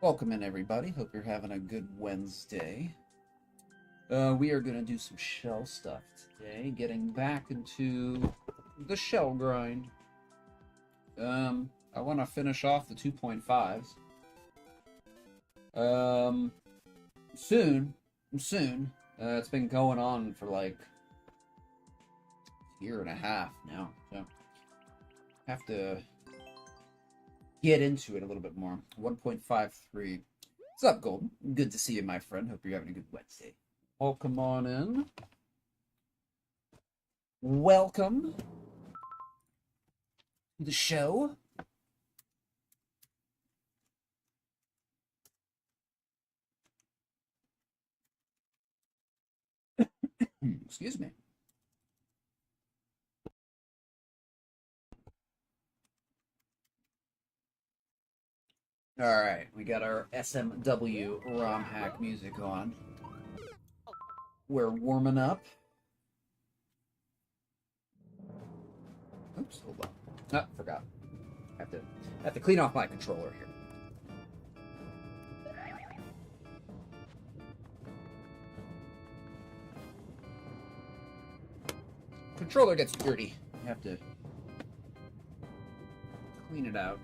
Welcome in, everybody. Hope you're having a good Wednesday. We are going to do some shell stuff today, getting back into the shell grind. I want to finish off the 2.5s. Soon. It's been going on for like a year and a half now, so have to get into it a little bit more. 1.53. What's up, Golden? Good to see you, my friend. Hope you're having a good Wednesday. Welcome on in. Welcome to the show. Excuse me. All right, we got our SMW ROM hack music on. We're warming up. Oops, hold on. Oh, forgot. Have to clean off my controller here. Controller gets dirty. You have to clean it out.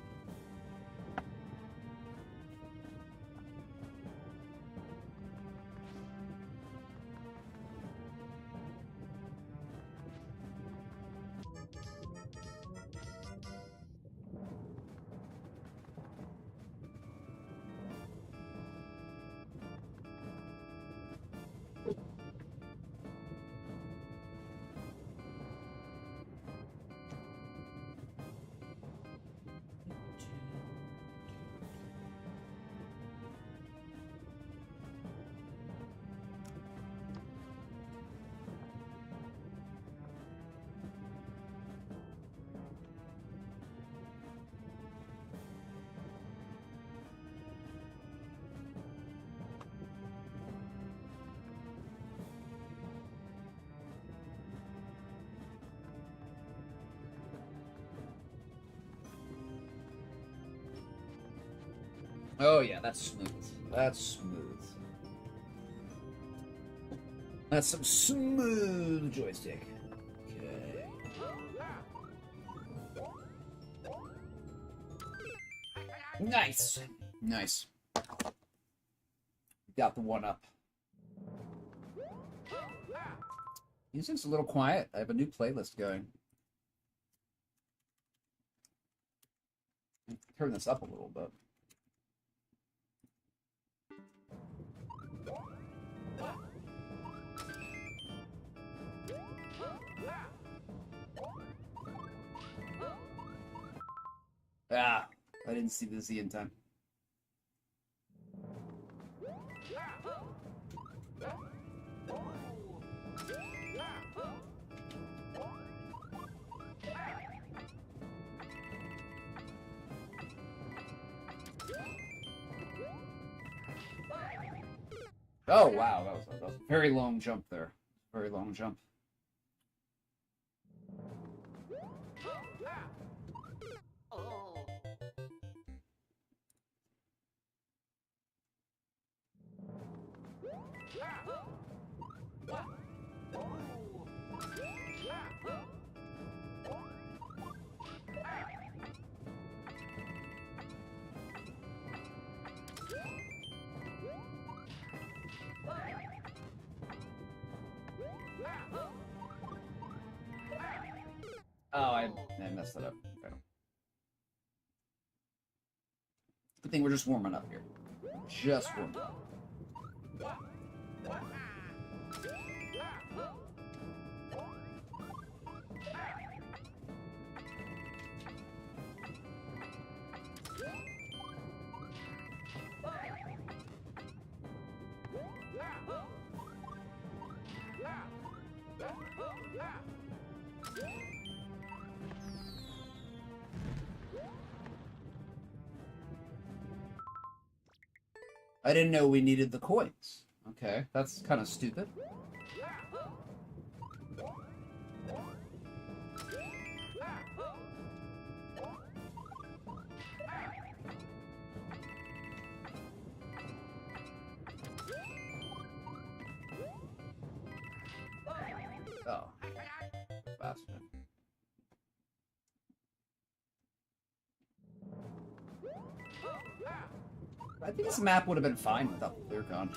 Oh yeah, that's smooth. That's smooth. That's some smooth joystick. Okay. Nice. Nice. Got the one up. Music's a little quiet. I have a new playlist going. Turn this up a little bit. Ah, I didn't see the Z in time. Oh wow, that was a very long jump there. Very long jump. Oh, I messed that up. Okay. Good thing we're just warming up here. Just warming up. I didn't know we needed the coins. Okay, that's kind of stupid. Oh. Bastard. I think this map would have been fine without the clear con.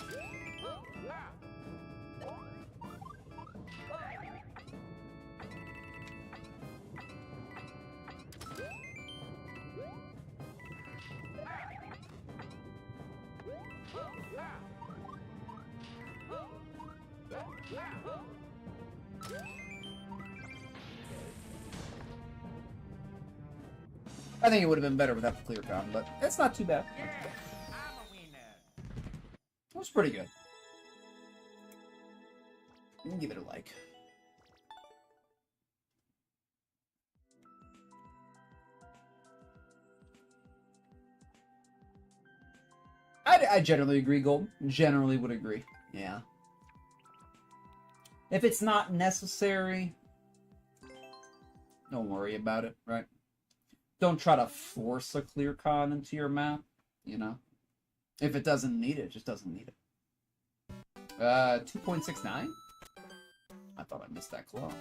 I think it would have been better without the clear con, but it's not too bad. It was pretty good. You can give it a like. I generally agree, Golden. Generally would agree. Yeah. If it's not necessary, don't worry about it, right? Don't try to force a clear con into your map, you know? If it doesn't need it, it just doesn't need it. 2.69? I thought I missed that claw.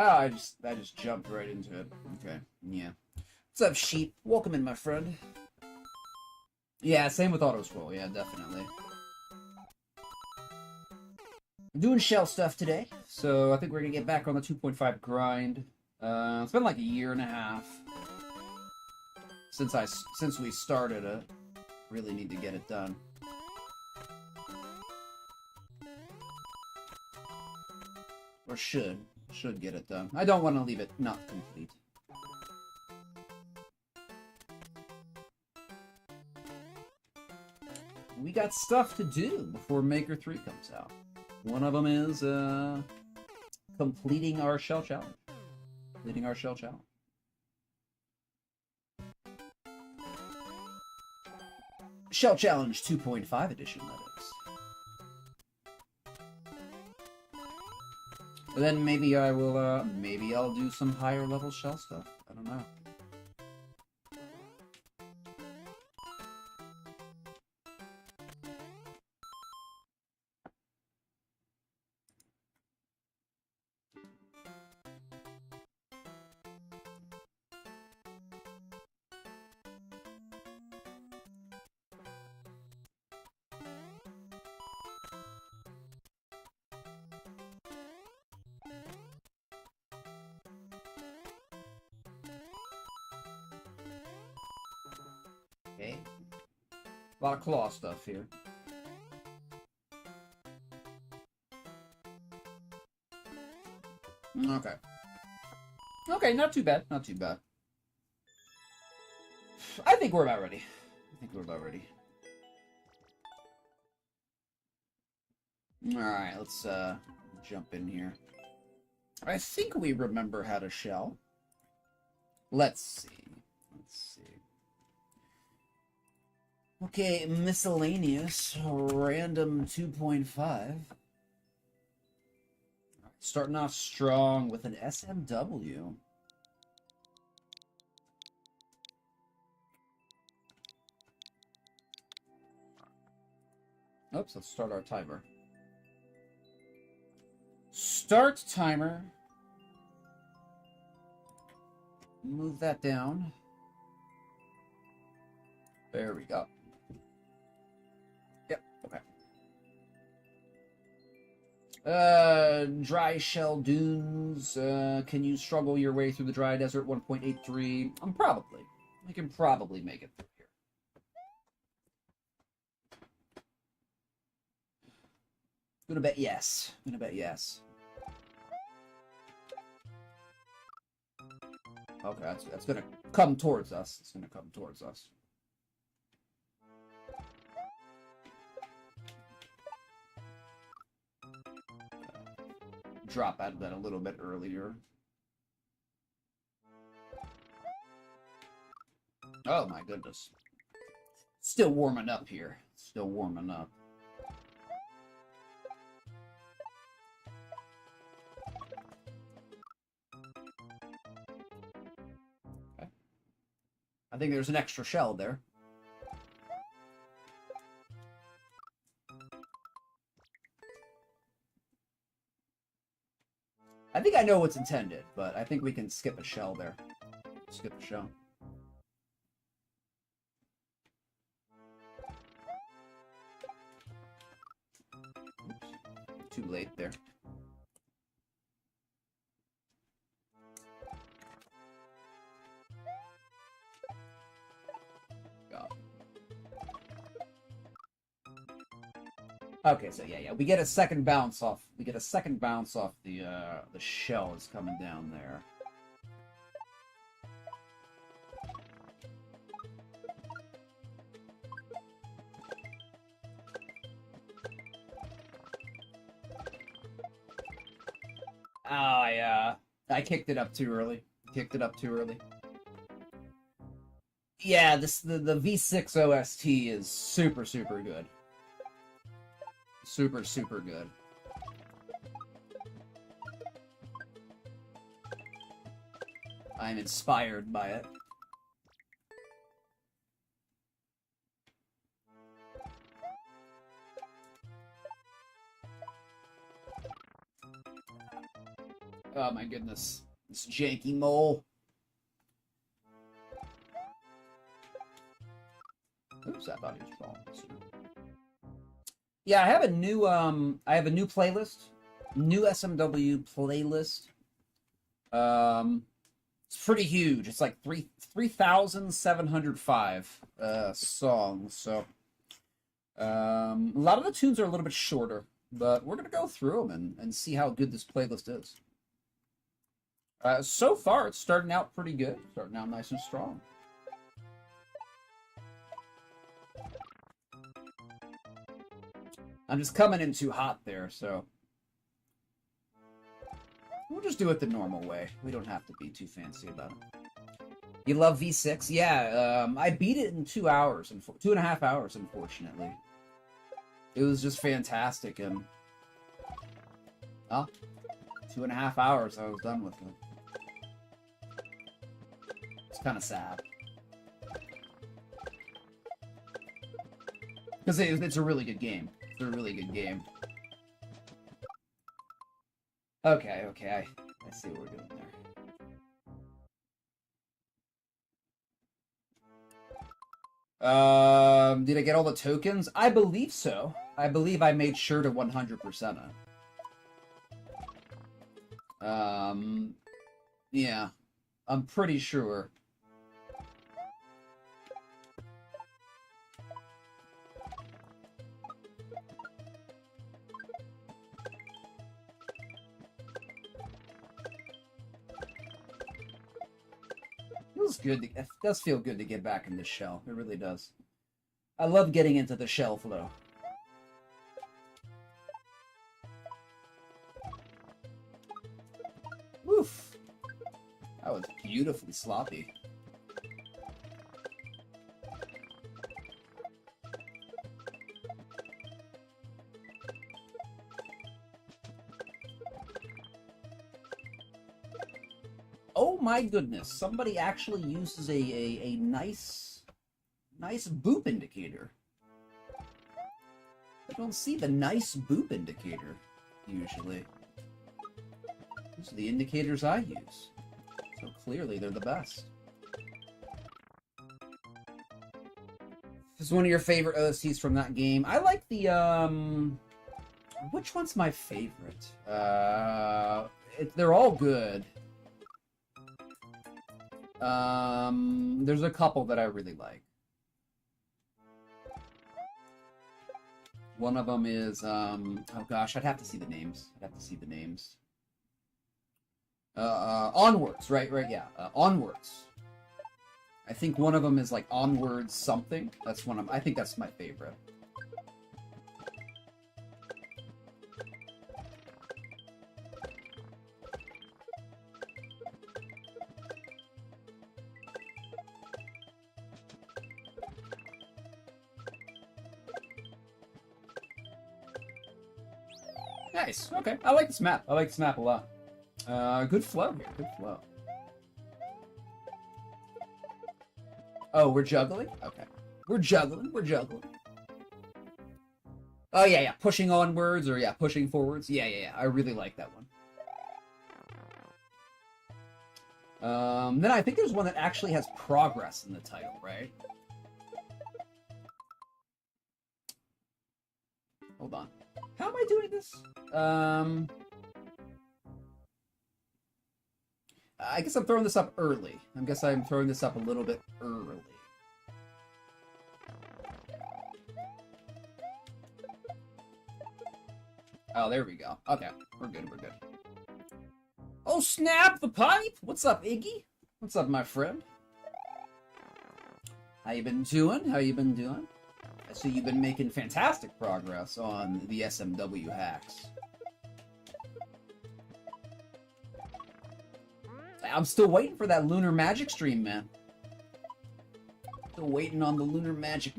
Oh, I just jumped right into it. Okay, yeah. What's up, sheep? Welcome in, my friend. Yeah, same with auto scroll. Yeah, definitely. I'm doing shell stuff today, so I think we're gonna get back on the 2.5 grind. It's been like a year and a half since we started it. Really need to get it done. Or should get it done. I don't want to leave it not complete. We got stuff to do before Maker 3 comes out. One of them is completing our shell challenge. Completing our shell challenge. Shell Challenge 2.5 edition, that is. But then maybe I will, maybe I'll do some higher level shell stuff. I don't know. Okay. A lot of claw stuff here. Okay. Okay, not too bad. Not too bad. I think we're about ready. Alright, let's jump in here. I think we remember how to shell. Let's see. Okay, miscellaneous, random 2.5. Starting off strong with an SMW. Oops, let's start our timer. Start timer. Move that down. There we go. Yep, okay. Dry shell dunes. Can you struggle your way through the dry desert? 1.83. Probably. I can probably make it through here. Gonna bet yes. Okay, that's gonna come towards us. It's gonna come towards us. Drop out of that a little bit earlier. Oh my goodness. Still warming up here. Still warming up. Okay. I think there's an extra shell there. I think I know what's intended, but I think we can skip a shell there. Skip a shell. Oops. Too late there. God. Okay, so yeah, we get a second bounce off. We get a second bounce off the shell is coming down there. Oh, I kicked it up too early. Kicked it up too early. Yeah, the V6 OST is super good. Super good. I'm inspired by it. Oh my goodness. This janky mole. Oops, I thought he was falling. Yeah, I have a new playlist. New SMW playlist. It's pretty huge. It's like 3,705 songs. So a lot of the tunes are a little bit shorter, but we're gonna go through them and see how good this playlist is. So far, it's starting out pretty good. Starting out nice and strong. I'm just coming in too hot there, so we'll just do it the normal way. We don't have to be too fancy about it. You love V6? Yeah, I beat it in 2 hours, 2.5 hours, unfortunately. It was just fantastic, and 2.5 hours I was done with it. It's kind of sad. Because it's a really good game. It's a really good game. Okay, I see what we're doing there. Did I get all the tokens? I believe so. I believe I made sure to 100% it. Yeah. I'm pretty sure. Feels good. It does feel good to get back in the shell. It really does. I love getting into the shell flow. Oof. That was beautifully sloppy. Oh my goodness, somebody actually uses a nice boop indicator. You don't see the nice boop indicator, usually. These are the indicators I use. So clearly they're the best. This is one of your favorite OSTs from that game. I like the, which one's my favorite? They're all good. There's a couple that I really like. One of them is, oh gosh, I'd have to see the names. Onwards, right, yeah. Onwards. I think one of them is like Onwards something. That's one of, I think that's my favorite. Nice. Okay. I like this map. I like this map a lot. Good flow here. Good flow. Oh, we're juggling? Okay. We're juggling. We're juggling. Oh, yeah, yeah. Pushing onwards or, yeah, pushing forwards. Yeah, yeah, yeah. I really like that one. Then I think there's one that actually has progress in the title, right? Hold on. How am I doing this? I guess I'm throwing this up early. I guess I'm throwing this up a little bit early. Oh, there we go. Okay, we're good, we're good. Oh, snap the pipe! What's up, Iggy? What's up, my friend? How you been doing? How you been doing? I see you've been making fantastic progress on the SMW hacks. I'm still waiting for that Lunar Magic stream, man. Still waiting on the Lunar Magic.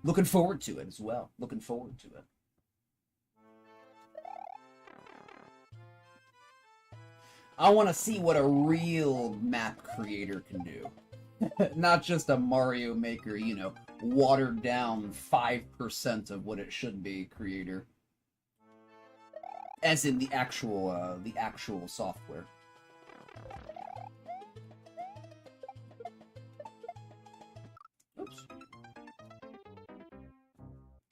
Looking forward to it as well. Looking forward to it. I want to see what a real map creator can do. Not just a Mario Maker, you know, watered down 5% of what it should be creator. As in the actual software. Oops.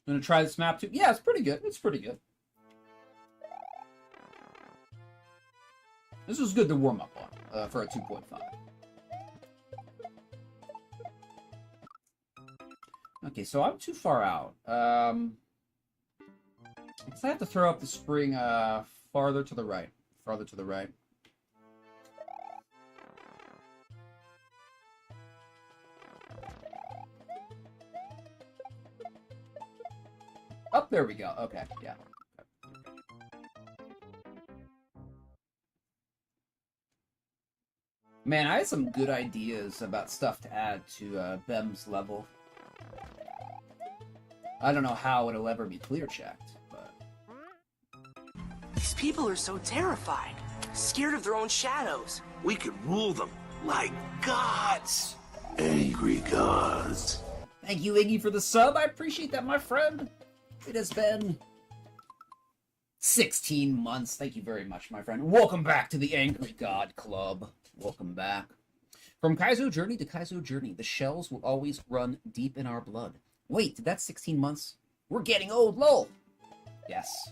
I'm gonna try this map too. Yeah, it's pretty good. It's pretty good. This is good to warm up on for a 2.5. Okay, so I'm too far out. I guess I have to throw up the spring farther to the right. Farther to the right. Oh, there we go. Okay, yeah. Man, I had some good ideas about stuff to add to Bem's level. I don't know how it'll ever be clear checked, but... These people are so terrified, scared of their own shadows. We could rule them like gods. Angry gods. Thank you, Iggy, for the sub. I appreciate that, my friend. It has been 16 months. Thank you very much, my friend. Welcome back to the Angry God Club. Welcome back. From Kaizo Journey to Kaizo Journey, the shells will always run deep in our blood. Wait, that's 16 months? We're getting old, lol. Yes.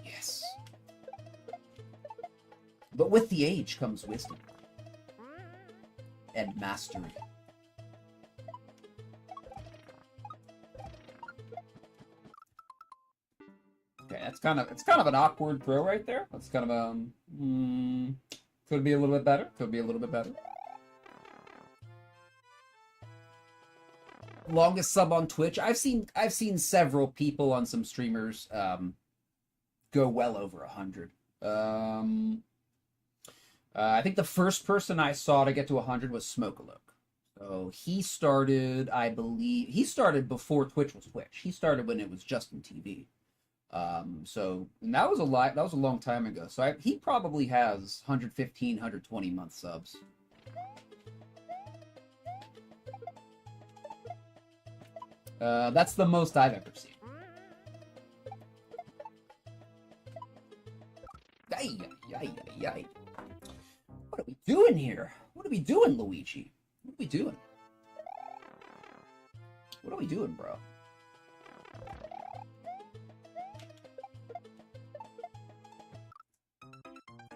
Yes. But with the age comes wisdom. And mastery. Okay, it's kind of an awkward throw right there. That's kind of could be a little bit better. Could be a little bit better. Longest sub on Twitch. I've seen several people on some streamers go well over 100. I think the first person I saw to get to 100 was Smokalook. So he started, I believe, he started before Twitch was Twitch. He started when it was Justin TV. So and that was a long time ago. So he probably has 115, 120 month subs. That's the most I've ever seen. Yay. What are we doing here? What are we doing, Luigi? What are we doing? What are we doing, bro?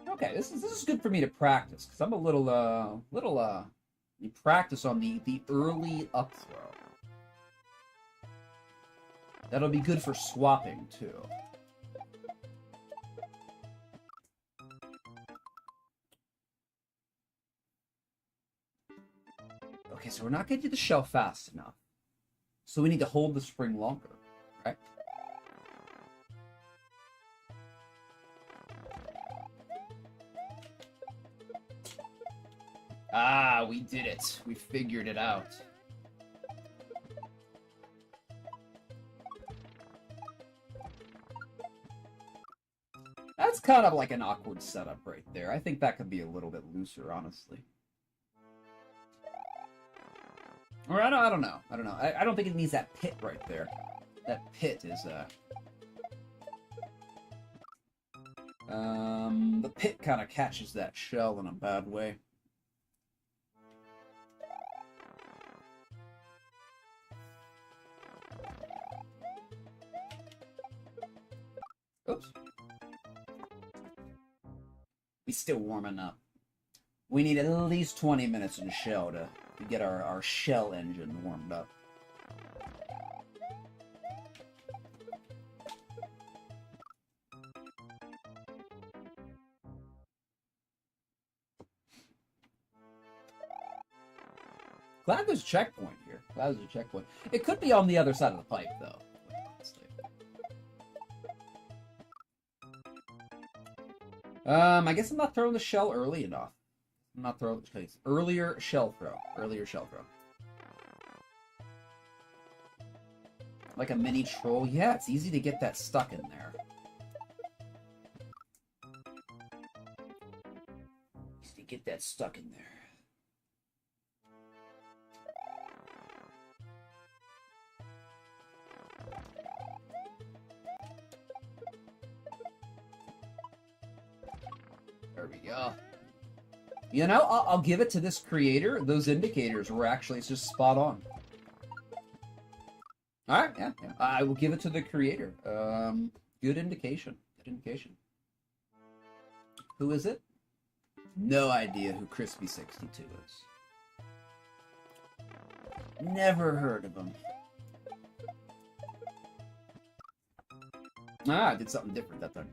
Okay, this is good for me to practice because I'm a little you practice on the early up throw. That'll be good for swapping too. Okay, so we're not getting to the shell fast enough. So we need to hold the spring longer, right? Ah, we did it. We figured it out. kind of like an awkward setup right there. I think that could be a little bit looser, honestly. Or I don't know. I don't think it needs that pit right there. That pit is, the pit kind of catches that shell in a bad way. Oops. We're still warming up. We need at least 20 minutes in shell to get our shell engine warmed up. Glad there's a checkpoint here. Glad there's a checkpoint. It could be on the other side of the pipe, though. Honestly. I guess I'm not throwing the shell early enough. I'm not throwing the case. Earlier shell throw. Earlier shell throw. Like a mini troll. Yeah, it's easy to get that stuck in there. Easy to get that stuck in there. There we go. You know, I'll give it to this creator. Those indicators were actually just spot on. Alright, yeah. I will give it to the creator. Good indication. Good indication. Who is it? No idea who Crispy62 is. Never heard of him. I did something different that time.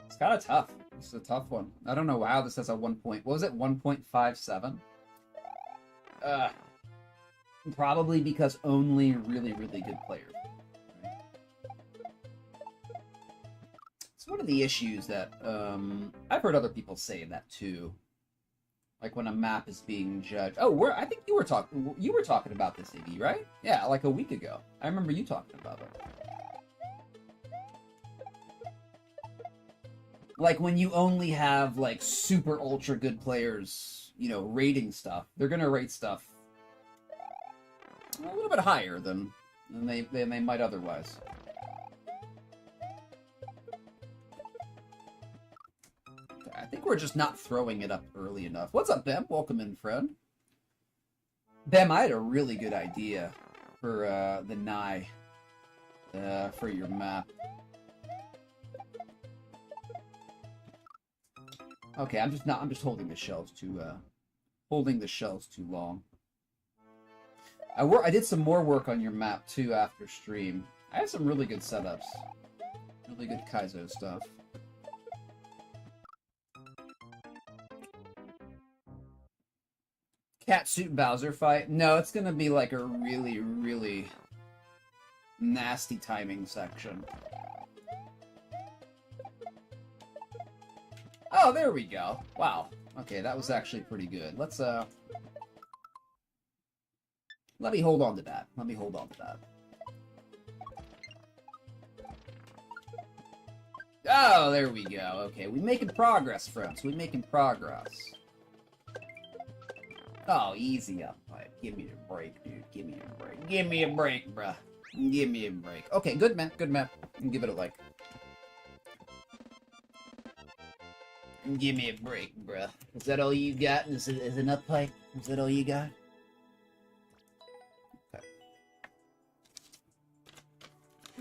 It's kind of tough. This is a tough one. I don't know how this has a 1 point. What was it? 1.57? Probably because only really good players. It's one of the issues that I've heard other people say that too. Like when a map is being judged. Oh, I think you were talking about this, Iggy, right? Yeah, like a week ago. I remember you talking about it. Like when you only have like super ultra good players, you know, rating stuff, they're gonna rate stuff a little bit higher than they might otherwise. I think we're just not throwing it up early enough. What's up, Bem? Welcome in, friend. Bem, I had a really good idea for the Nye for your map. Okay, I'm just holding the shells too long. I did some more work on your map too after stream. I have some really good setups. Really good Kaizo stuff. Catsuit Bowser fight? No, it's gonna be like a really nasty timing section. Oh, there we go. Wow. Okay, that was actually pretty good. Let's, let me hold on to that. Oh, there we go. Okay, we're making progress, friends. We're making progress. Oh, easy up, pipe. Give me a break, dude. Give me a break. Give me a break, bruh. Give me a break. Okay, good map. Good map. Give it a like. Give me a break, bruh. Is that all you got? Is it up, pipe? Is that all you got? Okay.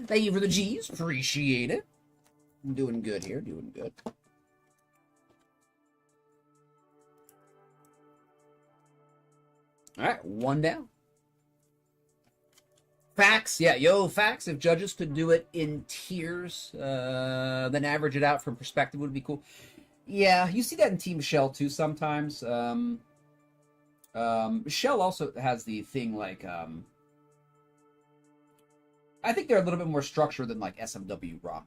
Thank you for the G's. Appreciate it. I'm doing good here. Doing good. Alright, one down. Facts, yeah, yo, facts. If judges could do it in tiers, then average it out from perspective would be cool. Yeah, you see that in Team Shell too sometimes. Shell also has the thing like, I think they're a little bit more structured than like SMW Rock.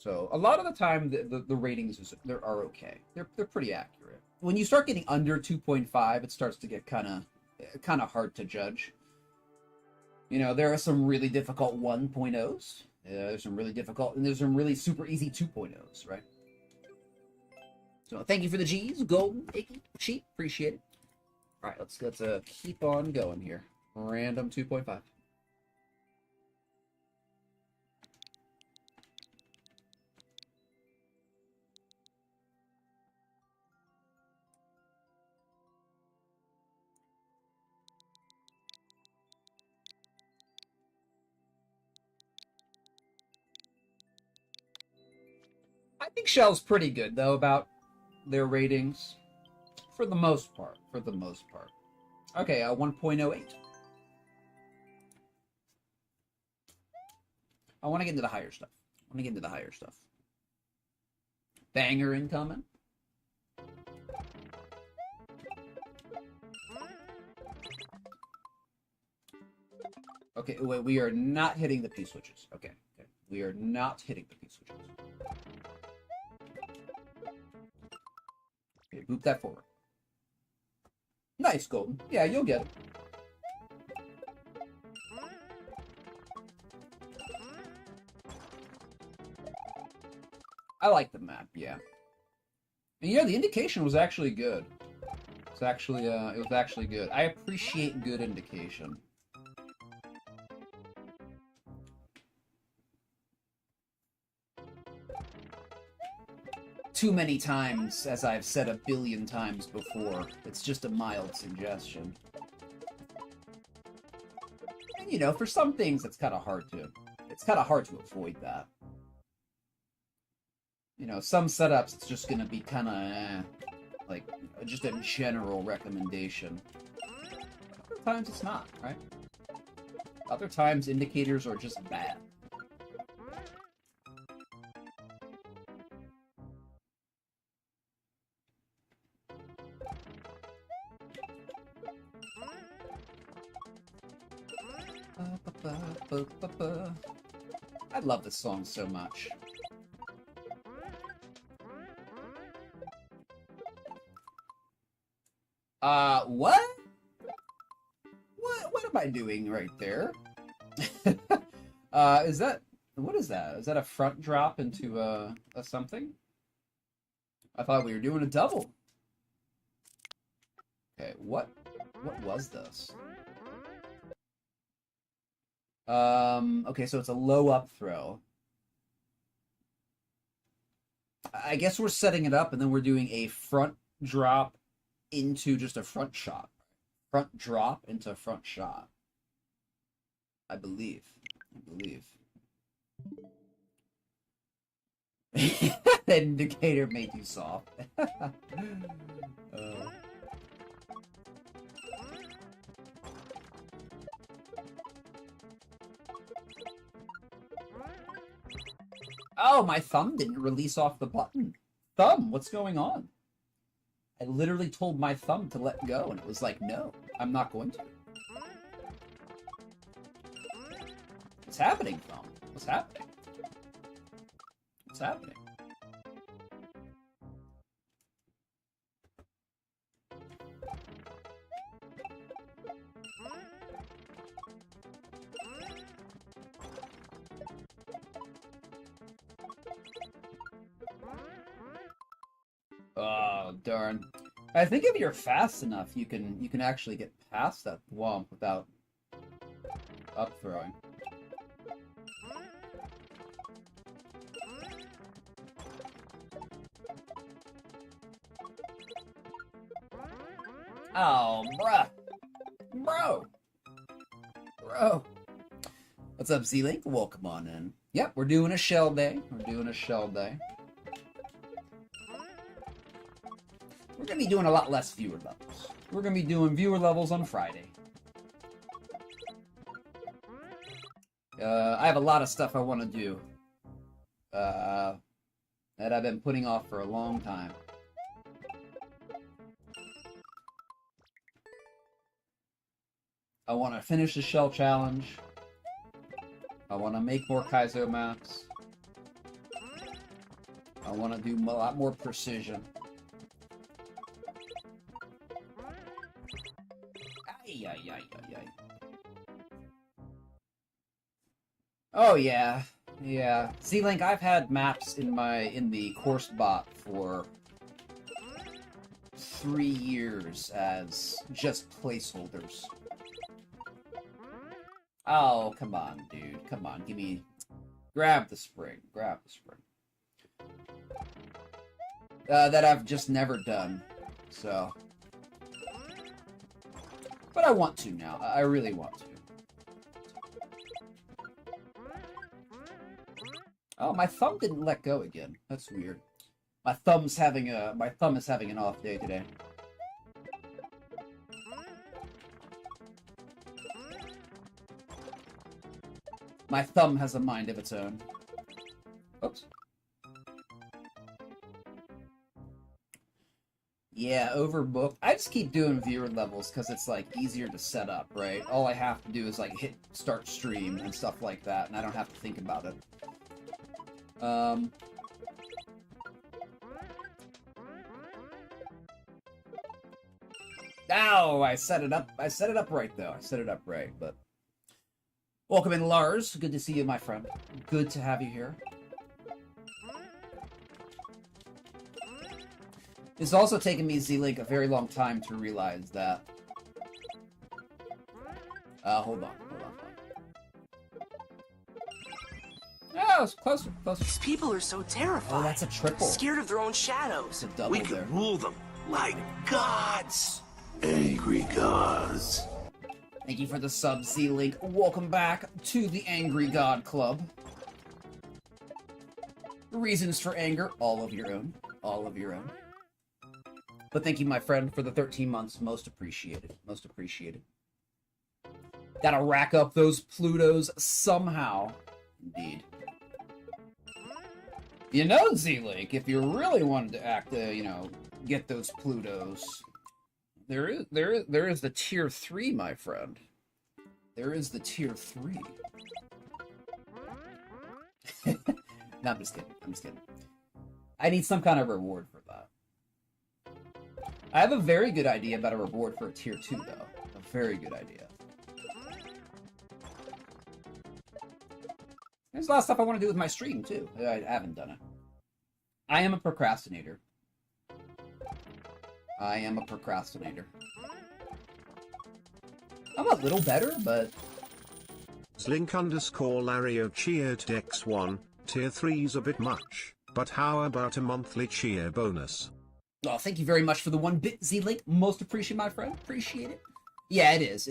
So a lot of the time, the ratings are okay. They're pretty accurate. When you start getting under 2.5, it starts to get kind of hard to judge. You know, there are some really difficult 1.0s. There's some really difficult, and there's some really super easy 2.0s, right? So thank you for the G's, Golden, Icky, Sheep, appreciate it. All right, let's keep on going here. Random 2.5. I think Shell's pretty good though about their ratings, for the most part. Okay, 1.08. I want to get into the higher stuff. Banger incoming. Okay, wait, we are not hitting the P switches. Okay. We are not hitting the P switches. Okay, boot that forward. Nice, Golden. Yeah, you'll get it. I like the map, yeah. And yeah, the indication was actually good. It was actually good. I appreciate good indication. Too many times, as I've said a billion times before, it's just a mild suggestion. And you know, for some things, it's kind of hard to avoid that. You know, some setups, it's just gonna be kind of like just a general recommendation. Other times, it's not, right? Other times, indicators are just bad. I love this song so much. What? What am I doing right there? What is that? Is that a front drop into a something? I thought we were doing a double. Okay, what was this? Okay, so it's a low up throw. I guess we're setting it up and then we're doing a front drop into just a front shot. Front drop into front shot. I believe. The indicator made you soft. Oh, my thumb didn't release off the button. Thumb, what's going on? I literally told my thumb to let go, and it was like, no, I'm not going to. What's happening, thumb? What's happening? What's happening? Oh, darn. I think if you're fast enough, you can actually get past that womp without up throwing. Oh, bruh. Bro. What's up, Z-Link? Welcome on in. Yep, we're doing a shell day. We're going to be doing a lot less viewer levels. We're going to be doing viewer levels on Friday. I have a lot of stuff I want to do that I've been putting off for a long time. I want to finish the shell challenge. I want to make more Kaizo maps. I want to do a lot more precision. Ay, ay, ay, ay, ay. Oh yeah, yeah. Z-Link, I've had maps in the course bot for 3 years as just placeholders. Oh, come on, dude. Come on, give me... Grab the spring. Grab the spring. That I've just never done, so... But I want to now. I really want to. Oh, my thumb didn't let go again. That's weird. My thumb is having an off day today. My thumb has a mind of its own. Oops. Yeah, overbooked. I just keep doing viewer levels because it's like easier to set up, right? All I have to do is like hit start stream and stuff like that, and I don't have to think about it. Ow! I set it up. I set it up right though. I set it up right, but welcome in, Lars. Good to see you, my friend. Good to have you here. It's also taken me, Z-Link, a very long time to realize that... hold on. Oh, it's closer. These people are so terrified. Oh, that's a triple. Scared of their own It's shadows. a double We there. can rule them like gods. Angry gods. Thank you for the sub, Z-Link. Welcome back to the Angry God Club. Reasons for anger, all of your own. All of your own. But thank you, my friend, for the 13 months. Most appreciated. Most appreciated. Gotta rack up those Plutos somehow. Indeed. You know, Z-Link, if you really wanted to act, get those Plutos, there is the tier 3, my friend. There is the tier 3. No, I'm just kidding. I need some kind of reward for that. I have a very good idea about a reward for a tier 2, though. A very good idea. There's a lot of stuff I want to do with my stream, too. I haven't done it. I am a procrastinator. I'm a little better, but... Slink_Lario cheered X1, tier 3's a bit much, but how about a monthly cheer bonus? Oh, thank you very much for the 1-bit, Z-Link. Most appreciate, my friend. Appreciate it. Yeah, it is.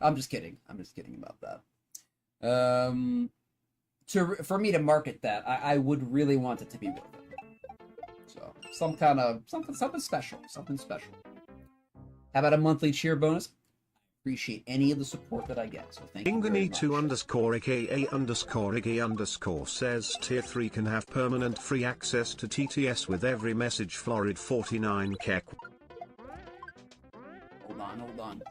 I'm just kidding. About that. For me to market that, I would really want it to be worth it. So, something special. How about a monthly cheer bonus? Appreciate any of the support that I get, so thank you very much. Ingani2_aka_Iggy_ says tier 3 can have permanent free access to TTS with every message florid 49 kek. Hold on.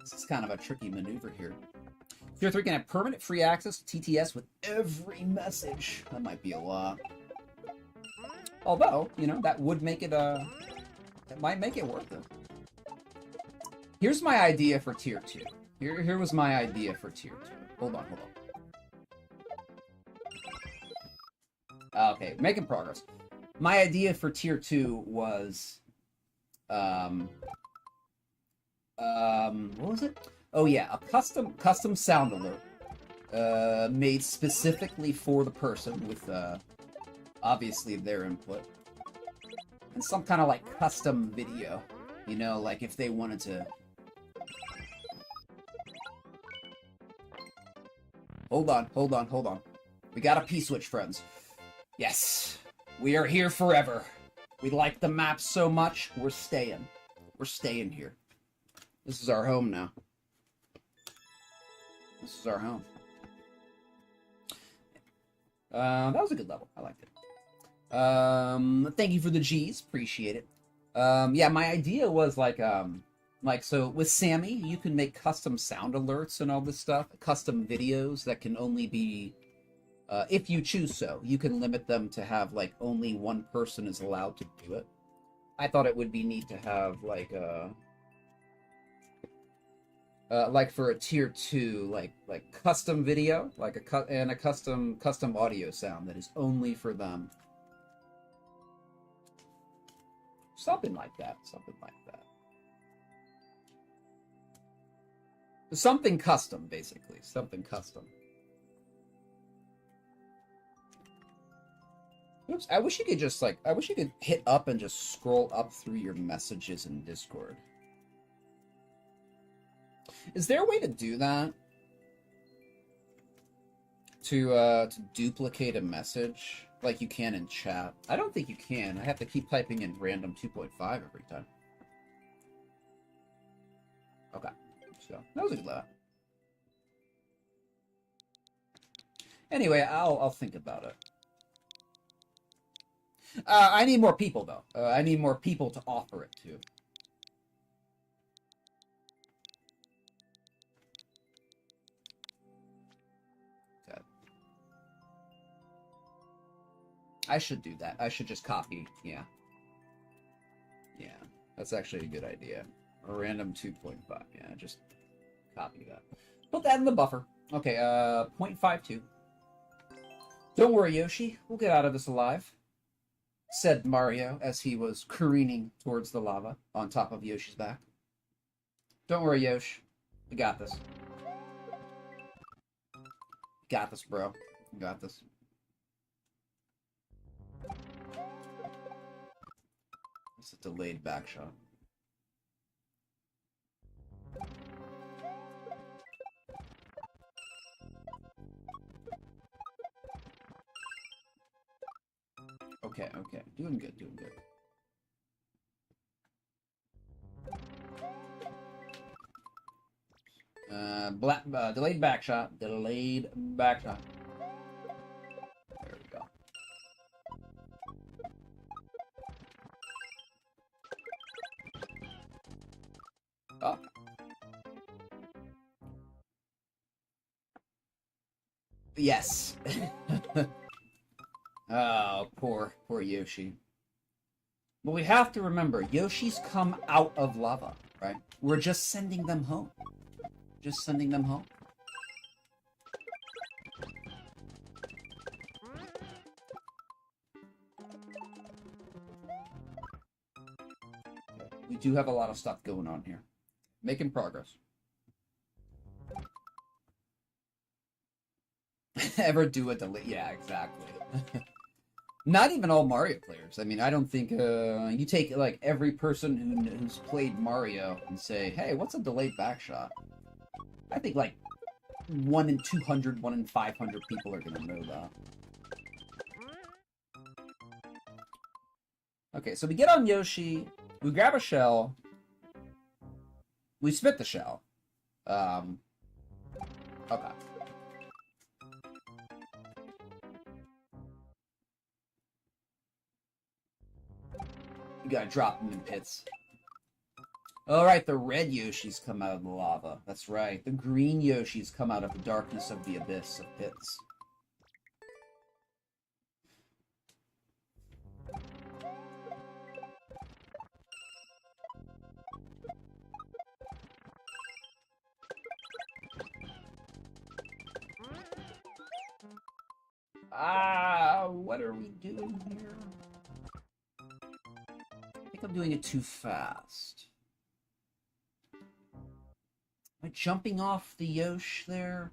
This is kind of a tricky maneuver here. Tier 3 can have permanent free access to TTS with every message. That might be a lot. Although, that would make it, that might make it worth it. Here's my idea for tier 2. Here was my idea for tier 2. Hold on. Okay, making progress. My idea for tier 2 was, what was it? Oh yeah, a custom sound alert, made specifically for the person with, obviously their input. And some kind of like custom video, like if they wanted to... Hold on. We got a P-switch, friends. Yes, we are here forever. We like the map so much, we're staying. We're staying here. This is our home now. This is our home. That was a good level. I liked it. Thank you for the G's. Appreciate it. Yeah, my idea was so with Sammy, you can make custom sound alerts and all this stuff, custom videos that can only be If you choose so, you can limit them to have like only one person is allowed to do it. I thought it would be neat to have like for a tier 2, like custom video, like a custom audio sound that is only for them. Something like that. Something like that. Something custom, basically. Something custom. Oops, I wish you could just I wish you could hit up and just scroll up through your messages in Discord. Is there a way to do that? To duplicate a message like you can in chat? I don't think you can. I have to keep typing in random 2.5 every time. Okay, so that was a good laugh. Anyway, I'll think about it. I need more people though. I need more people to offer it to. I should do that. I should just copy. Yeah. Yeah. That's actually a good idea. A random 2.5. Yeah, just copy that. Put that in the buffer. Okay, 0.52. Don't worry, Yoshi. We'll get out of this alive, said Mario as he was careening towards the lava on top of Yoshi's back. Don't worry, Yoshi. We got this. Got this, bro. You got this. It's a delayed back shot. Okay, okay. Doing good, doing good. Delayed back shot. Delayed back shot. There we go. Oh. Yes. Oh, poor Yoshi. But we have to remember, Yoshi's come out of lava, right? We're just sending them home. Just sending them home. We do have a lot of stuff going on here. Making progress. Ever do a delete? Yeah, exactly. Not even all Mario players. I mean, I don't think you take like every person who's played Mario and say, "Hey, what's a delayed backshot?" I think like 1 in 200, 1 in 500 people are gonna know that. Okay, so we get on Yoshi, we grab a shell, we spit the shell. Okay. You gotta drop them in pits. Alright, the red Yoshis come out of the lava. That's right. The green Yoshis come out of the darkness of the abyss of pits. What are we doing here? I think I'm doing it too fast. Am I jumping off the Yosh there?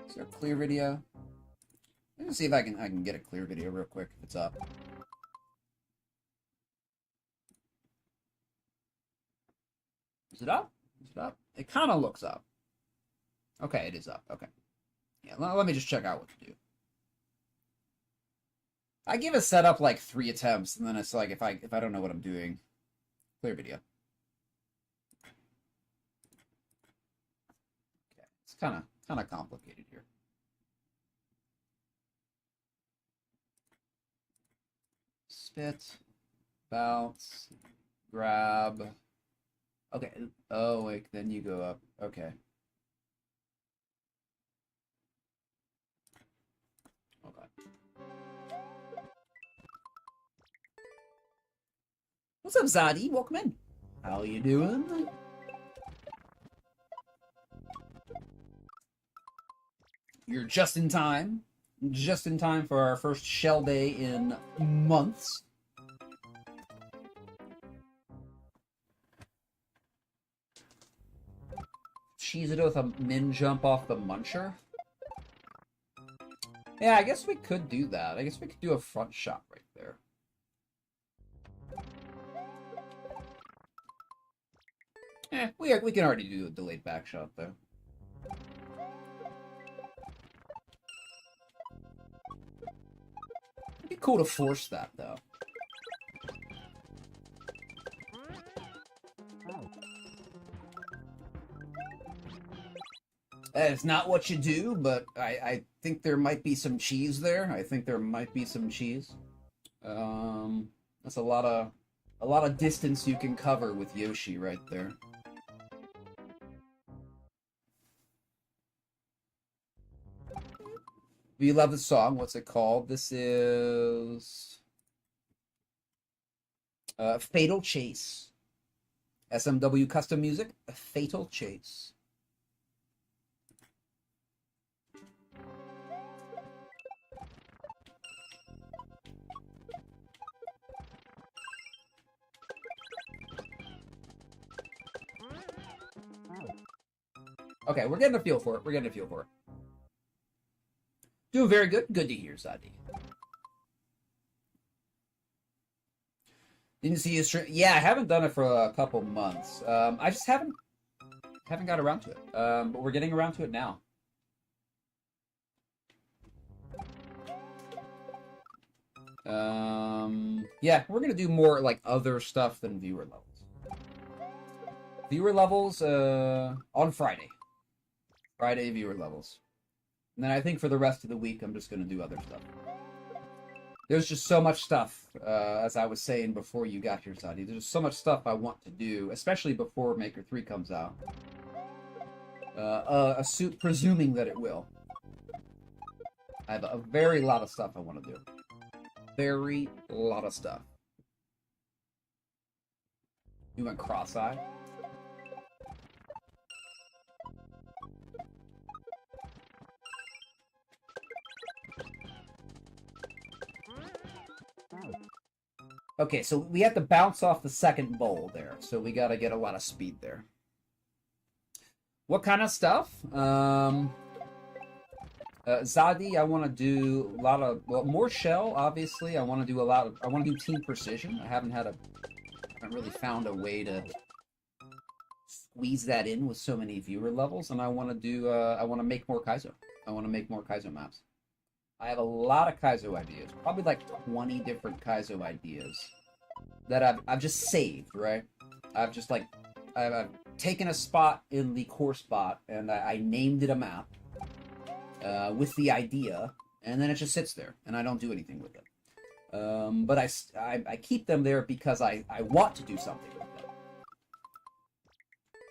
Is there a clear video? Let me see if I can get a clear video real quick if it's up. Is it up? Is it up? It kind of looks up. Okay, it is up. Okay. Yeah, let me just check out what to do. I give a setup like 3 attempts, and then it's like if I don't know what I'm doing, clear video. Okay, it's kind of complicated here. Spit, bounce, grab. Okay. Oh wait, then you go up. Okay. What's up, Zadi? Welcome in. How you doing? You're just in time. Just in time for our first shell day in months. Cheese it with a min jump off the muncher. Yeah, I guess we could do that. I guess we could do a front shot right there. We can already do a delayed back shot though. It'd be cool to force that though. It's not what you do, but I think there might be some cheese there. I think there might be some cheese. That's a lot of distance you can cover with Yoshi right there. Do you love the song? What's it called? This is Fatal Chase. SMW Custom Music, Fatal Chase. Okay, we're getting a feel for it. We're getting a feel for it. Doing very good. Good to hear, Zadi. Didn't see you stream. Yeah, I haven't done it for a couple months. I just haven't got around to it. But we're getting around to it now. Yeah, we're gonna do more like other stuff than viewer levels. Viewer levels on Friday. Friday viewer levels. And then I think for the rest of the week, I'm just going to do other stuff. There's just so much stuff, as I was saying before you got here, Sadi. There's just so much stuff I want to do, especially before Maker 3 comes out. Presuming that it will. I have a very lot of stuff I want to do. Very lot of stuff. You went cross-eyed? Okay, so we have to bounce off the second bowl there, so we gotta get a lot of speed there. What kind of stuff? Zadi, I want to do a lot of, well, more shell, obviously. I want to do a lot of, I want to do Team Precision. I haven't really found a way to squeeze that in with so many viewer levels, and I want to do, I want to make more Kaizo. I want to make more Kaizo maps. I have a lot of Kaizo ideas, probably like 20 different Kaizo ideas that I've just saved, right? I've just like, I've taken a spot in the core spot and I named it a map with the idea, and then it just sits there and I don't do anything with it. But I keep them there because I want to do something with them.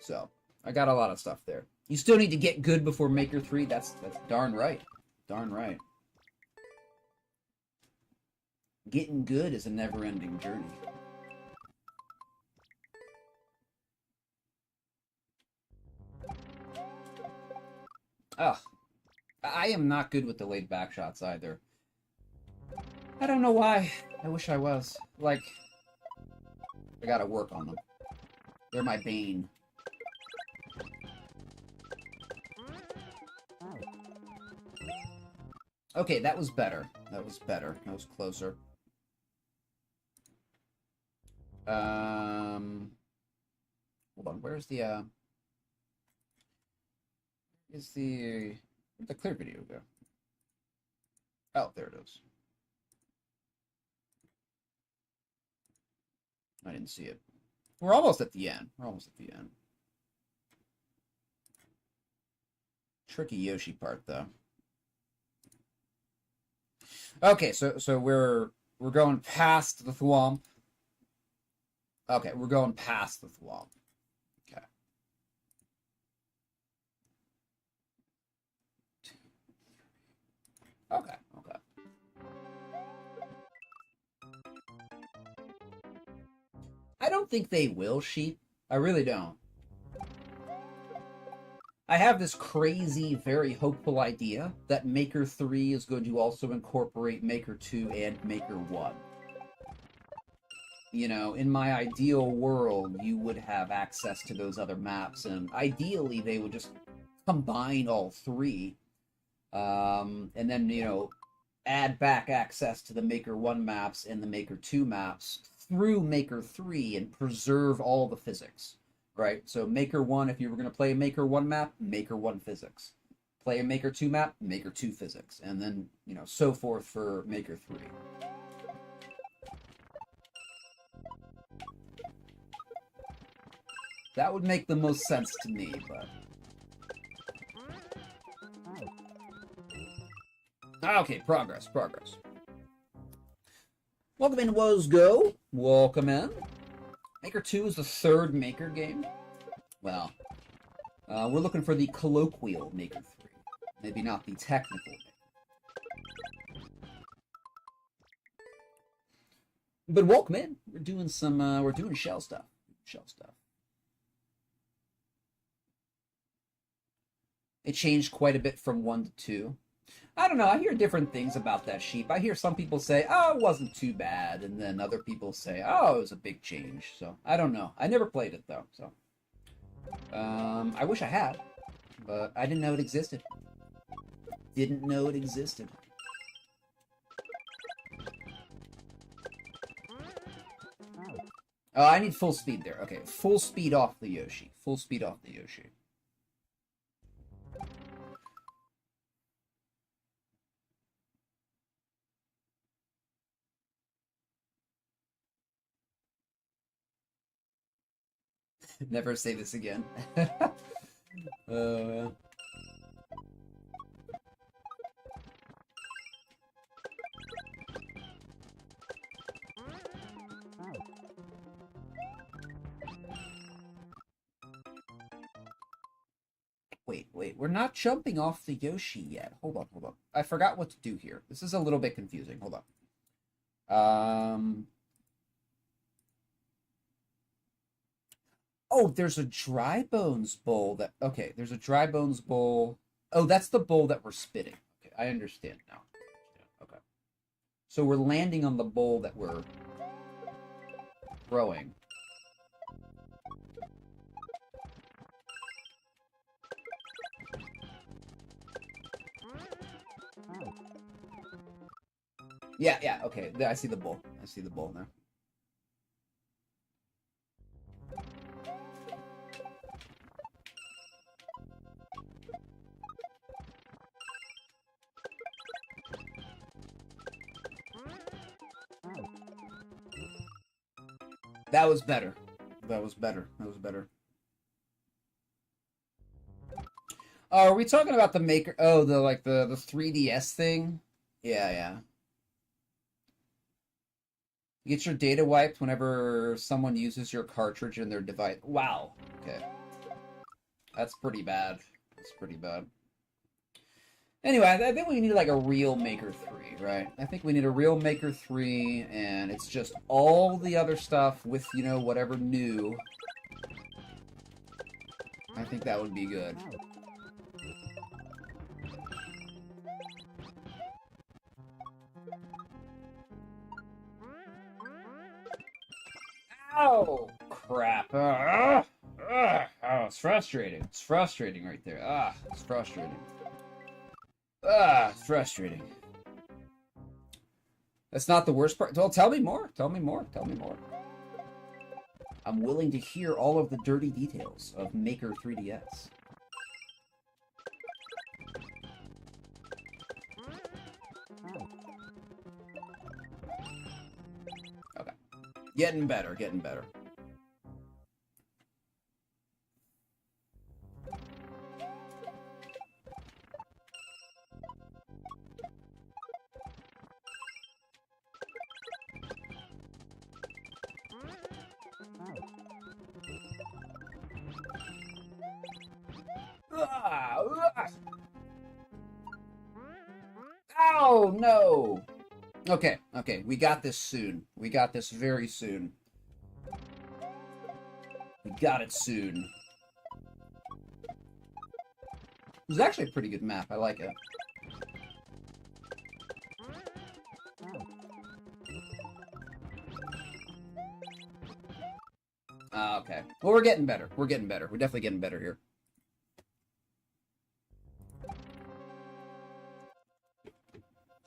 So I got a lot of stuff there. You still need to get good before Maker 3. That's darn right. Darn right. Getting good is a never-ending journey. Ugh. I am not good with delayed back shots either. I don't know why. I wish I was. Like, I gotta work on them. They're my bane. Okay, that was better. That was better. That was closer. Hold on. Where's the where'd the clear video go? Oh, there it is. I didn't see it. We're almost at the end. We're almost at the end. Tricky Yoshi part, though. Okay, so we're going past the thwomp. Okay, we're going past the thwomp. Okay. Okay, okay. I don't think they will, Sheep. I really don't. I have this crazy, very hopeful idea that Maker 3 is going to also incorporate Maker 2 and Maker 1. You know, in my ideal world, you would have access to those other maps, and ideally they would just combine all three, and then, you know, add back access to the Maker 1 maps and the Maker 2 maps through Maker 3 and preserve all the physics, right? So Maker 1, if you were going to play a Maker 1 map, Maker 1 physics. Play a Maker 2 map, Maker 2 physics. And then, you know, so forth for Maker 3. That would make the most sense to me, but... Okay, progress. Welcome in, Wozgo. Welcome in. Maker 2 is the third Maker game. Well, we're looking for the colloquial Maker 3. Maybe not the technical Maker. But welcome in. We're doing some, we're doing shell stuff. It changed quite a bit from 1 to 2. I don't know, I hear different things about that, Sheep. I hear some people say, oh, it wasn't too bad, and then other people say, oh, it was a big change. So, I don't know. I never played it, though, so... I wish I had, but I didn't know it existed. Oh, I need full speed there. Okay, full speed off the Yoshi. Never say this again. Wait, we're not jumping off the Yoshi yet. Hold on. I forgot what to do here. This is a little bit confusing. Hold on. Oh, there's a Dry Bones bowl that... Okay, there's a Dry Bones bowl. Oh, that's the bowl that we're spitting. Okay, I understand now. Okay. So we're landing on the bowl that we're throwing. Yeah, okay. I see the bowl. Now. That was better. Oh, are we talking about the Maker? Oh, the 3DS thing? Yeah. You get your data wiped whenever someone uses your cartridge in their device. Wow. Okay. That's pretty bad. Anyway, I think we need like a real Maker 3, right? I think we need a real Maker 3, and it's just all the other stuff with, you know, whatever new. I think that would be good. Oh, crap. Oh, it's frustrating. It's frustrating right there. It's frustrating. It's frustrating. That's not the worst part. Well, tell me more. I'm willing to hear all of the dirty details of Maker 3DS. Okay. Getting better. Oh, no! Okay, we got this soon. We got this very soon. We got it soon. It was actually a pretty good map. I like it. Okay. Well, we're getting better. We're getting better. We're definitely getting better here.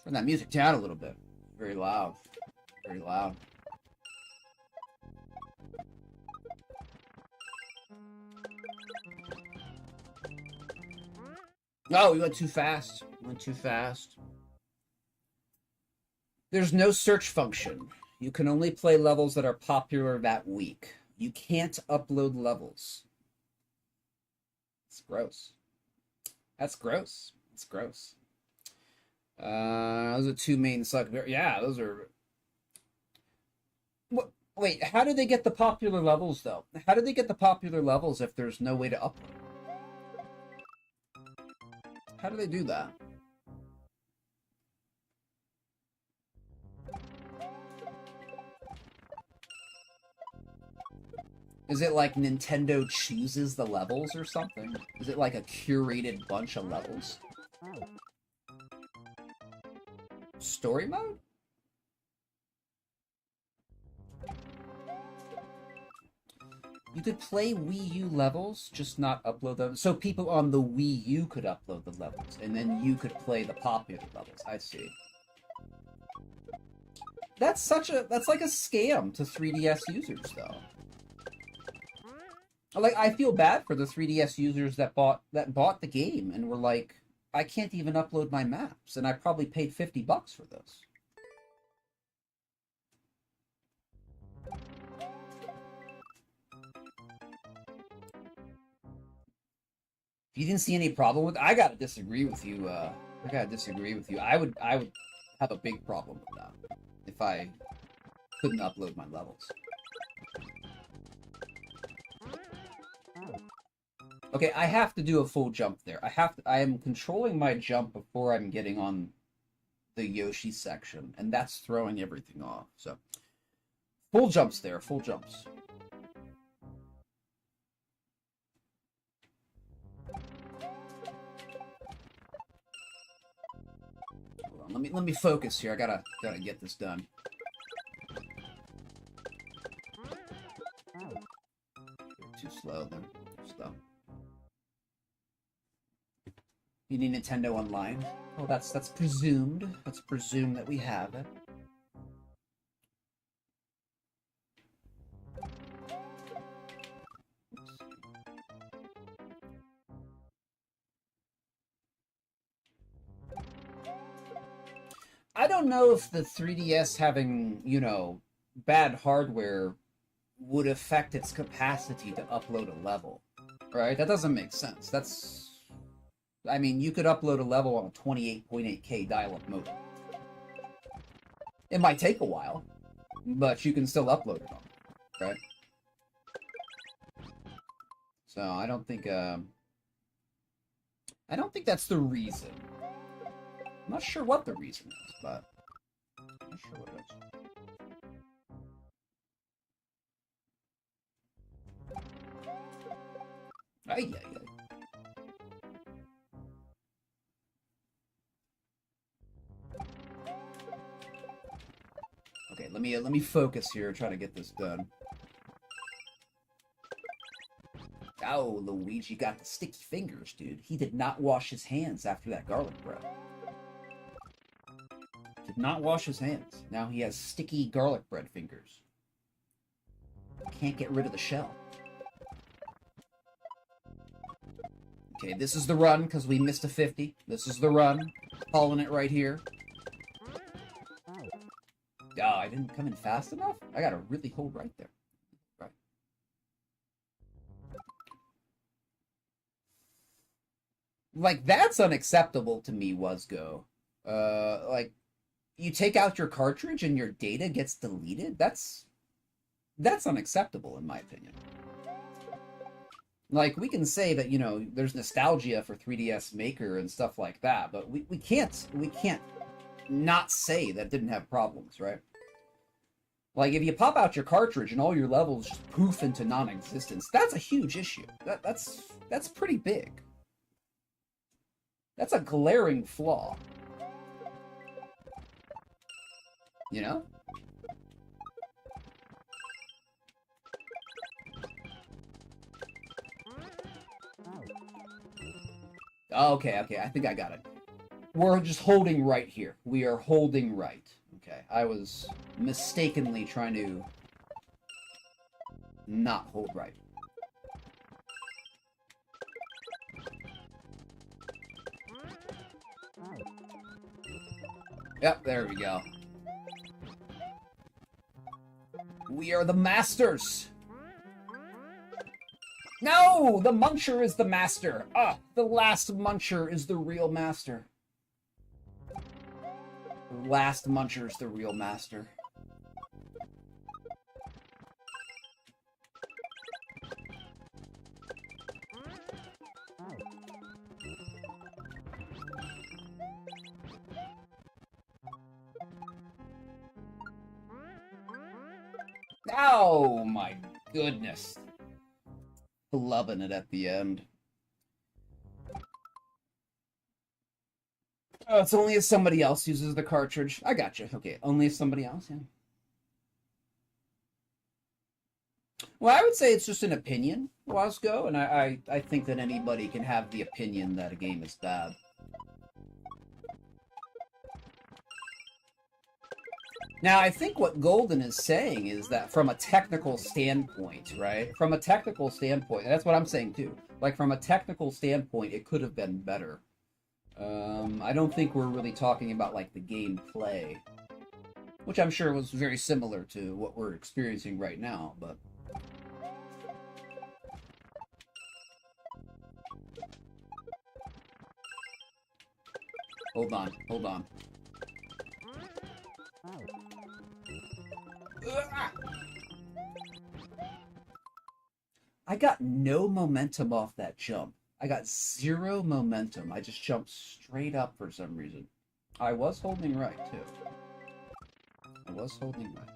Turn that music down a little bit. Very loud. Very loud. Oh, we went too fast. We went too fast. There's no search function. You can only play levels that are popular that week. You can't upload levels. It's gross. That's gross. It's gross. Those are two main suck. Yeah, those are. What? Wait, how do they get the popular levels though? How do they get the popular levels if there's no way to upload? How do they do that? Is it like Nintendo chooses the levels or something? Is it like a curated bunch of levels? Story mode? You could play Wii U levels, just not upload them. So people on the Wii U could upload the levels, and then you could play the popular levels. I see. That's like a scam to 3DS users, though. Like, I feel bad for the 3DS users that bought the game and were like, I can't even upload my maps, and I probably paid $50 for this. If you didn't see any problem with, I gotta disagree with you. I would have a big problem with that if I couldn't upload my levels. Okay, I have to do a full jump there. I am controlling my jump before I'm getting on the Yoshi section, and that's throwing everything off. So, full jumps there, full jumps. Hold on, let me focus here. I gotta get this done. Too slow there. Too slow. You need Nintendo Online? Oh, that's presumed. That's presumed that we have it. I don't know if the 3DS having, you know, bad hardware would affect its capacity to upload a level. Right? That doesn't make sense. That's... I mean, you could upload a level on a 28.8K dial-up modem. It might take a while, but you can still upload it on, right? So I don't think that's the reason. I'm not sure what the reason is, but I'm not sure what it is. Ay, ay, ay. Okay, let me focus here, try to get this done. Oh, Luigi got the sticky fingers, dude. He did not wash his hands after that garlic bread. Did not wash his hands. Now he has sticky garlic bread fingers. Can't get rid of the shell. Okay, this is the run, because we missed a 50. This is the run. Calling it right here. Oh, I didn't come in fast enough? I gotta really hold right there. Right. Like, that's unacceptable to me, Wuzgo. Like, you take out your cartridge and your data gets deleted? That's unacceptable, in my opinion. Like, we can say that, you know, there's nostalgia for 3DS Maker and stuff like that, but we can't not say that it didn't have problems, right? Like, if you pop out your cartridge and all your levels just poof into non-existence, that's a huge issue. That's pretty big. That's a glaring flaw. You know? Okay, I think I got it. We're just holding right here. We are holding right. Okay, I was mistakenly trying to not hold right. Yep, there we go. We are the masters! No! The muncher is the master! Ah, the last muncher is the real master. The last muncher is the real master. Oh my goodness. Loving it at the end. Oh, it's only if somebody else uses the cartridge. I gotcha. Okay, only if somebody else, yeah. Well, I would say it's just an opinion, Wasco, and I think that anybody can have the opinion that a game is bad. Now, I think what Golden is saying is that from a technical standpoint, right? From a technical standpoint, and that's what I'm saying too. Like, from a technical standpoint, it could have been better. I don't think we're really talking about, like, the gameplay, which I'm sure was very similar to what we're experiencing right now, but... Hold on, hold on. I got no momentum off that jump. I got zero momentum. I just jumped straight up for some reason. I was holding right, too. I was holding right.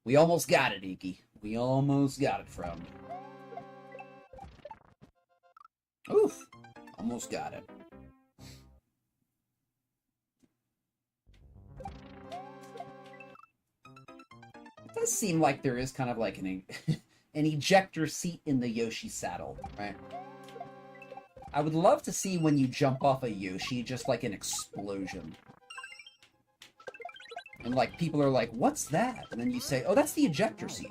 We almost got it, Iki. We almost got it, friend. Oof. Almost got it. It does seem like there is kind of like an ejector seat in the Yoshi saddle, right? I would love to see when you jump off a Yoshi, just like an explosion. And like, people are like, what's that? And then you say, oh, that's the ejector seat.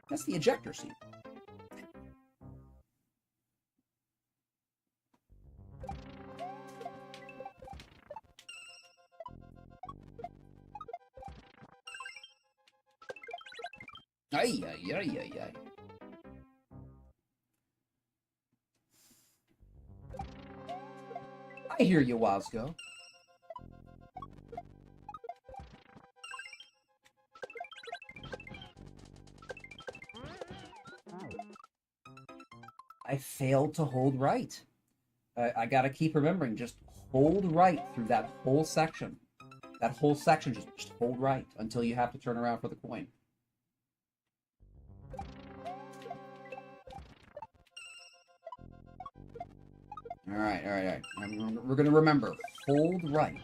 That's the ejector seat. Ay, ay, ay, ay, ay. I hear you, Wasco. I failed to hold right. I gotta keep remembering, just hold right through that whole section. That whole section, just hold right until you have to turn around for the coin. Alright, alright, alright. We're gonna remember. Hold right.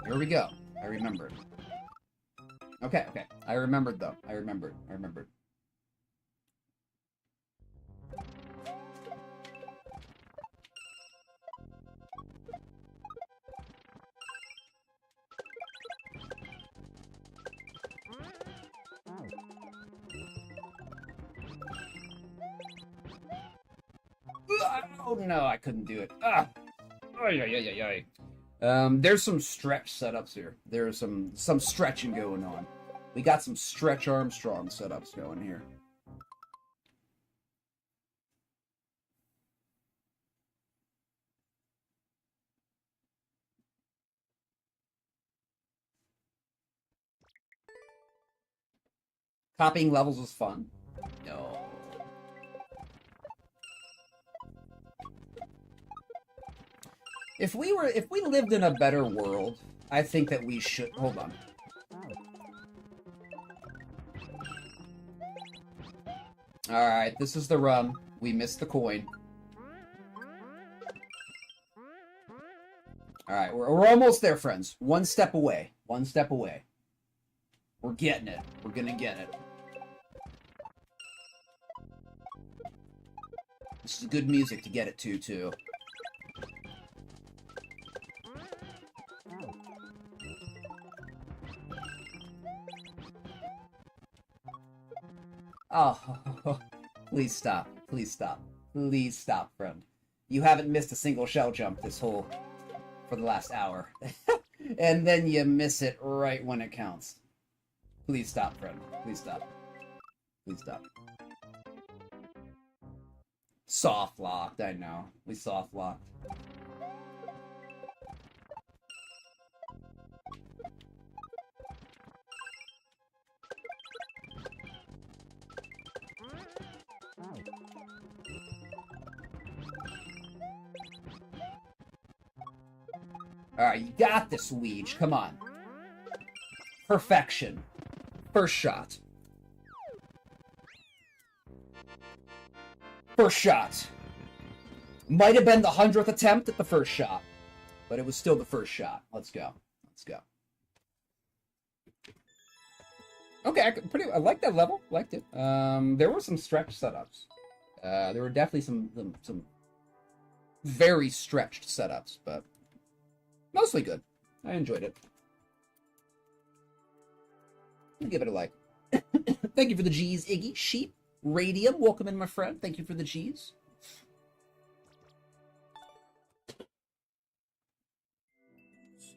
Here we go. I remembered. Okay, okay. I remembered, though. I remembered. Oh no, I couldn't do it. Ah! Ay, ay, ay, ay, ay. There's some stretch setups here. There's some stretching going on. We got some Stretch Armstrong setups going here. Copying levels was fun. No. If we lived in a better world, I think that we should... Hold on. Alright, this is the run. We missed the coin. Alright, we're almost there, friends. One step away. One step away. We're getting it. We're gonna get it. This is good music to get it to, too. Oh, please stop. Please stop. Please stop, friend. You haven't missed a single shell jump this whole... for the last hour. And then you miss it right when it counts. Please stop, friend. Please stop. Please stop. Soft locked, I know. We soft locked. Alright, you got this, Weege. Come on. Perfection. First shot. First shot. Might have been the 100th attempt at the first shot. But it was still the first shot. Let's go. Let's go. Okay, I liked that level. Liked it. There were some stretch setups. There were definitely some very stretched setups, but mostly good. I enjoyed it. I'll give it a like. Thank you for the G's, Iggy. Sheep. Radium, welcome in, my friend. Thank you for the G's.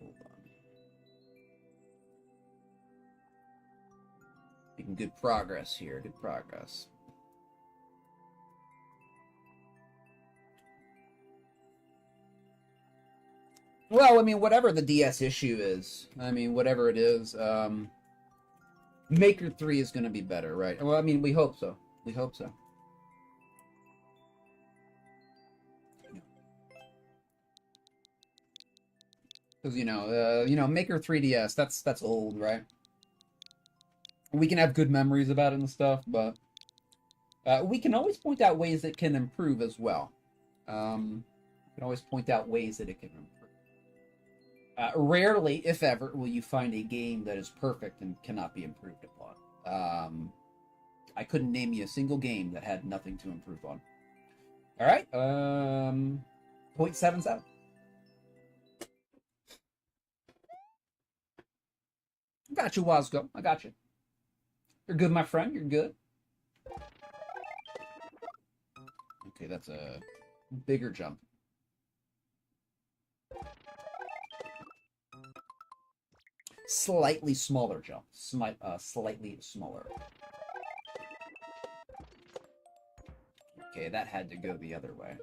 Hold on. Making good progress here. Good progress. Well, I mean, whatever the DS issue is, I mean, whatever it is, Maker 3 is going to be better, right? Well, I mean, we hope so. We hope so. Because, you know, Maker 3DS, that's old, right? We can have good memories about it and stuff, but we can always point out ways it can improve as well. We can always point out ways that it can improve. Rarely, if ever, will you find a game that is perfect and cannot be improved upon. I couldn't name you a single game that had nothing to improve on. Alright, 0.77. I got you, Wazgo. I got you. You're good, my friend. You're good. Okay, that's a bigger jump. Slightly smaller jump. Slightly smaller. Okay, that had to go the other way.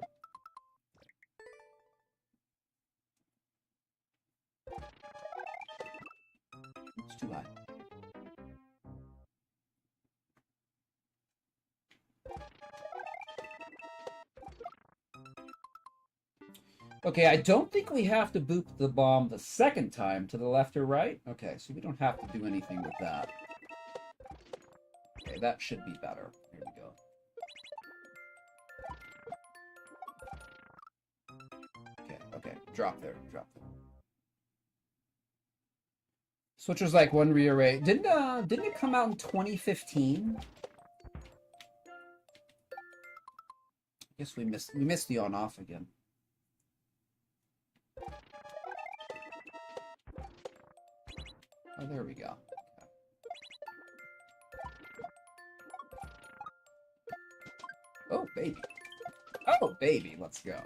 It's too high. Okay, I don't think we have to boop the bomb the second time to the left or right. Okay, so we don't have to do anything with that. Okay, that should be better. Here we go. Okay, drop there, drop there. Switcher's like one rearray. Didn't it come out in 2015? Guess we missed the on-off again. Oh, there we go. Oh, baby. Oh, baby, let's go.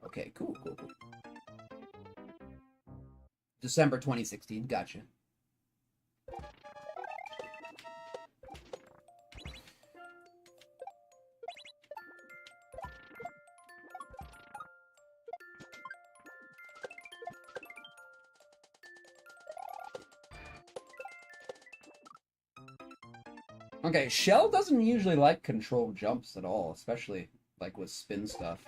Okay, cool. December 2016, gotcha. Okay, Shell doesn't usually like controlled jumps at all, especially like with spin stuff.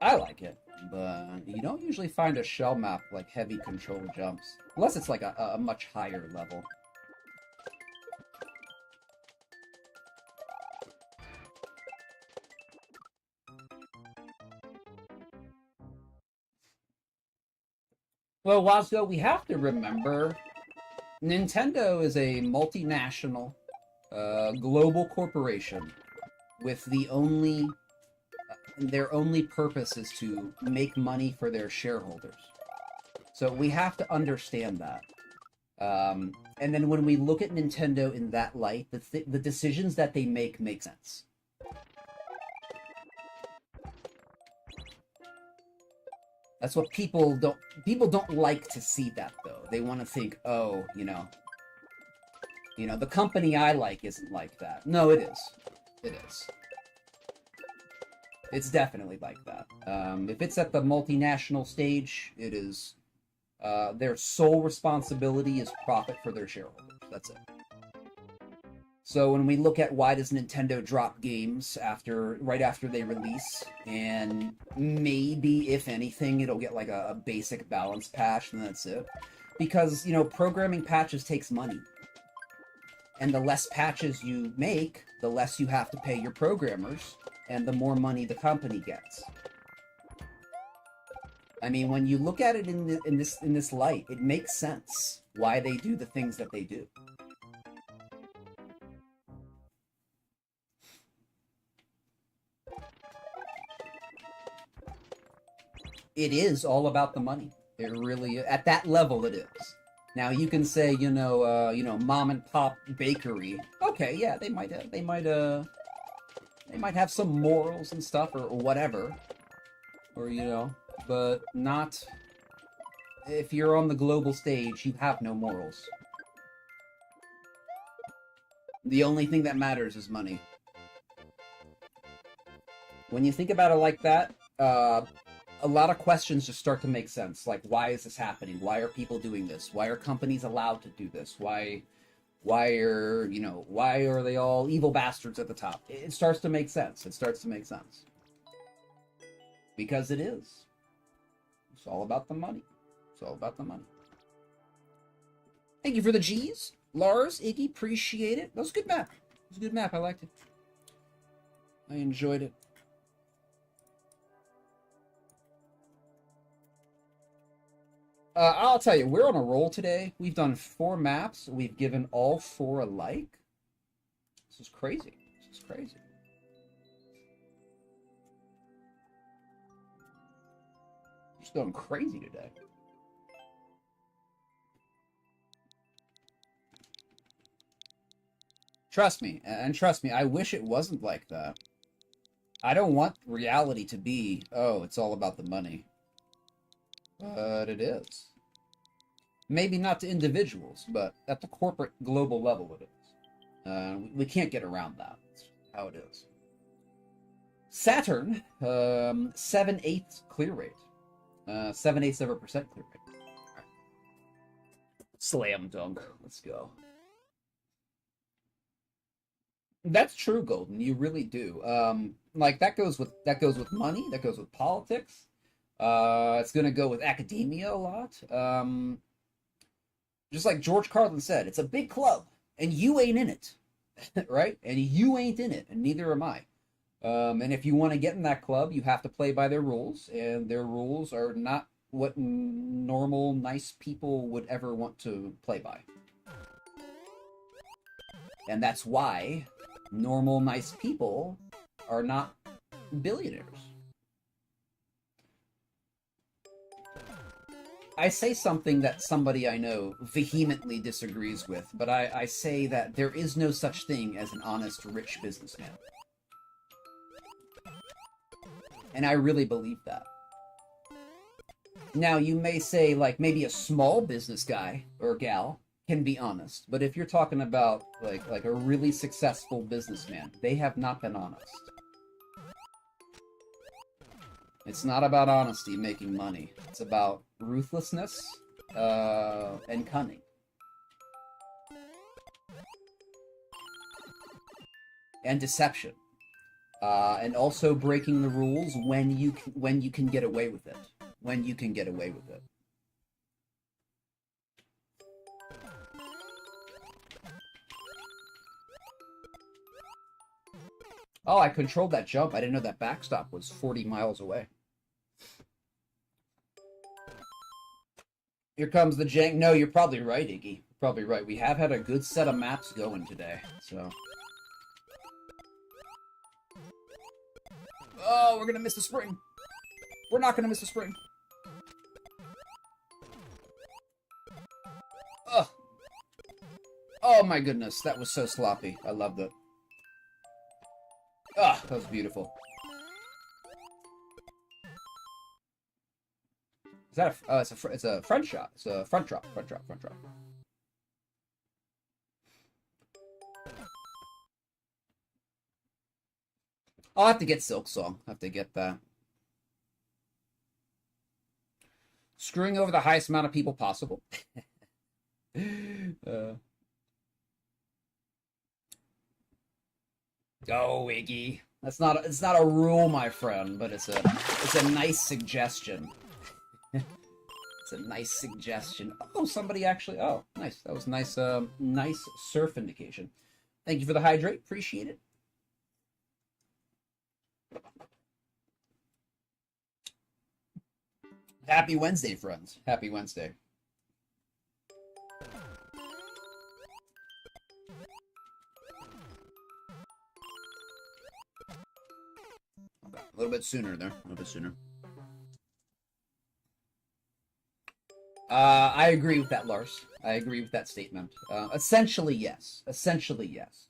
I like it, but you don't usually find a shell map like heavy control jumps. Unless it's like a much higher level. Well, Wasco, we have to remember, Nintendo is a multinational, global corporation with their only purpose is to make money for their shareholders. So we have to understand that. And then when we look at Nintendo in that light, the decisions that they make sense. That's what people don't like to see that, though. They want to think, oh, you know, the company I like isn't like that. No, it is. It is. It's definitely like that. If it's at the multinational stage, it is, their sole responsibility is profit for their shareholders. That's it. So when we look at why does Nintendo drop games right after they release, and maybe, if anything, it'll get like a basic balance patch, and that's it. Because, programming patches takes money. And the less patches you make, the less you have to pay your programmers, and the more money the company gets. I mean, when you look at it in this light, it makes sense why they do the things that they do. It is all about the money. It really, at that level, it is. Now you can say, mom and pop bakery. Okay, yeah, they might have some morals and stuff or whatever, or but not if you're on the global stage. You have no morals. The only thing that matters is money. When you think about it like that, a lot of questions just start to make sense. Like, why is this happening? Why are people doing this? Why are companies allowed to do this? Why are they all evil bastards at the top? It starts to make sense. It starts to make sense. Because it is. It's all about the money. It's all about the money. Thank you for the G's. Lars, Iggy, appreciate it. That was a good map. It was a good map. I liked it. I enjoyed it. I'll tell you, we're on a roll today. We've done 4 maps. We've given all 4 a like. This is crazy. This is crazy. Just going crazy today. Trust me, I wish it wasn't like that. I don't want reality to be, oh, it's all about the money. But it is. Maybe not to individuals, but at the corporate global level it is. We can't get around that. That's how it is. Saturn, 7/8 clear rate. 7/8% clear rate. Right. Slam dunk. Let's go. That's true, Golden. You really do. Like that goes with money. That goes with politics. It's going to go with academia a lot. Just like George Carlin said, it's a big club, and you ain't in it, right? And you ain't in it, and neither am I. And if you want to get in that club, you have to play by their rules, and their rules are not what normal, nice people would ever want to play by. And that's why normal, nice people are not billionaires. I say something that somebody I know vehemently disagrees with, but I say that there is no such thing as an honest, rich businessman. And I really believe that. Now, you may say, like, maybe a small business guy or gal can be honest, but if you're talking about, like a really successful businessman, they have not been honest. It's not about honesty making money. It's about ruthlessness and cunning. And deception. And also breaking the rules when you can get away with it. When you can get away with it. Oh, I controlled that jump. I didn't know that backstop was 40 miles away. Here comes the jank. No, you're probably right, Iggy. You're probably right. We have had a good set of maps going today, so... Oh, we're gonna miss the spring. We're not gonna miss the spring. Ugh. Oh my goodness, that was so sloppy. I loved it. Ah, that was beautiful. Is that a? It's a front shot. It's a front drop. Front drop. Front drop. I'll have to get Silk Song. I'll have to get that. Screwing over the highest amount of people possible. Oh, Iggy. It's not a rule, my friend, but it's a nice suggestion. It's a nice suggestion. Oh, somebody actually. Oh, nice. That was nice. Nice surf indication. Thank you for the hydrate. Appreciate it. Happy Wednesday, friends. Happy Wednesday. Okay, a little bit sooner there. A little bit sooner. I agree with that, Lars. I agree with that statement. Essentially, yes. Essentially, yes.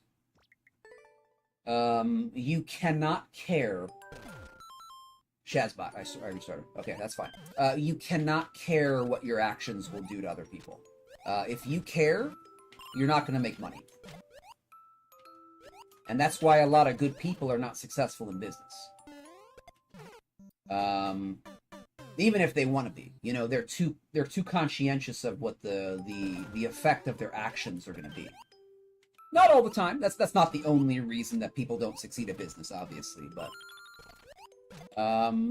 You cannot care. Shazbot, I already started. Okay, that's fine. You cannot care what your actions will do to other people. If you care, you're not going to make money. And that's why a lot of good people are not successful in business. Even if they want to be, you know, they're too conscientious of what the effect of their actions are going to be. Not all the time. That's not the only reason that people don't succeed at business, obviously, but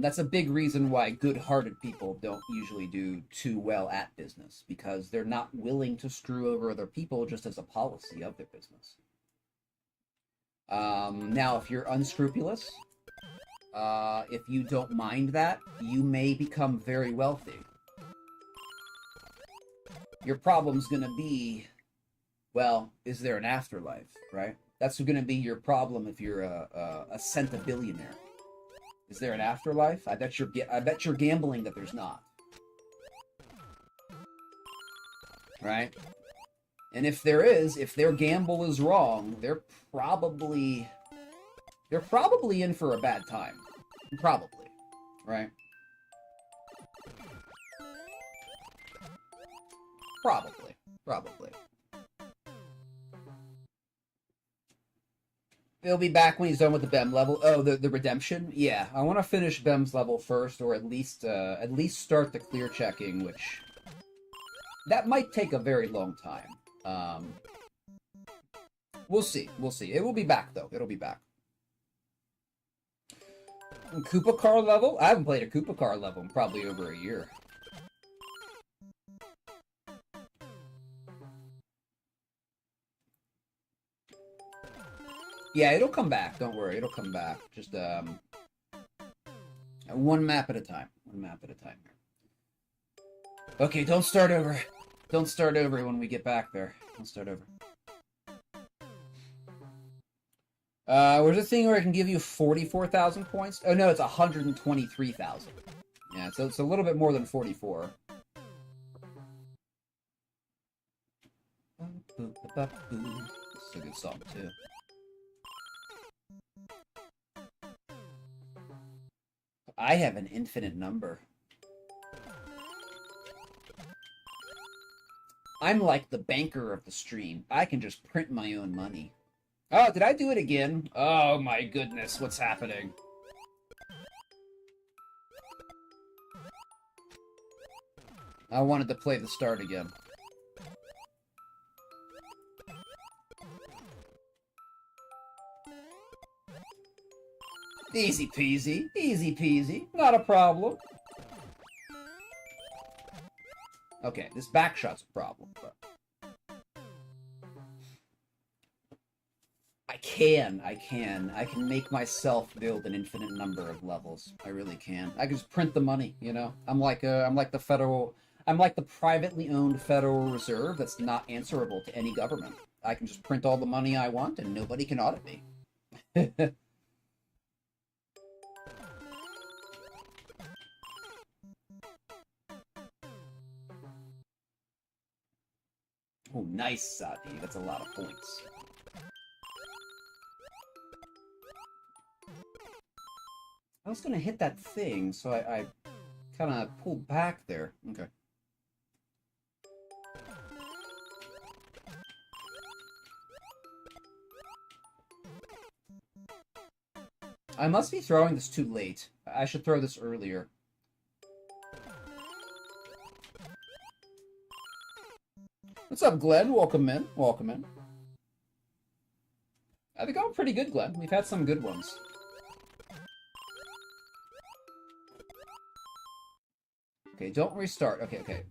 that's a big reason why good-hearted people don't usually do too well at business, because they're not willing to screw over other people just as a policy of their business. Now, if you're unscrupulous, if you don't mind that, you may become very wealthy. Your problem's gonna be, well, is there an afterlife, right? That's gonna be your problem if you're a centibillionaire. Is there an afterlife? I bet you're gambling that there's not. Right? And if there is, if their gamble is wrong, they're probably in for a bad time. Probably. Right? Probably. He'll be back when he's done with the BEM level. Oh, the redemption? Yeah, I want to finish BEM's level first, or at least start the clear checking, which... that might take a very long time. We'll see. It will be back, though. It'll be back. Koopa Car level? I haven't played a Koopa Car level in probably over a year. Yeah, it'll come back. Don't worry, it'll come back. Just one map at a time. One map at a time. Okay, don't start over. Don't start over when we get back there. Don't start over. There's a thing where I can give you 44,000 points. Oh no, it's 123,000. Yeah, so it's a little bit more than 44. This is a good song too. I have an infinite number. I'm like the banker of the stream. I can just print my own money. Oh, did I do it again? Oh my goodness, what's happening? I wanted to play the start again. Easy peasy. Easy peasy. Not a problem. Okay, this backshot's a problem, but... I can make myself build an infinite number of levels. I really can. I can just print the money, you know? I'm like the privately owned Federal Reserve that's not answerable to any government. I can just print all the money I want and nobody can audit me. Oh, nice, Sati. That's a lot of points. I was gonna hit that thing, so I kind of pulled back there. Okay. I must be throwing this too late. I should throw this earlier. What's up, Glenn? Welcome in. Welcome in. I've been going pretty good, Glenn. We've had some good ones. Okay, don't restart. Okay, okay.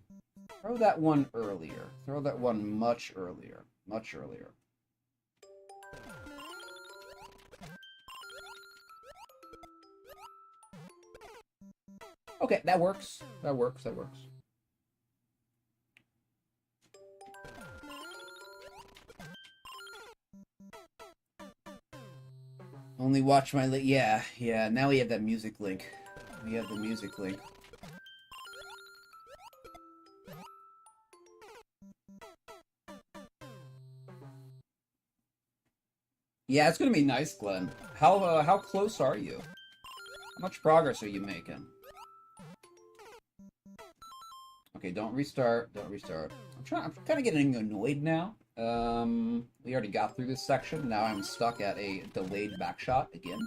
Throw that one earlier. Throw that one much earlier. Much earlier. Okay, that works. That works. That works. Only watch my link. Yeah, yeah. Now we have that music link. We have the music link. Yeah, it's gonna be nice, Glenn. How close are you? How much progress are you making? Okay, don't restart. Don't restart. I'm kind of getting annoyed now. We already got through this section. Now I'm stuck at a delayed backshot again.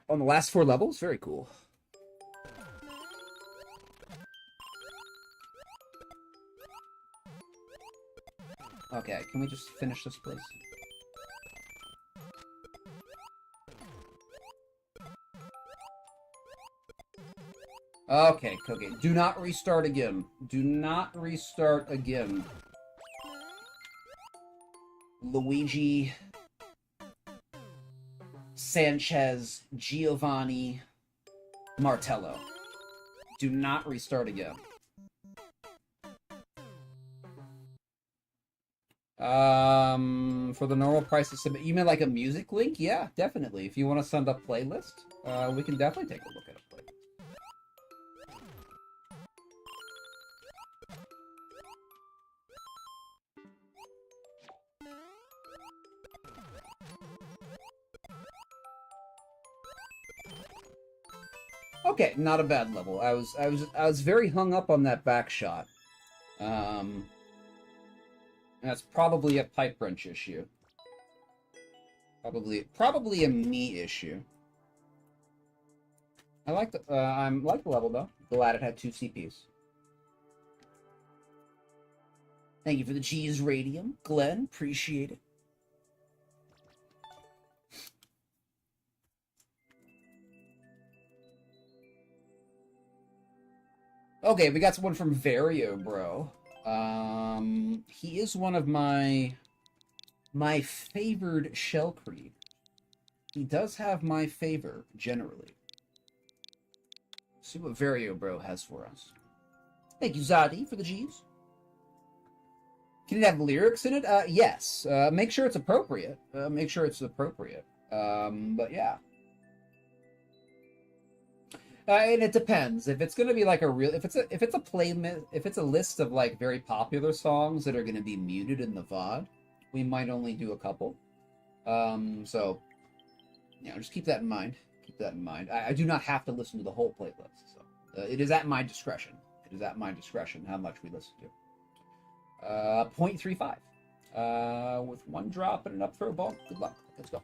On the last 4 levels? Very cool. Okay, can we just finish this, please? Okay, okay. Do not restart again. Do not restart again. Luigi, Sanchez, Giovanni, Martello. Do not restart again. For the normal price of submit, you mean like a music link? Yeah, definitely. If you want to send a playlist, we can definitely take a look at a playlist. Okay, not a bad level. I was very hung up on that back shot. That's probably a pipe wrench issue. Probably a me issue. I like the level though. Glad it had 2 CPs. Thank you for the cheese radium, Glenn. Appreciate it. Okay, we got someone from Vario, bro. He is one of my favored shell creed. He does have my favor, generally. Let's see what Vario Bro has for us. Thank you, Zadi, for the G's. Can it have lyrics in it? Yes. Make sure it's appropriate. Make sure it's appropriate. But yeah. And it depends. If it's gonna be like a real, if it's a playlist, if it's a list of like very popular songs that are gonna be muted in the VOD, we might only do a couple. So, you know, just keep that in mind. Keep that in mind. I do not have to listen to the whole playlist. So, it is at my discretion. It is at my discretion how much we listen to. 0.35. With 1 drop and an up throw ball. Good luck. Let's go.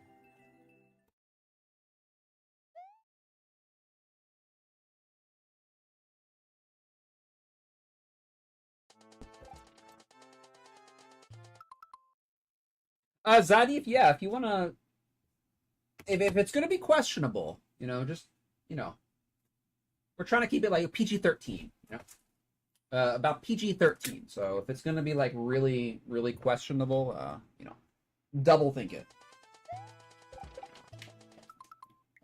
Zadi, if you wanna, if it's gonna be questionable, just, you know, we're trying to keep it like PG-13, about PG-13. So if it's gonna be like really, really questionable, double think it.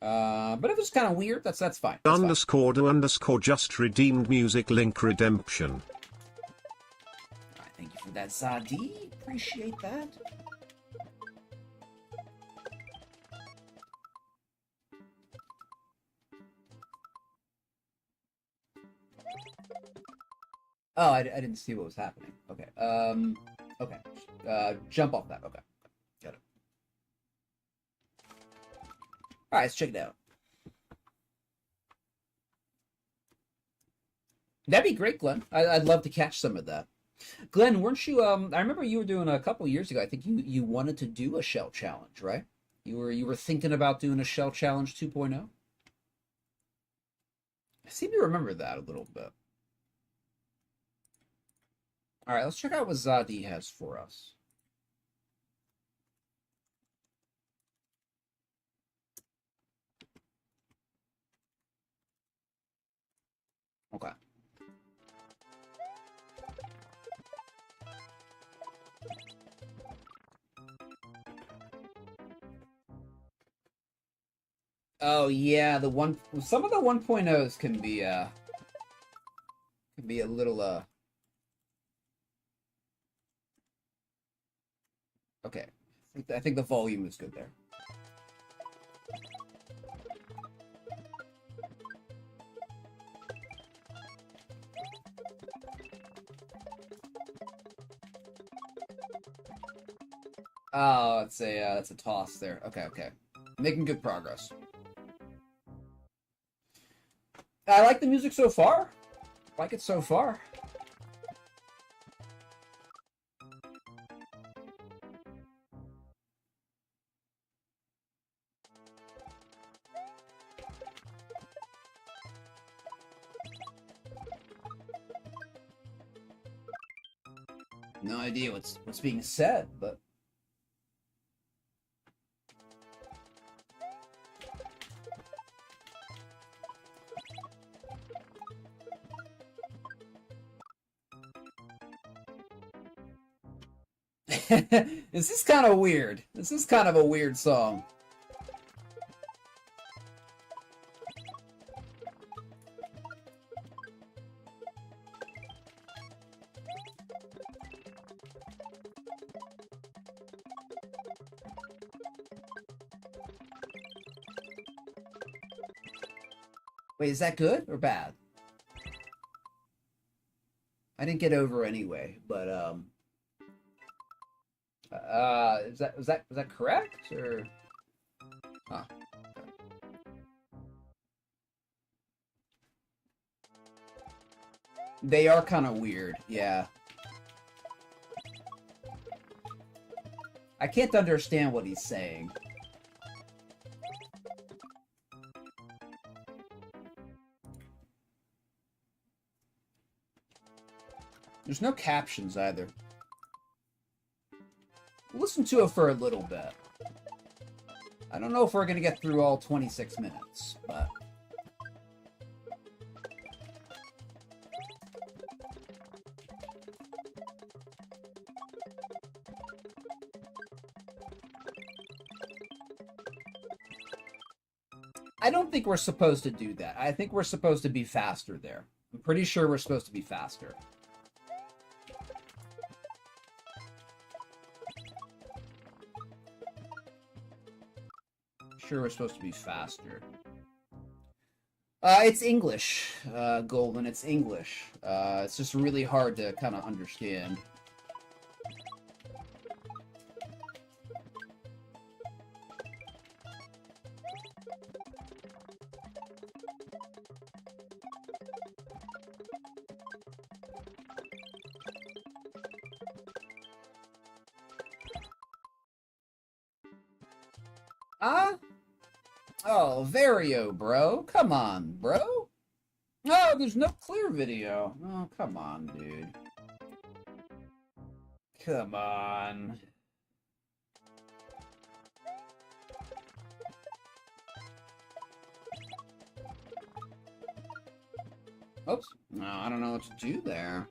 But if it's kind of weird, that's fine. That's underscore to underscore just redeemed music link redemption. All right, thank you for that, Zadi. Appreciate that. Oh, I didn't see what was happening. Okay. Okay. Jump off that. Okay. Got it. All right, let's check it out. That'd be great, Glenn. I'd love to catch some of that. Glenn, weren't you? I remember you were doing a couple years ago. I think you wanted to do a shell challenge, right? You were thinking about doing a shell challenge 2.0. I seem to remember that a little bit. All right, let's check out what Zadi has for us. Okay. Oh yeah, some of the 1.0s can be a little okay. I think the volume is good there. Oh, that's a toss there. Okay. Making good progress. I like the music so far. Like it so far. No idea what's being said, but this is kind of weird. This is kind of a weird song. Wait, is that good or bad? I didn't get over anyway, but was that correct or? Huh. They are kind of weird, yeah. I can't understand what he's saying. There's no captions either. Listen to it for a little bit. I don't know if we're gonna get through all 26 minutes, but... I don't think we're supposed to do that. I think we're supposed to be faster there. I'm pretty sure we're supposed to be faster. Sure, we're supposed to be faster. It's English, Golden. It's English. It's just really hard to kind of understand. Oh, Vario, bro. Come on, bro. No, there's no clear video. Oh, come on, dude. Come on. Oops. No, I don't know what to do there.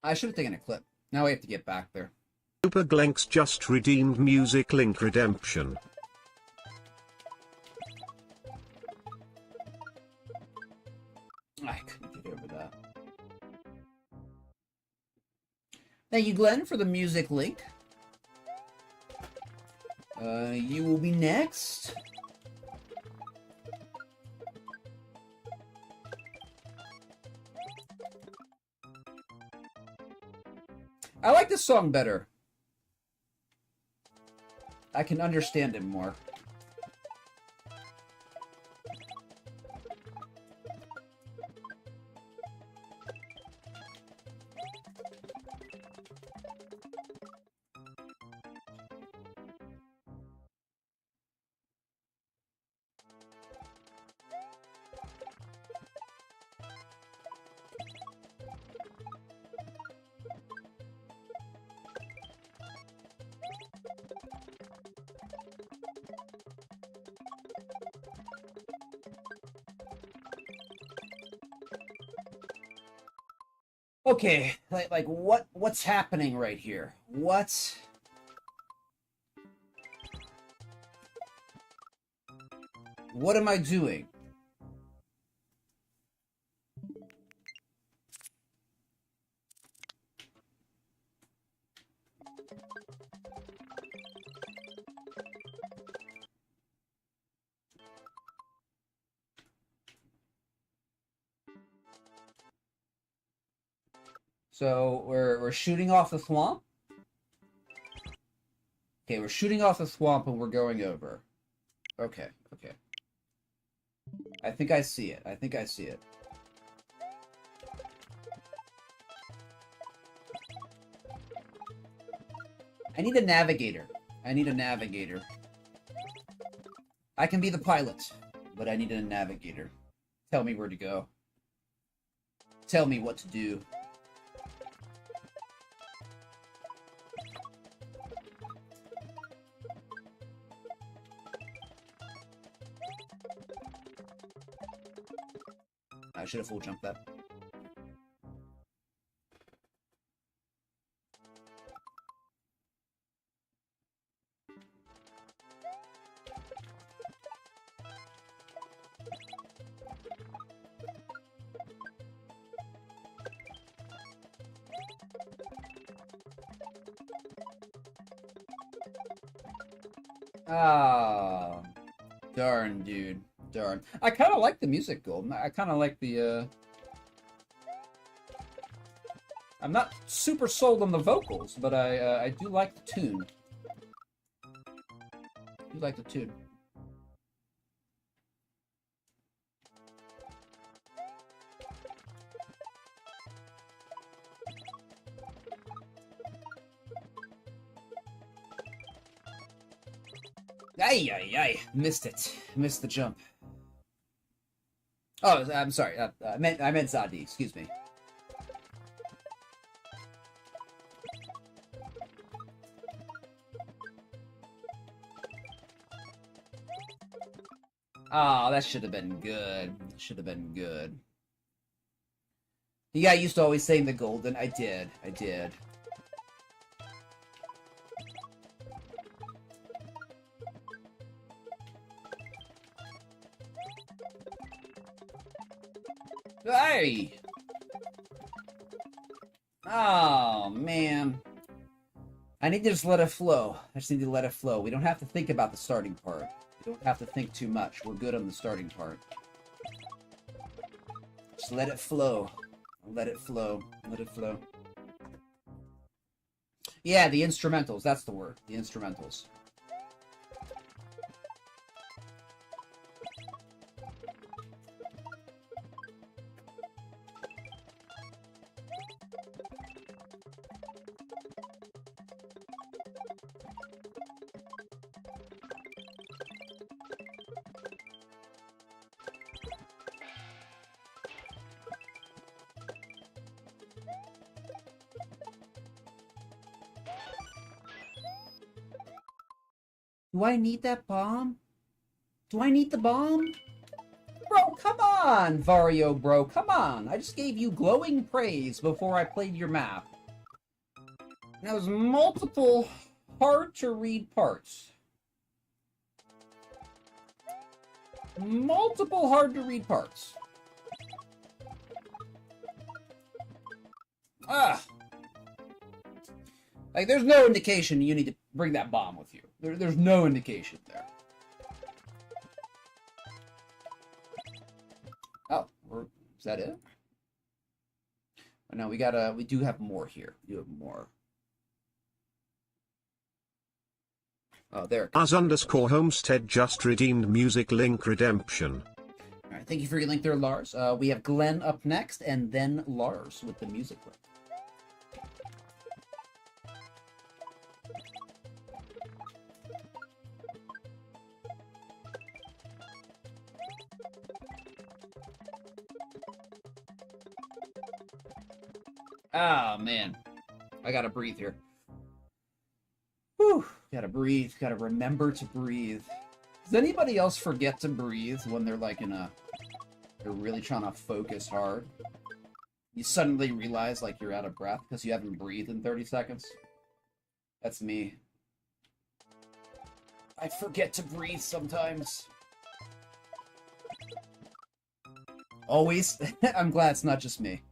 I should have taken a clip. Now we have to get back there. Super Glenks just redeemed Music Link Redemption. I couldn't get over that. Thank you, Glenn, for the music link. You will be next. I like this song better. I can understand it more. Okay, like what's happening right here? What am I doing? So we're shooting off the swamp? Okay, we're shooting off the swamp and we're going over. Okay, okay. I think I see it. I think I see it. I need a navigator. I need a navigator. I can be the pilot, but I need a navigator. Tell me where to go. Tell me what to do. I should have full jumped that. Ah, darn, dude. Darn. I kind of like the music, Golden. I kind of like the, I'm not super sold on the vocals, but I do like the tune. I do like the tune. Ay, ay, ay. Missed it. Missed the jump. Oh, I'm sorry. I meant Zadi. Excuse me. Oh, that should have been good. Should have been good. The guy used to always sing the golden. I did. I did. Hey! Oh, man. I need to just let it flow. I just need to let it flow. We don't have to think about the starting part. We don't have to think too much. We're good on the starting part. Just let it flow. Let it flow. Let it flow. Yeah, the instrumentals. That's the word. The instrumentals. Do I need that bomb? Do I need the bomb? Bro, come on, Vario bro, come on. I just gave you glowing praise before I played your map. And that was multiple hard-to-read parts. Multiple hard-to-read parts. Ah! Like, there's no indication you need to bring that bomb with you. There's no indication there. Oh, is that it? Oh, no, we do have more here. We do have more. Oh, there. As_homestead just redeemed music link redemption. Alright, thank you for your link there, Lars. We have Glenn up next, and then Lars with the music link. Ah, man. I gotta breathe here. Whew. Gotta breathe. Gotta remember to breathe. Does anybody else forget to breathe when they're like they're really trying to focus hard? You suddenly realize like you're out of breath because you haven't breathed in 30 seconds? That's me. I forget to breathe sometimes. Always? I'm glad it's not just me.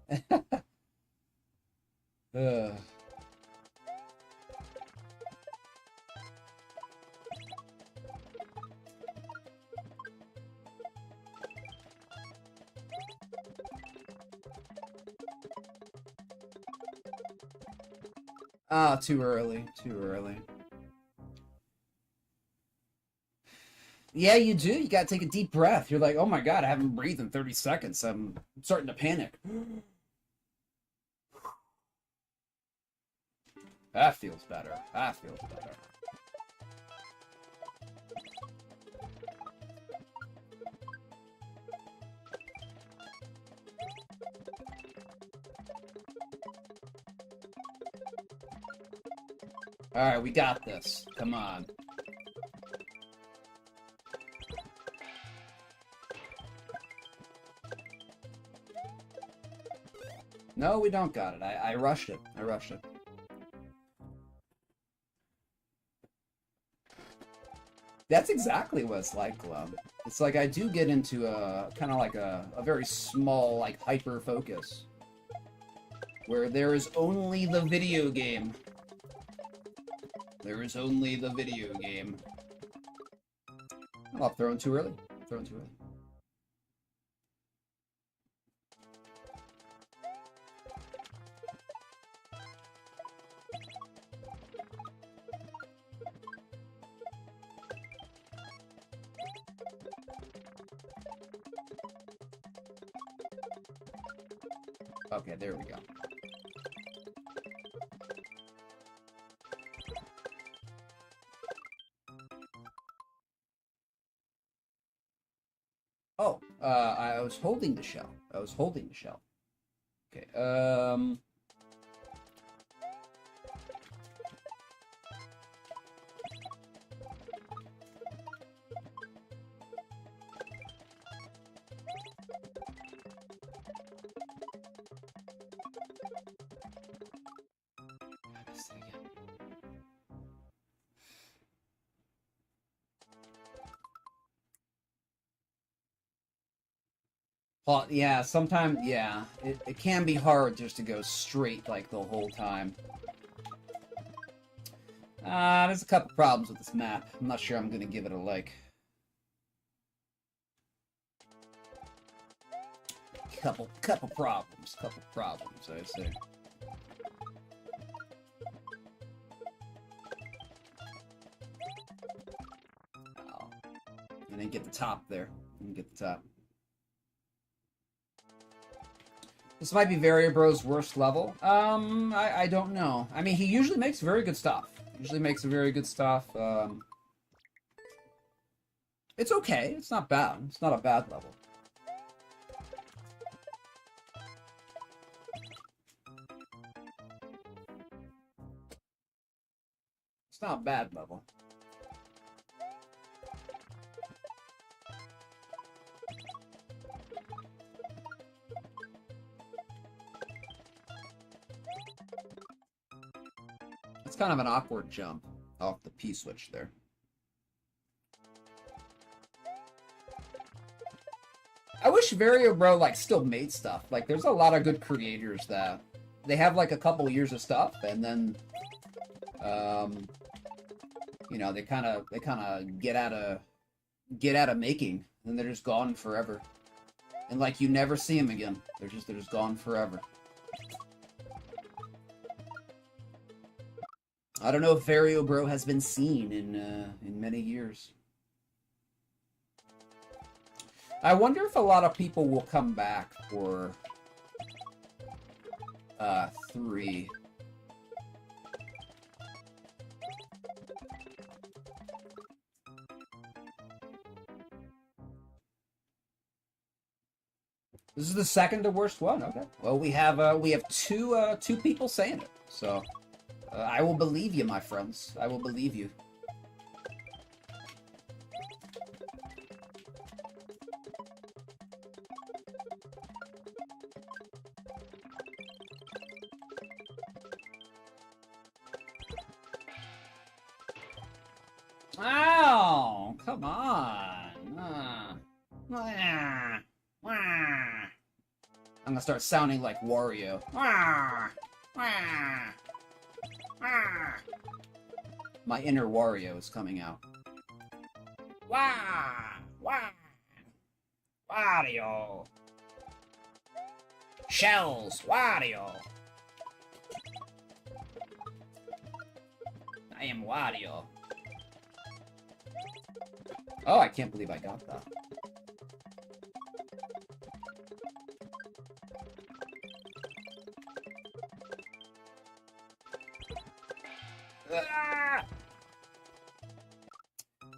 Ah, too early. Too early. Yeah, you do. You gotta take a deep breath. You're like, oh my god, I haven't breathed in 30 seconds. I'm starting to panic. That feels better. That feels better. Alright, we got this. Come on. No, we don't got it. I rushed it. I rushed it. That's exactly what it's like, Glum. It's like I do get into a kind of like a very small, like, hyper focus. Where there is only the video game. There is only the video game. Oh, I'm throwing too early. Throwing too early. Okay, there we go. Oh, I was holding the shell. I was holding the shell. Okay, well, yeah, sometimes, yeah, it can be hard just to go straight, like, the whole time. There's a couple problems with this map. I'm not sure I'm gonna give it a like. Couple problems, I say. Oh, I didn't get the top there. Didn't get the top. This might be Variabro's worst level. I don't know. I mean, he usually makes very good stuff. Usually makes very good stuff. It's okay. It's not bad. It's not a bad level. It's not a bad level. It's kind of an awkward jump off the P-switch there. I wish Vario Bro, like, still made stuff. Like, there's a lot of good creators that... They have, like, a couple years of stuff, and then... you know, they kind of get out of making, and they're just gone forever. And, like, you never see them again. They're just gone forever. I don't know if Vario Bro has been seen in many years. I wonder if a lot of people will come back for 3. This is the second to worst one. Okay. Well, we have two people saying it. So I will believe you, my friends. I will believe you. Oh, come on. I'm gonna start sounding like Wario. My inner Wario is coming out. Wario. Shells, Wario. I am Wario. Oh, I can't believe I got that. Ah!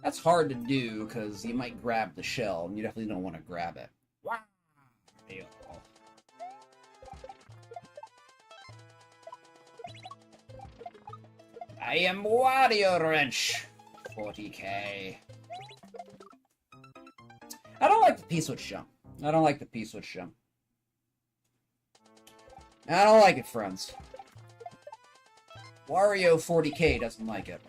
That's hard to do because you might grab the shell, and you definitely don't want to grab it. Wario. I am Wario Wrench. 40k. I don't like the P-switch jump. I don't like the P-switch jump. I don't like it, friends. Wario 40k doesn't like it.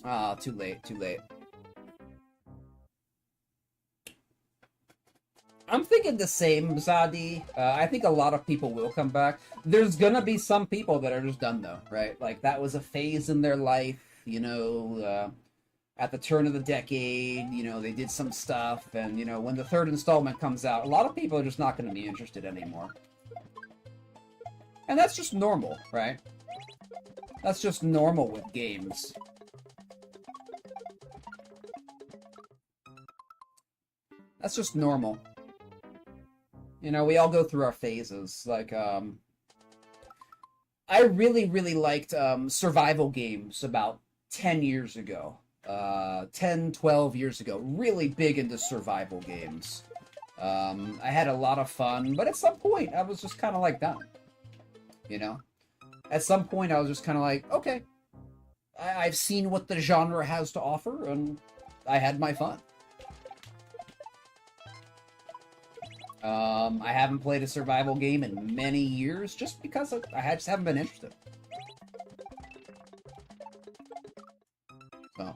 Ah, too late, too late. I'm thinking the same, Zadi. I think a lot of people will come back. There's gonna be some people that are just done, though, right? Like, that was a phase in their life, you know, at the turn of the decade, you know, they did some stuff, and, you know, when the third installment comes out, a lot of people are just not gonna be interested anymore. And that's just normal, right? That's just normal with games. That's just normal. You know, we all go through our phases. Like, I really, really liked survival games about 10 years ago. 10, 12 years ago. Really big into survival games. I had a lot of fun, but at some point, I was just kind of like done. You know? At some point, I was just kind of like, okay. I've seen what the genre has to offer, and I had my fun. I haven't played a survival game in many years just because I just haven't been interested. So.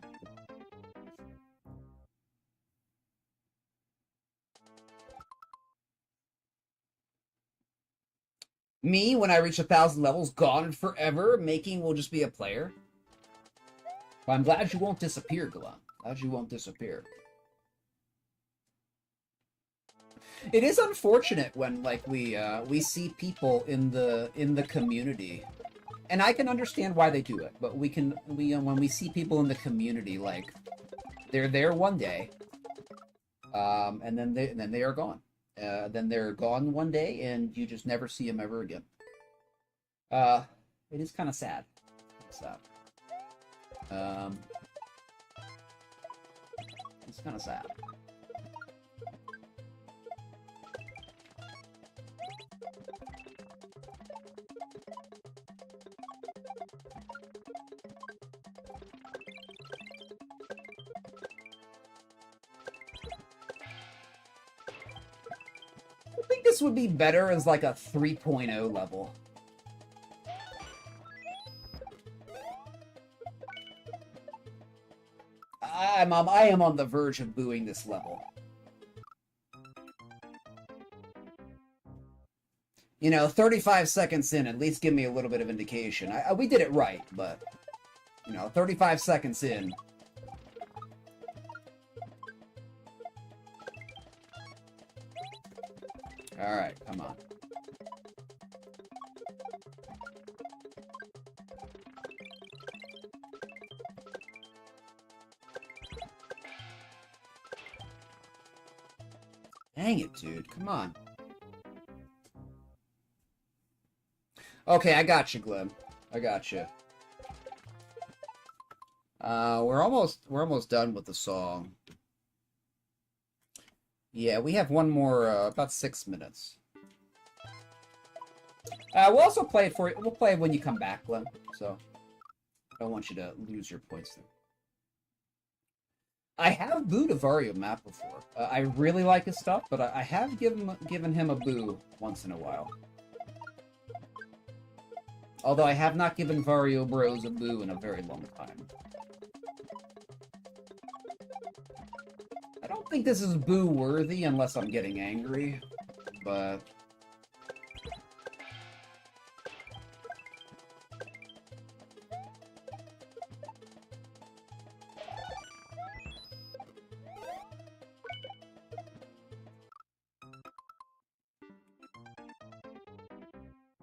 Me, when I reach 1,000 levels, gone forever, making will just be a player. But I'm glad you won't disappear, Glenn. Glad you won't disappear. It is unfortunate when, like, we see people in the community, and I can understand why they do it. But when we see people in the community, like, they're there one day, and then they are gone. Then they're gone one day, and you just never see them ever again. It is kind of sad. It's sad. It's kind of sad. this would be better as like a 3.0 level. I am on the verge of booing this level. You know, 35 seconds in, at least give me a little bit of indication. We did it right, but, you know, 35 seconds in. Alright, come on. Dang it, dude. Come on. Okay, I got you, Glenn. I got you. We're almost done with the song. Yeah, we have one more, about 6 minutes. We'll also play it for you. We'll play it when you come back, Glenn. So, I don't want you to lose your points there. I have booed a Vario map before. I really like his stuff, but I have given him a boo once in a while. Although I have not given Vario Bros a boo in a very long time. I don't think this is boo-worthy unless I'm getting angry, but...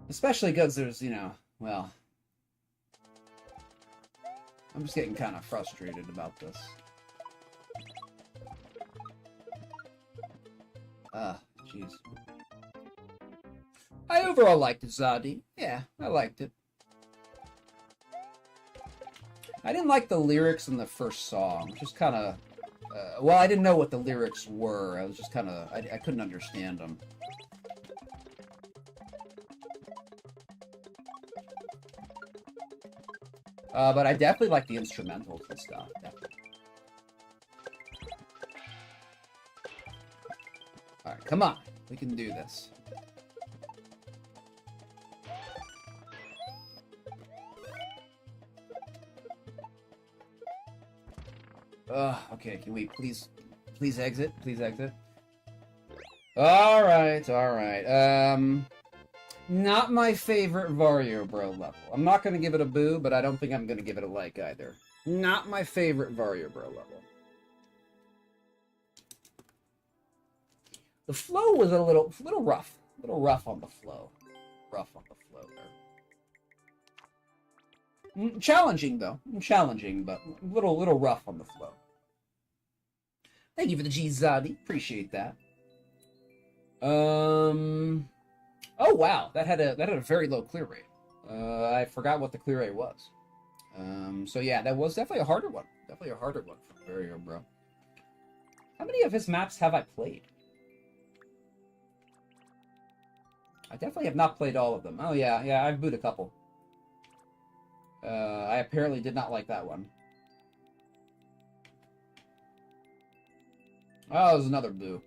Especially because there's, you know, well... I'm just getting kind of frustrated about this. Jeez. I overall liked it, Zadi. Yeah, I liked it. I didn't like the lyrics in the first song. Just kind of... well, I didn't know what the lyrics were. I was just kind of... I couldn't understand them. But I definitely like the instrumentals and stuff. Definitely. Alright, come on. We can do this. Okay, can we please exit? Please exit. Alright, alright. Not my favorite Vario Bro level. I'm not gonna give it a boo, but I don't think I'm gonna give it a like either. Not my favorite Vario Bro level. The flow was a little rough. A little rough on the flow. Rough on the flow there. Challenging, though. Challenging, but a little rough on the flow. Thank you for the G Zadi. Appreciate that. Oh wow, that had a very low clear rate. I forgot what the clear rate was. So yeah, that was definitely a harder one. Definitely a harder one for Vario Bro. How many of his maps have I played? I definitely have not played all of them. Oh yeah, I've booed a couple. I apparently did not like that one. Oh, it was another boo.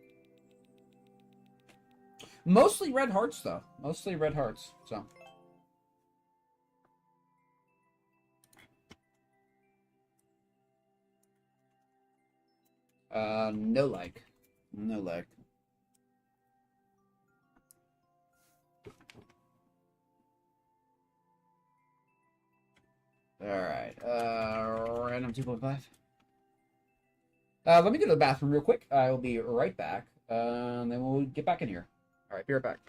Mostly red hearts, though. Mostly red hearts, so. No like. No like. Alright, random 2.5. Let me go to the bathroom real quick. I will be right back, and then we'll get back in here. Alright, be right back.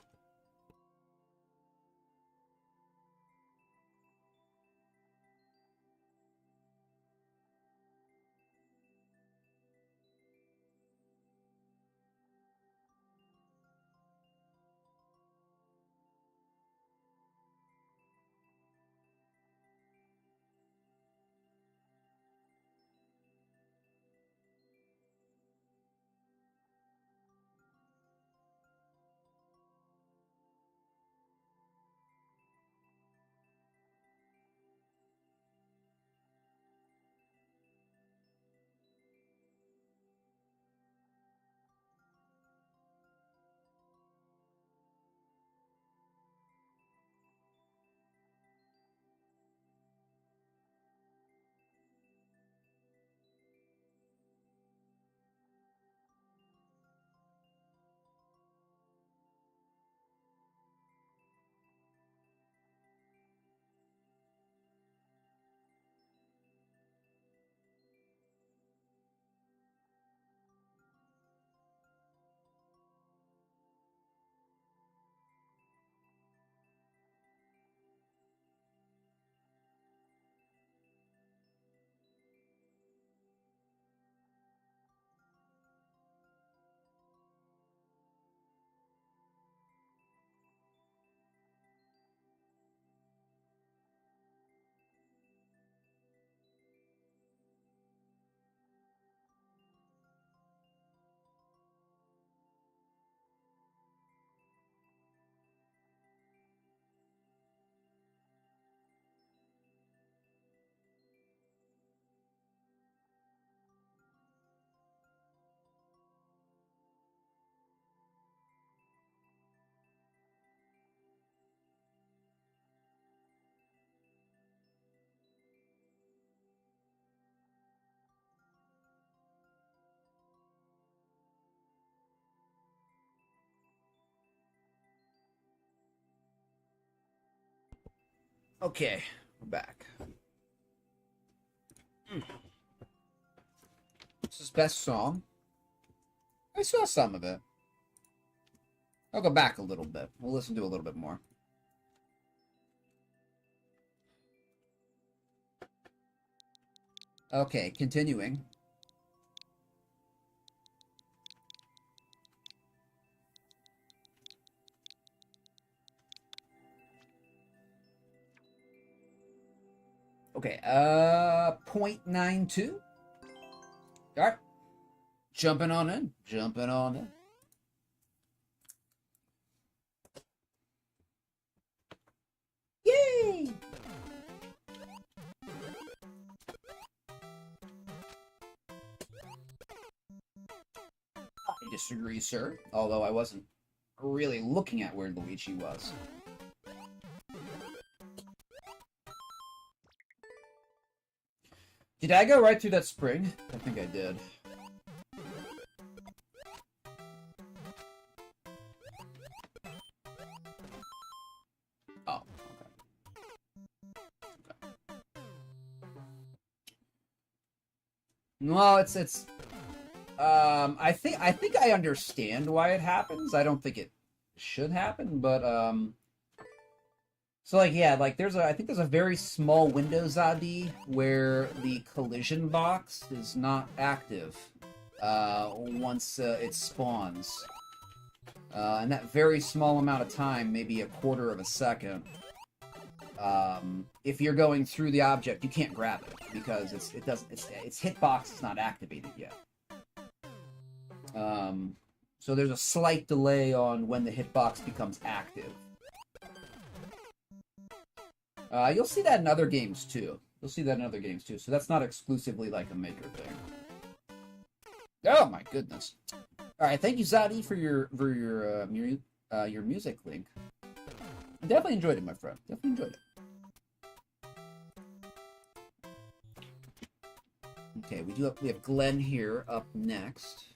Okay, we're back. This is best song. I saw some of it. I'll go back a little bit. We'll listen to a little bit more. Okay, continuing. Okay, 0.92. All right. Jumping on in. Jumping on in. Yay! I disagree, sir. Although I wasn't really looking at where Luigi was. Did I go right through that spring? I think I did. Oh, okay. Well, it's I think I understand why it happens. I don't think it should happen, but so like yeah, like I think there's a very small Windows ID where the collision box is not active once it spawns. And that very small amount of time, maybe a quarter of a second, if you're going through the object, you can't grab it because its hitbox is not activated yet. So there's a slight delay on when the hitbox becomes active. You'll see that in other games too. So that's not exclusively like a Maker thing. Oh my goodness! All right, thank you, Zadi, for your music link. I definitely enjoyed it, my friend. Definitely enjoyed it. Okay, we have Glenn here up next.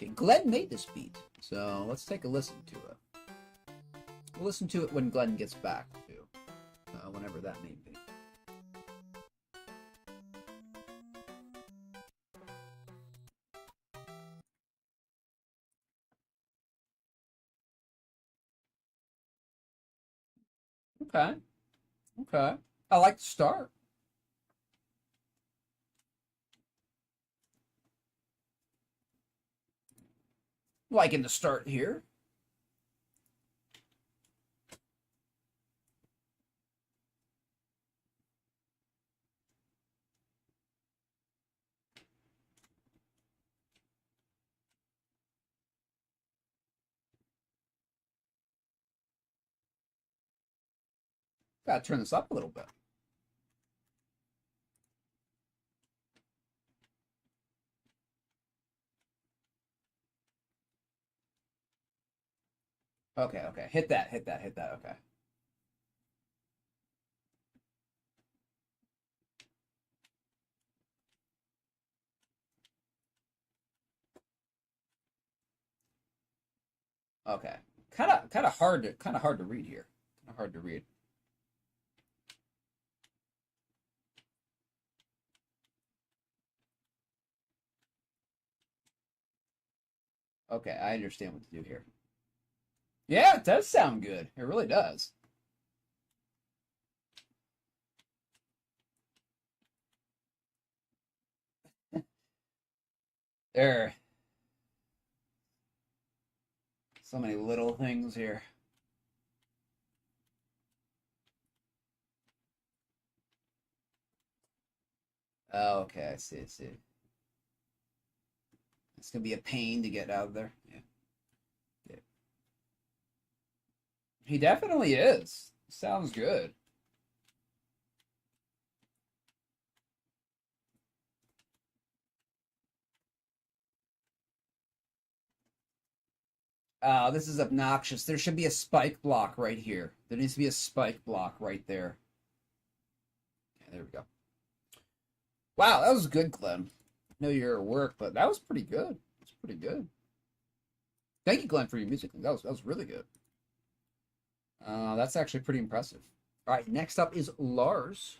Okay, Glenn made this beat, so let's take a listen to it. We'll listen to it when Glenn gets back, too. Whenever that may be. Okay. Okay. I like the start. Liking the start here. Gotta turn this up a little bit. Okay, okay. Hit that. Okay. Okay. Kind of hard to read here. Kind of hard to read. Okay, I understand what to do here. Yeah, it does sound good. It really does. There are so many little things here. Oh, okay, I see. It's gonna be a pain to get out of there. Yeah. He definitely is. Sounds good. This is obnoxious. There should be a spike block right here. There needs to be a spike block right there. Yeah, there we go. Wow, that was good, Glenn. I know you're at work, but that was pretty good. It's pretty good. Thank you, Glenn, for your music. That was really good. That's actually pretty impressive. All right, next up is Lars.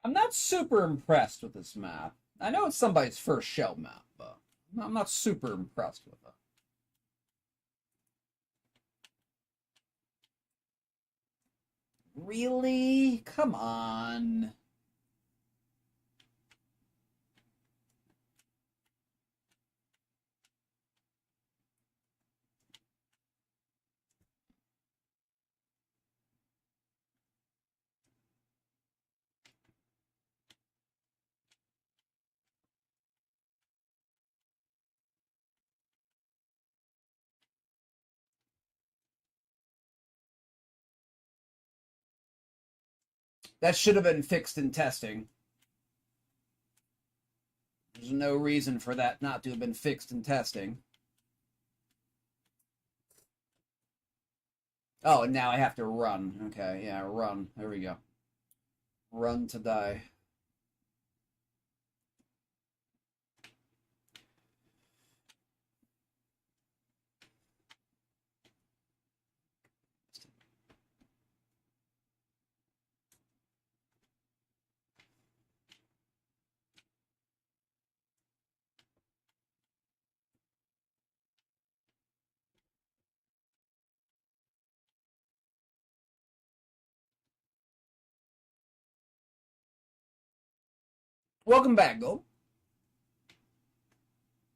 I'm not super impressed with this map. I know it's somebody's first shell map, but I'm not super impressed with it. Really? Come on. That should have been fixed in testing. There's no reason for that not to have been fixed in testing. Oh, and now I have to run. Okay, yeah, run. There we go. Run to die. Welcome back, Gold.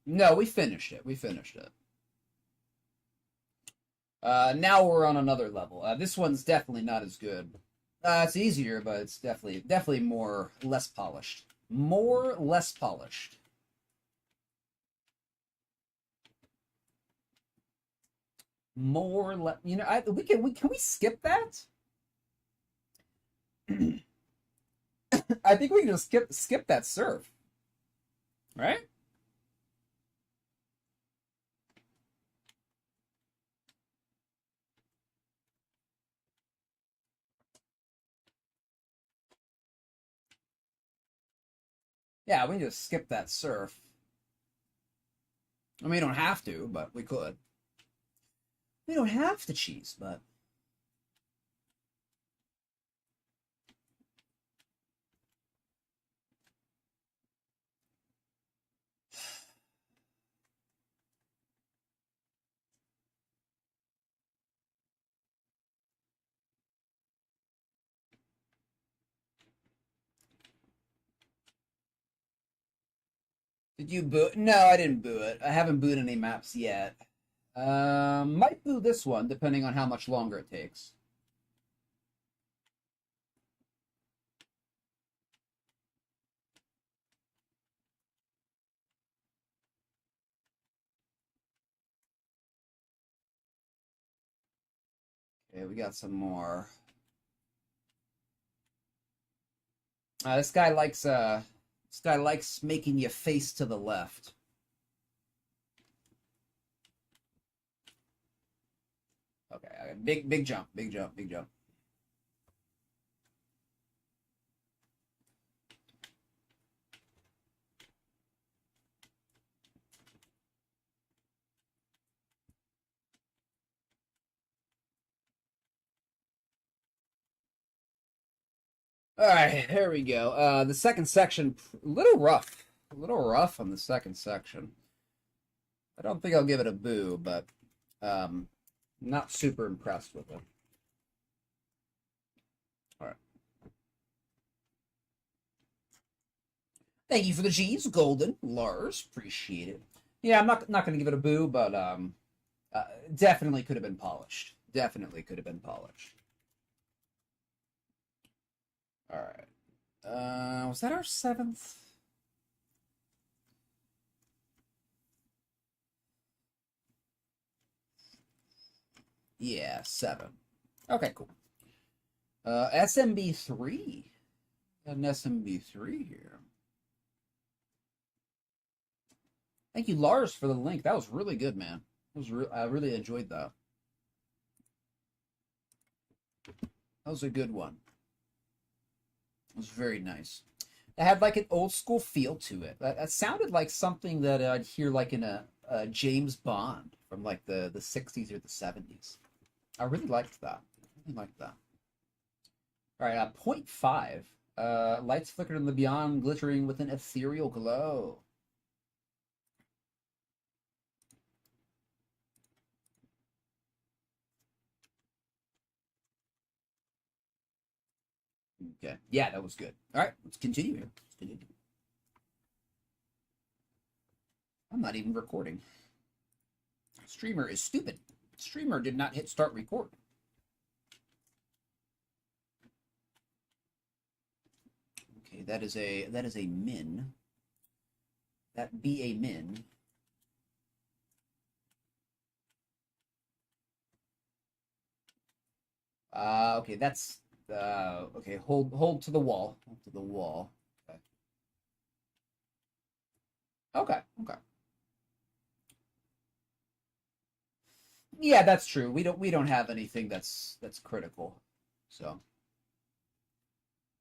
No, we finished it. We finished it. Now we're on another level. This one's definitely not as good. It's easier, but it's definitely less polished. Less polished. You know, can we skip that? I think we can just skip that surf. Right? Yeah, we can just skip that surf. I mean, we don't have to, but we could. We don't have to cheese, but... Did you boot? No, I didn't boot it. I haven't booted any maps yet. Might boot this one, depending on how much longer it takes. Okay, we got some more. This guy likes making you face to the left. Okay, big jump, big jump, big jump. All right, here we go. The second section, a little rough on the second section. I don't think I'll give it a boo, but not super impressed with it. All right. Thank you for the G's, Golden Lars. Appreciate it. Yeah, I'm not going to give it a boo, but definitely could have been polished. Definitely could have been polished. All right. Was that our 7th? Yeah, 7. Okay, cool. SMB3. An SMB3 here. Thank you, Lars, for the link. That was really good, man. I really enjoyed that. That was a good one. It was very nice. It had like an old school feel to it. That sounded like something that I'd hear like in a James Bond from like the 60s or the 70s. I really liked that. I really liked that. All right, 0.5. Lights flickered in the beyond, glittering with an ethereal glow. Okay, yeah, that was good. All right, let's continue here. Let's continue. I'm not even recording. Streamer is stupid. Streamer did not hit start record. Okay, that is a min. That be a min. Okay, that's okay, hold to the wall. Hold to the wall. Okay. Okay, okay. Yeah, that's true. We don't have anything that's critical. So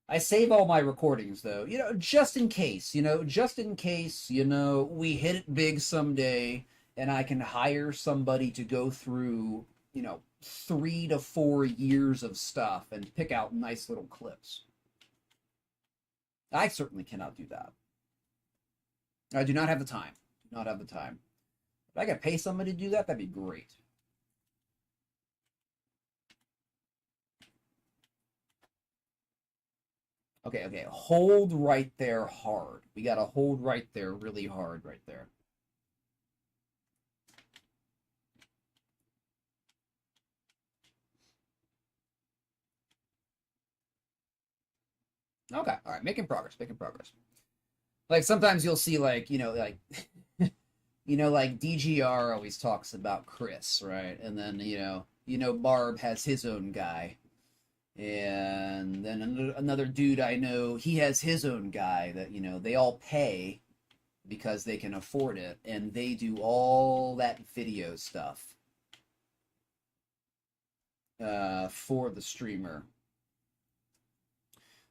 I save all my recordings though, just in case, we hit it big someday and I can hire somebody to go through, 3 to 4 years of stuff and pick out nice little clips. I certainly cannot do that. I do not have the time. Do not have the time. If I could pay somebody to do that, that'd be great. Okay, okay. Hold right there hard. We got to hold right there really hard right there. Okay, all right. Making progress, making progress. Like sometimes you'll see like, like DGR always talks about Chris, right? And then, Barb has his own guy. And then another dude I know, he has his own guy that, they all pay because they can afford it, and they do all that video stuff for the streamer.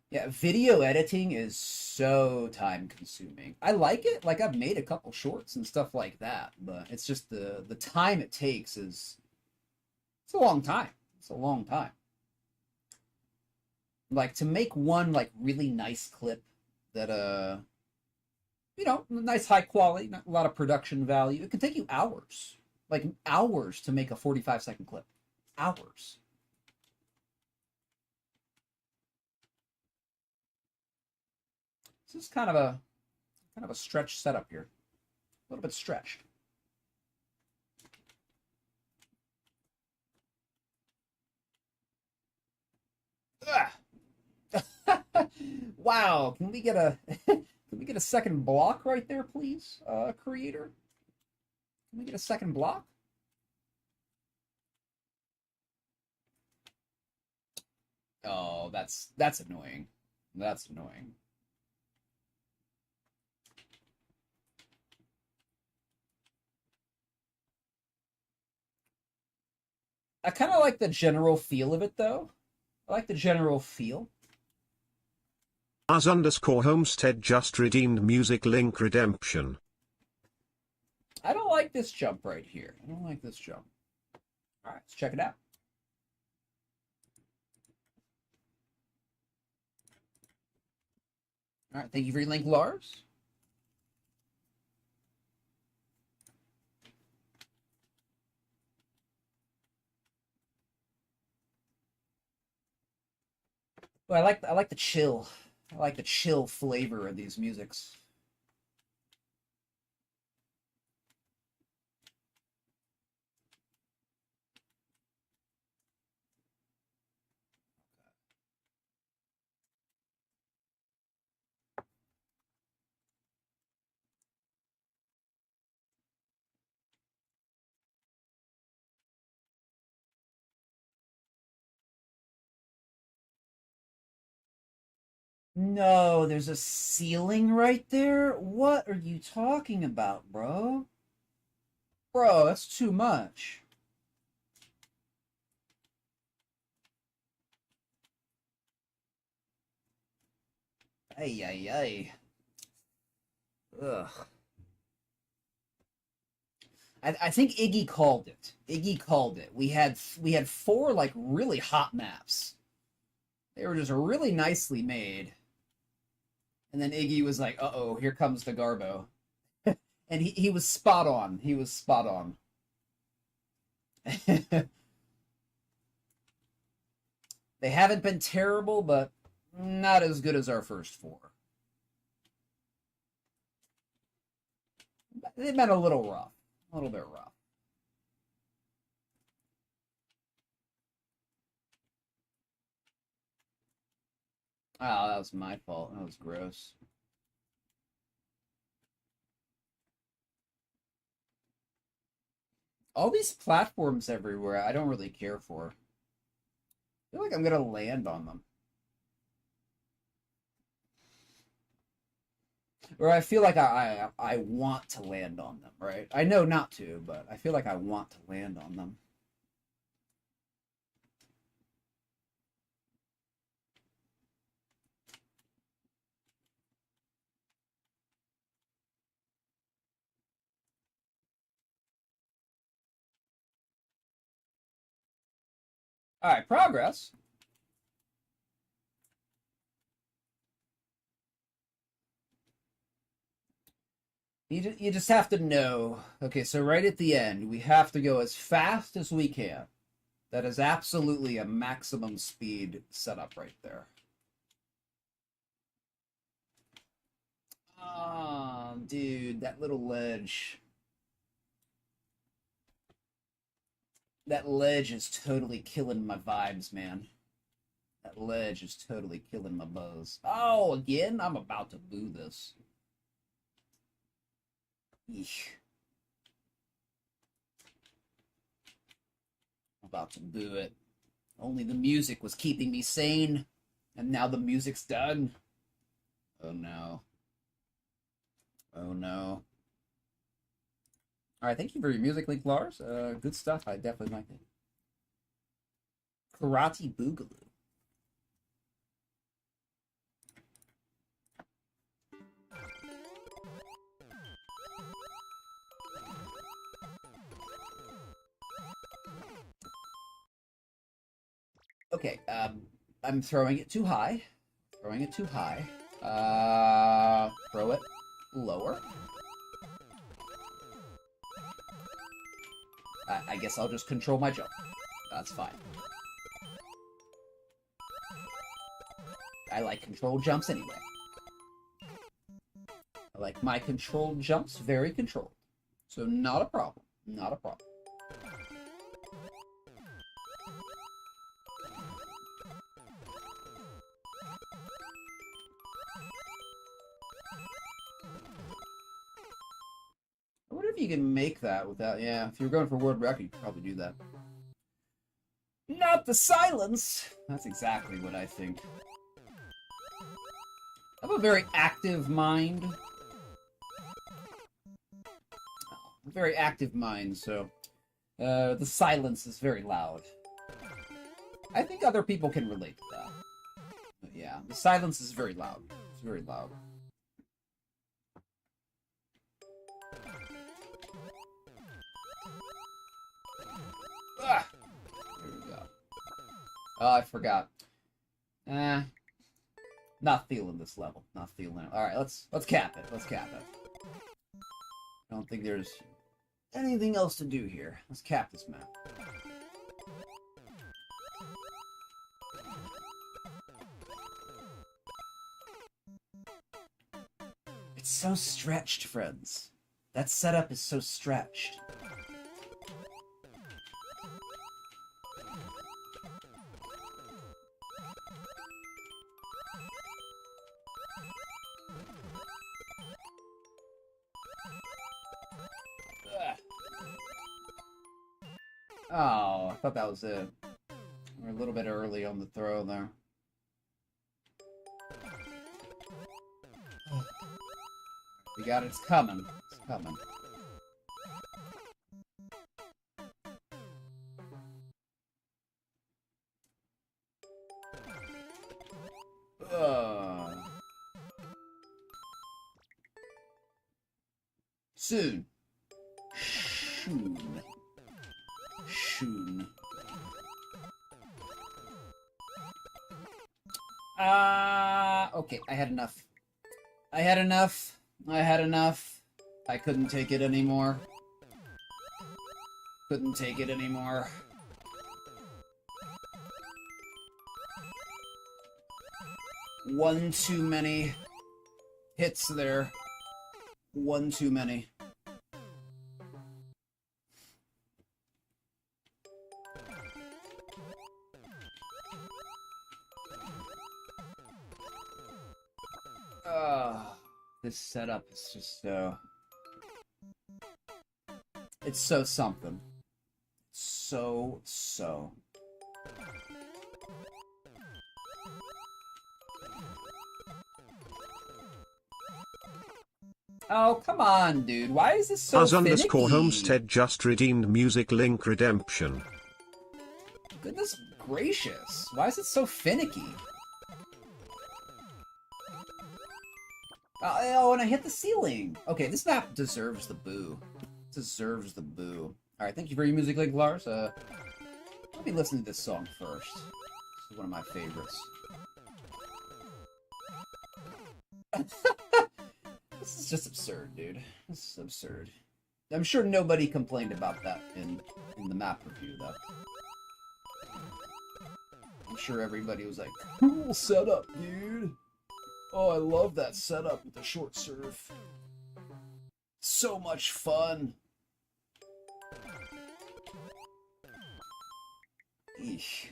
Yeah, video editing is so time consuming. I like it. Like I've made a couple shorts and stuff like that, but it's just the time it takes it's a long time. It's a long time. Like to make one like really nice clip that nice high quality, not a lot of production value. It can take you hours. Like hours to make a 45-second clip. Hours. This is kind of a stretch setup here. A little bit stretched. Wow, can we get a second block right there, please, creator? Can we get a second block? Oh, that's annoying. That's annoying. I kind of like the general feel of it, though. I like the general feel. As_Homestead just redeemed music link redemption. I don't like this jump right here. I don't like this jump. All right, let's check it out. All right, thank you for your link, Lars. Well, I like the chill. I like the chill flavor of these musics. No, there's a ceiling right there? What are you talking about, bro? Bro, that's too much. Ay, ay, ay. Ugh. I think Iggy called it. Iggy called it. We had four like really hot maps. They were just really nicely made. And then Iggy was like, "Uh-oh, here comes the Garbo." And he was spot on. He was spot on. They haven't been terrible, but not as good as our first four. They've been a little rough. A little bit rough. Oh, that was my fault. That was gross. All these platforms everywhere, I don't really care for. I feel like I'm gonna land on them. Or I feel like I want to land on them, right? I know not to, but I feel like I want to land on them. All right, progress. You just have to know. Okay, so right at the end, we have to go as fast as we can. That is absolutely a maximum speed setup right there. Oh, dude, that little ledge. That ledge is totally killing my vibes, man. That ledge is totally killing my buzz. Oh, again? I'm about to boo this. Eesh. I'm about to boo it. Only the music was keeping me sane, and now the music's done. Oh no. Oh no. Alright, thank you for your music link, Lars. Good stuff. I definitely like it. Karate Boogaloo. Okay, I'm throwing it too high. Throwing it too high. Throw it lower. I guess I'll just control my jump. That's fine. I like controlled jumps anyway. I like my controlled jumps very controlled. So not a problem. Not a problem. I wonder if you can make that without... Yeah, if you're going for world record, you could probably do that. Not the silence! That's exactly what I think. I have a very active mind. A very active mind, so... the silence is very loud. I think other people can relate to that. But yeah, the silence is very loud. It's very loud. Ah! There we go. Oh, I forgot. Not feeling this level. Not feeling it. Alright, let's cap it. Let's cap it. I don't think there's anything else to do here. Let's cap this map. It's so stretched, friends. That setup is so stretched. Oh, I thought that was it. We're a little bit early on the throw there. got it. It's coming. It's coming. Soon. Shoon. Shoon. Okay, I had enough. I had enough. I had enough. I couldn't take it anymore. Couldn't take it anymore. One too many hits there. One too many. This setup is just so... It's so something. So. Oh, come on, dude. Why is this so finicky? _Homestead just redeemed music link redemption. Goodness gracious. Why is it so finicky? Oh, and I hit the ceiling. Okay, this map deserves the boo. Deserves the boo. Alright, thank you for your music link, Lars. Let me listen to this song first. This is one of my favorites. This is just absurd, dude. This is absurd. I'm sure nobody complained about that in the map review, though. I'm sure everybody was like, cool setup, dude. Oh, I love that setup with the short surf. So much fun. Eesh.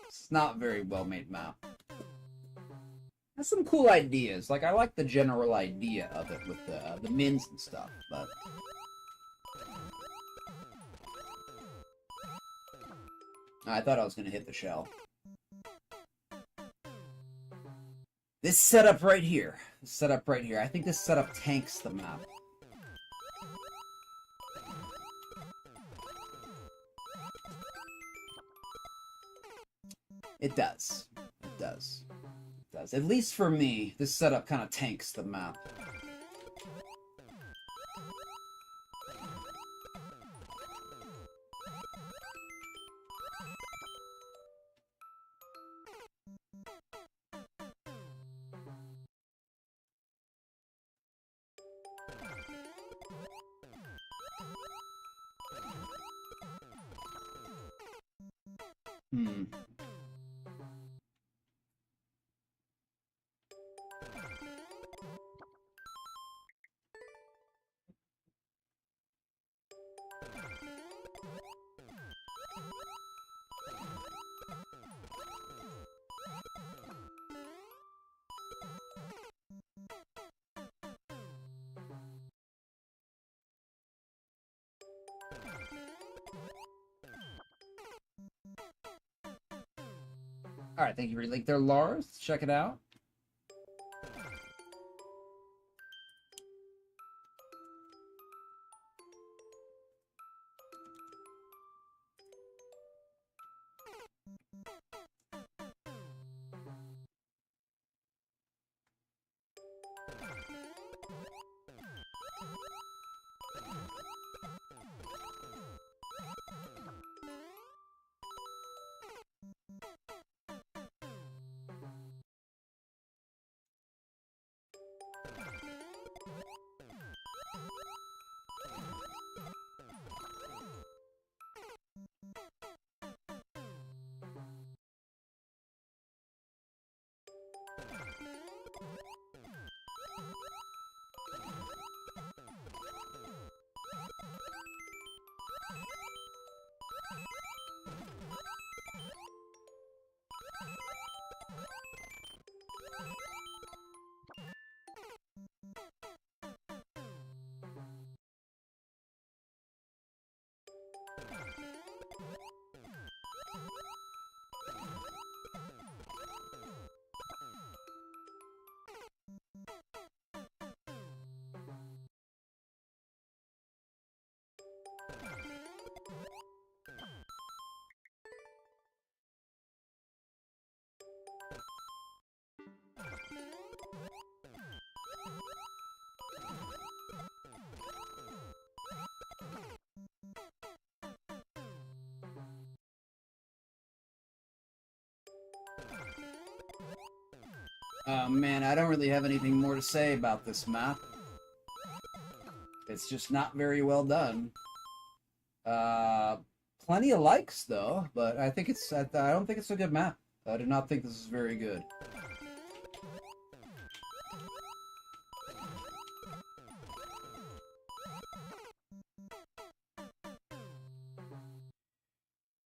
It's not very well made map. Has some cool ideas. Like, I like the general idea of it with the mins and stuff, but I thought I was gonna hit the shell. This setup right here. This setup right here. I think this setup tanks the map. It does. It does. It does. At least for me, this setup kind of tanks the map. Alright, thank you for your link there, Lars. Check it out. Oh man, I don't really have anything more to say about this map. It's just not very well done. Plenty of likes though, but I think it's I don't think it's a good map. I do not think this is very good.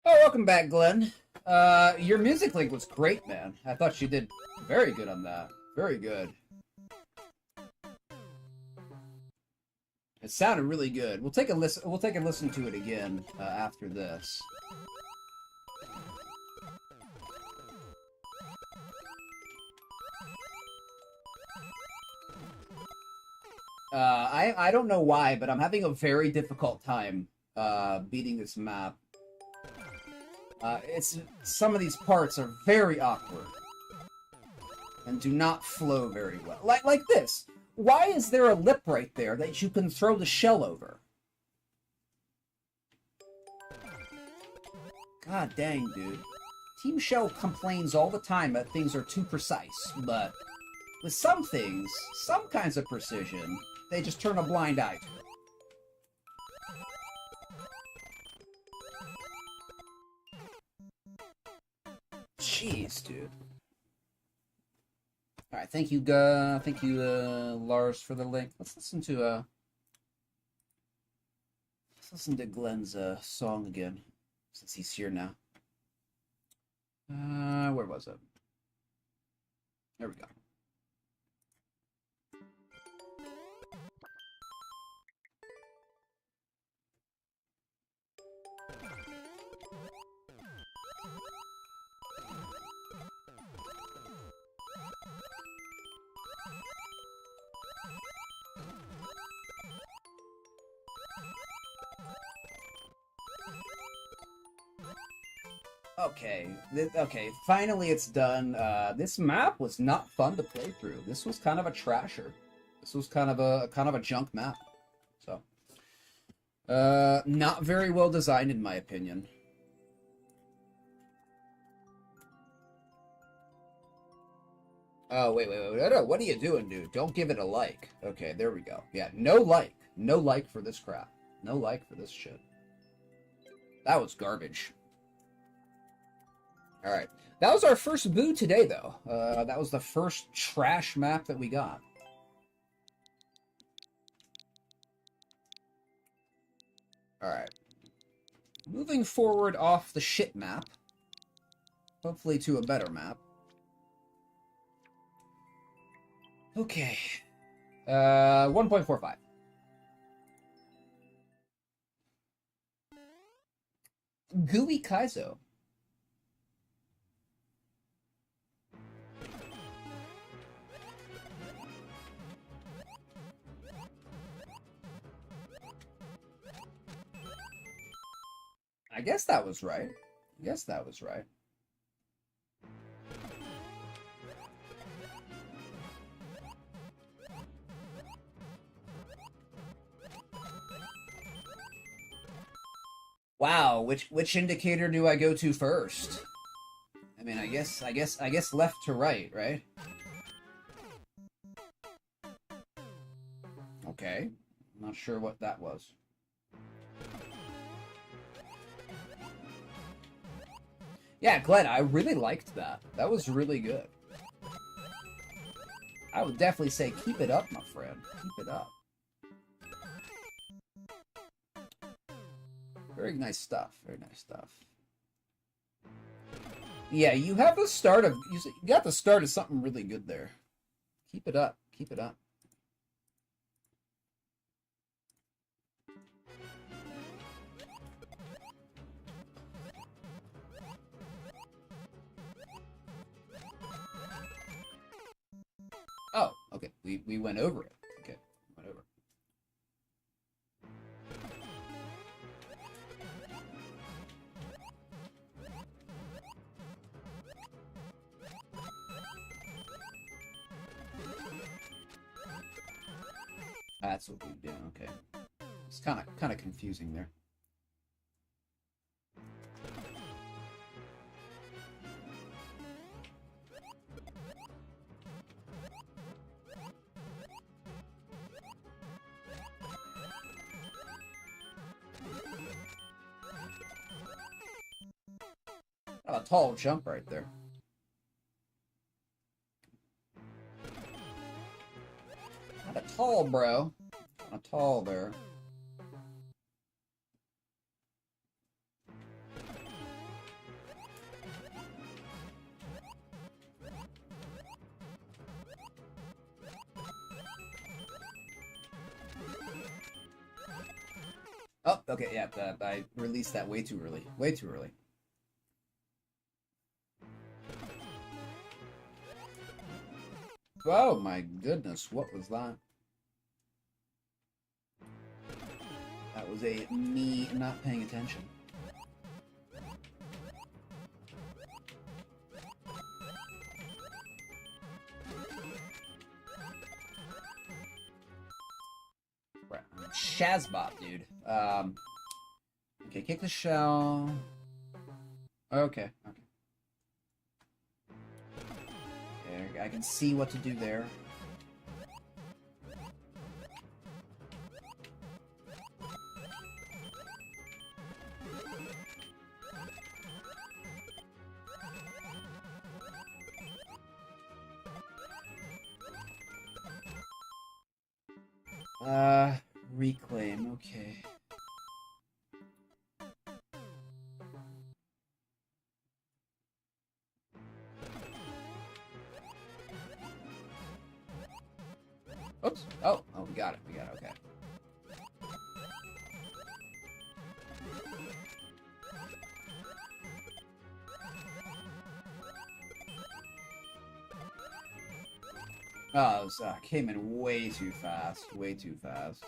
Oh, welcome back, Glenn. Your music link was great, man. I thought you did very good on that. Very good. It sounded really good. We'll take a listen. We'll take a listen to it again after this. I don't know why, but I'm having a very difficult time beating this map. It's some of these parts are very awkward and do not flow very well. Like this. Why is there a lip right there that you can throw the shell over? God dang, dude. Team Shell complains all the time that things are too precise, but with some things, some kinds of precision, they just turn a blind eye to it. Jeez, dude. All right, thank you, Lars, for the link. Let's listen to Glenn's song again, since he's here now. Where was it? There we go. Okay, finally it's done. This map was not fun to play through. This was kind of a trasher. This was kind of a junk map. So, not very well designed in my opinion. Oh, wait. No, what are you doing, dude? Don't give it a like. Okay, there we go. Yeah, no like. No like for this crap. No like for this shit. That was garbage. Alright. That was our first boo today, though. That was the first trash map that we got. Alright. Moving forward off the shit map. Hopefully to a better map. Okay. 1.45. Gooey Kaizo. I guess that was right. Wow, which indicator do I go to first? I mean, I guess left to right, right? Okay. I'm not sure what that was. Yeah, Glenn, I really liked that. That was really good. I would definitely say keep it up, my friend. Keep it up. Very nice stuff. Very nice stuff. Yeah, you have the start of you got the start of something really good there. Keep it up. Keep it up. Oh, okay. We went over it. Okay, went over. That's what we do. Okay, it's kind of confusing there. Oh, a tall jump right there. Not a tall, bro. Not a tall there. Oh, okay, yeah, I released that way too early. Way too early. Oh my goodness, what was that? That was me not paying attention. Right. Shazbot, dude. Okay, kick the shell. Okay, okay. There, I can see what to do there. Reclaim, okay. Oops. Oh, we got it, okay. Oh, it was, came in way too fast, way too fast.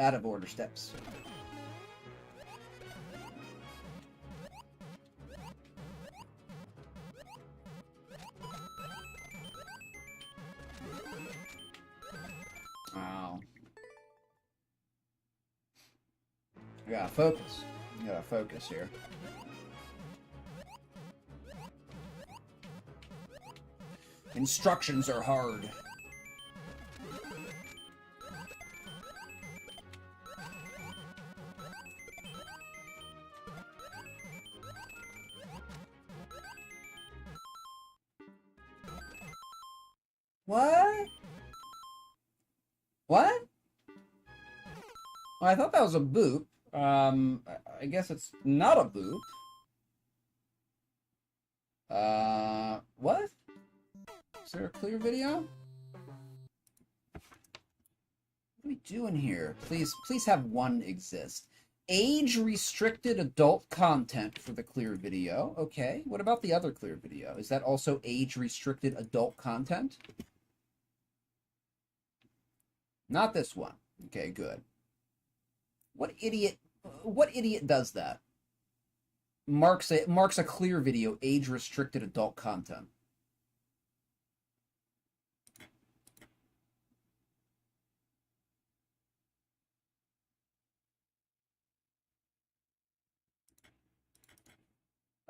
Out of order steps. Wow. I gotta focus. I gotta focus here. Instructions are hard. What? What? Well, I thought that was a boop. I guess it's not a boop. What? Is there a clear video? What are we doing here? Please have one exist. Age-restricted adult content for the clear video. Okay, what about the other clear video? Is that also age-restricted adult content? Not this one. Okay, good. What idiot does that? Marks a clear video age-restricted adult content.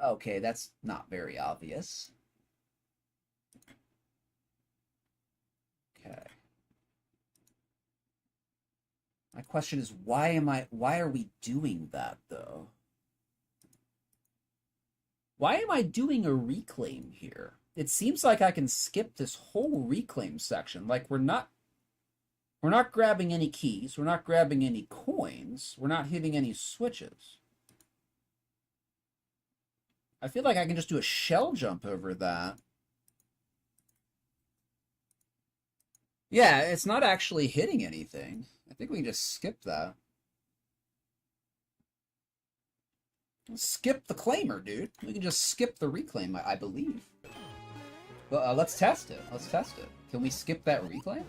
Okay, that's not very obvious. Okay. My question is, why are we doing that, though? Why am I doing a reclaim here? It seems like I can skip this whole reclaim section. Like, we're not grabbing any keys, we're not grabbing any coins, we're not hitting any switches. I feel like I can just do a shell jump over that. Yeah, it's not actually hitting anything. I think we can just skip that. Skip the claimer, dude. We can just skip the reclaim, I believe. Well, let's test it. Let's test it. Can we skip that reclaim?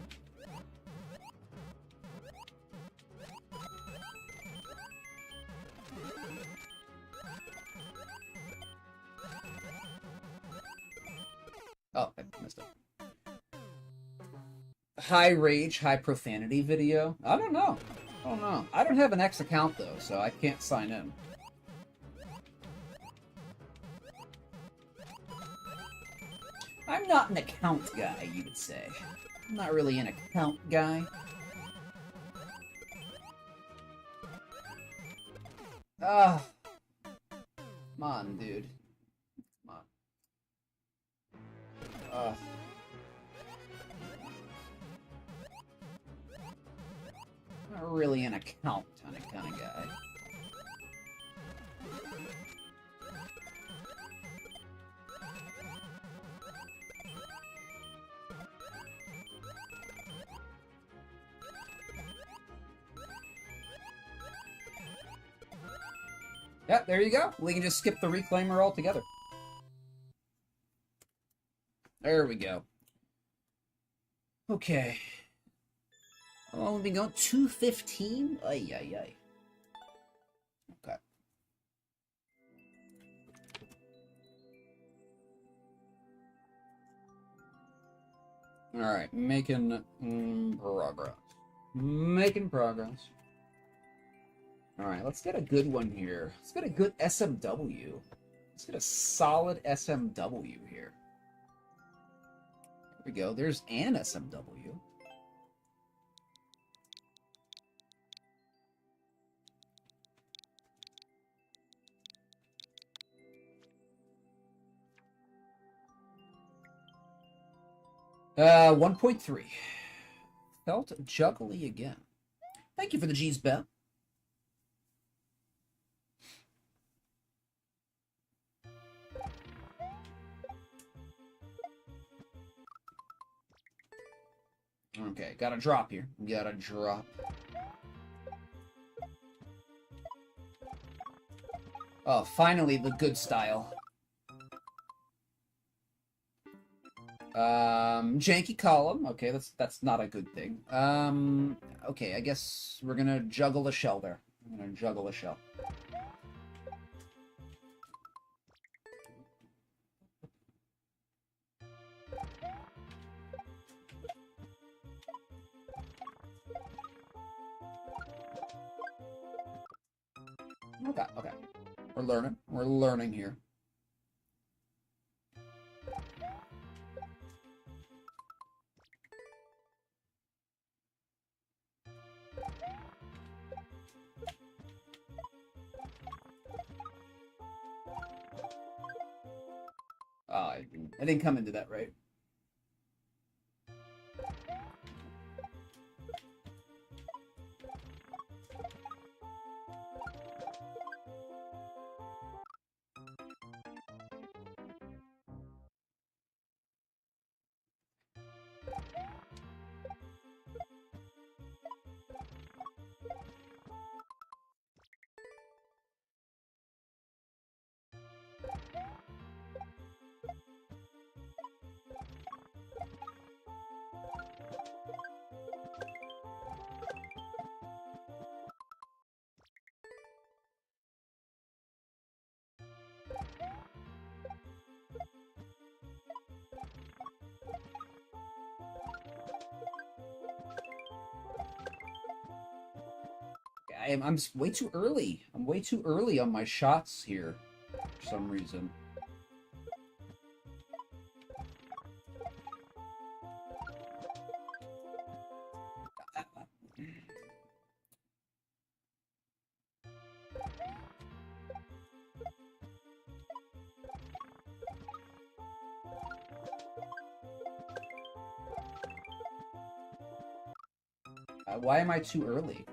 Oh, I missed it. High rage, high profanity video? I don't know. I don't know. I don't have an X account, though, so I can't sign in. I'm not an account guy, you would say. I'm not really an account guy. Ah. Come on, dude. Come on. Not really an account kind of guy. Yeah, there you go. We can just skip the reclaimer altogether. There we go. Okay. How long have we been going? 2:15? Ay, ay, ay. Okay. Alright, making progress. Making progress. Alright, let's get a good one here. Let's get a good SMW. Let's get a solid SMW here. There we go. There's an SMW. Uh, 1.3. Felt juggly again. Thank you for the G's, Beth. Okay, gotta drop here. Gotta drop. Oh, finally the good style. Janky column. Okay, that's not a good thing. Okay, I guess we're gonna juggle a shell there. I'm gonna juggle a shell. Okay, okay. We're learning. We're learning here. Oh, I didn't come into that right. I'm way too early. I'm way too early on my shots here, for some reason. Why am I too early?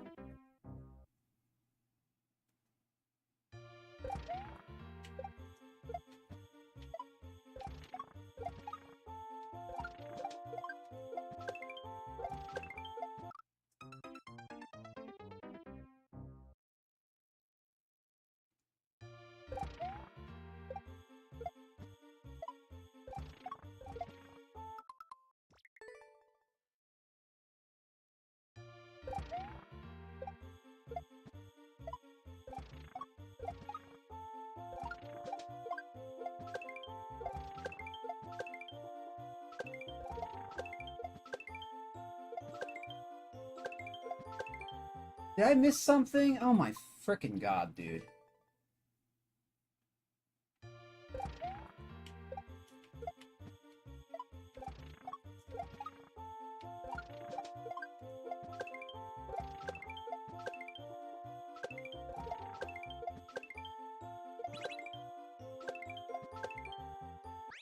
Did I miss something? Oh my frickin' god, dude.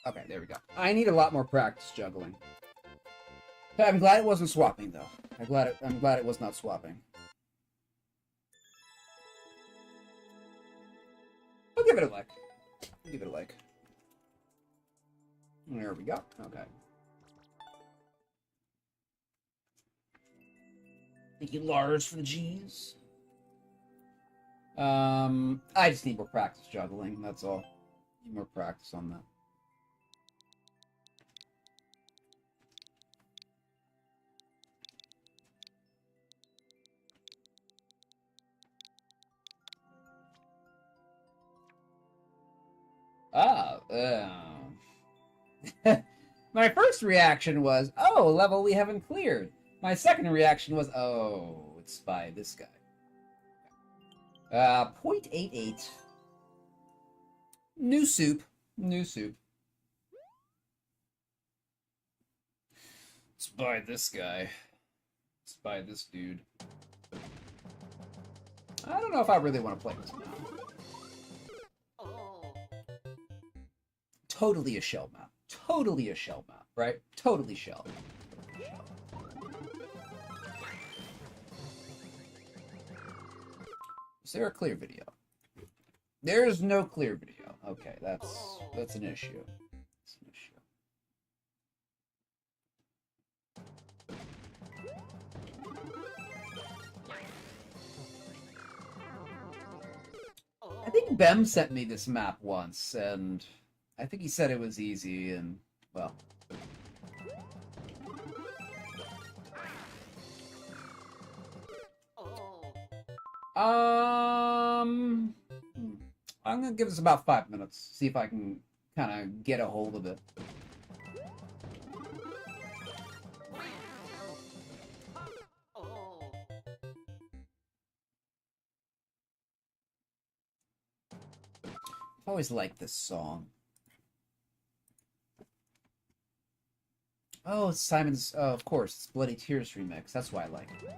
Okay, there we go. I need a lot more practice juggling. I'm glad it wasn't swapping, though. I'm glad it was not swapping. I'll give it a like. I'll give it a like. There we go. Okay. Thank you, Lars, for the G's. I just need more practice juggling, that's all. Need more practice on that. My first reaction was, oh, a level we haven't cleared. My second reaction was, oh, it's by this guy. 0.88. New soup. New soup. It's by this guy. It's by this dude. I don't know if I really want to play this now. Totally a shell map. Totally a shell map, right? Totally shell. Is there a clear video? There's no clear video. Okay, that's an issue. That's an issue. I think Bem sent me this map once, and I think he said it was easy, and, well... I'm gonna give this about 5 minutes, see if I can kind of get a hold of it. I've always liked this song. Oh, it's Simon's, oh, of course, it's Bloody Tears remix, that's why I like it.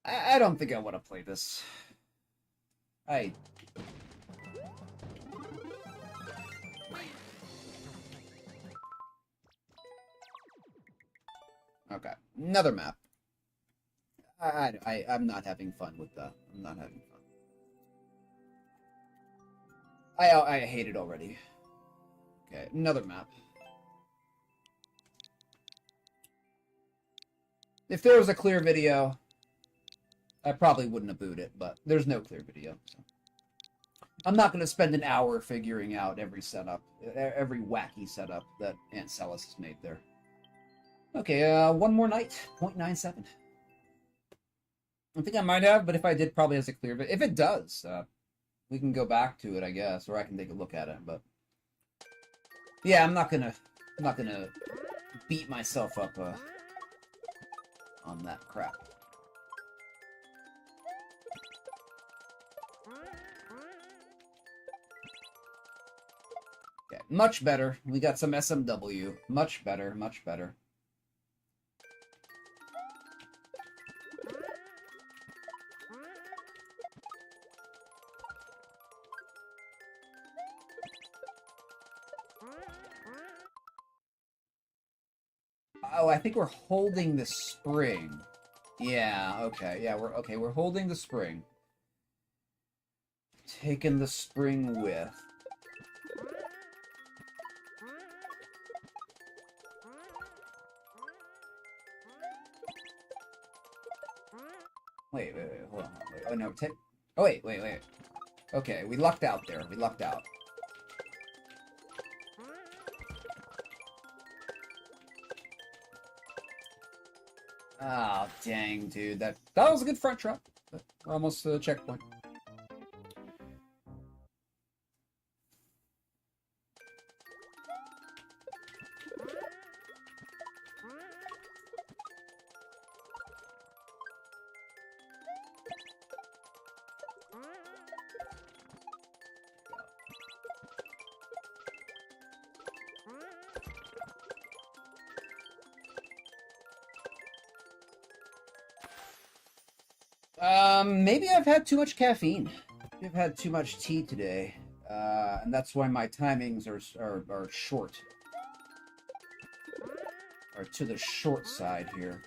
I don't think I want to play this. Okay, another map. I'm not having fun with that. I'm not having fun. I hate it already. Okay, another map. If there was a clear video, I probably wouldn't have booed it, but there's no clear video. So. I'm not going to spend an hour figuring out every setup, every wacky setup that Aunt Celis has made there. Okay, one more night, 0.97. I think I might have, but if I did, probably has a clear video. If it does, we can go back to it, I guess, or I can take a look at it. But yeah, I'm not gonna beat myself up on that crap. Okay, much better. We got some SMW. Much better, much better. Oh, I think we're holding the spring. Yeah, okay. Yeah, we're holding the spring. Taking the spring with. Wait, hold on. Wait. Oh, no, oh, wait. Okay, we lucked out there. We lucked out. Oh, dang, dude. That was a good front drop. We're almost to the checkpoint. Maybe I've had too much caffeine. Maybe I've had too much tea today. And that's why my timings are short. Or to the short side here.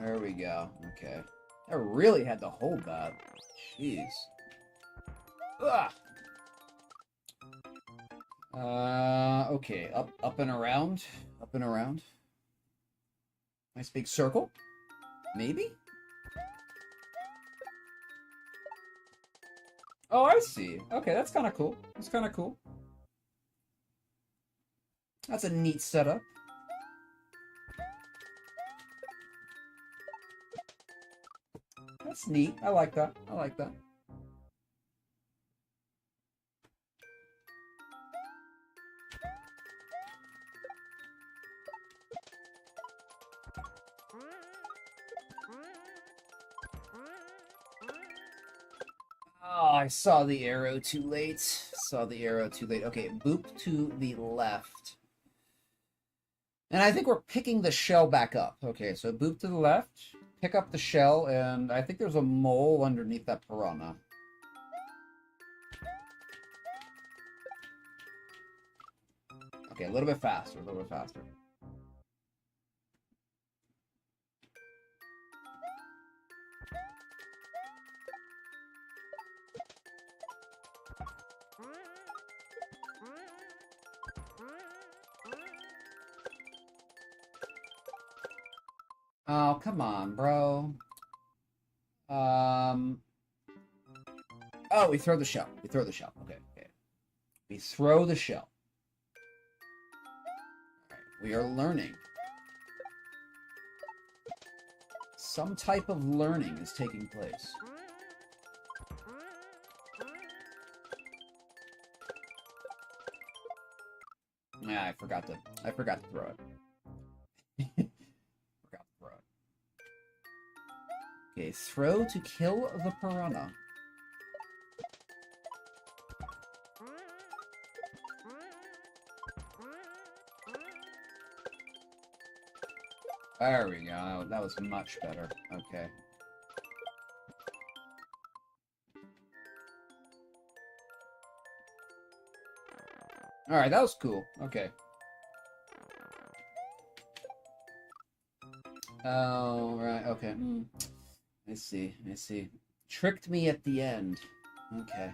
There we go. Okay. I really had to hold that. Jeez. Ugh. Okay. Up and around. Up and around. Nice big circle. Maybe? Oh, I see. Okay, that's kind of cool. That's kind of cool. That's a neat setup. That's neat. I like that. I like that. Oh, I saw the arrow too late. Saw the arrow too late. Okay, boop to the left. And I think we're picking the shell back up. Okay, so boop to the left. Pick up the shell, and I think there's a mole underneath that piranha. Okay, a little bit faster, a little bit faster. Oh, come on, bro. Oh, we throw the shell. We throw the shell. Okay, okay. We throw the shell. All right, we are learning. Some type of learning is taking place. Yeah, I forgot to throw it. Okay, throw to kill the piranha. There we go. That was much better. Okay. Alright, that was cool. Okay. Oh, right. Okay. I see. I see. Tricked me at the end. Okay.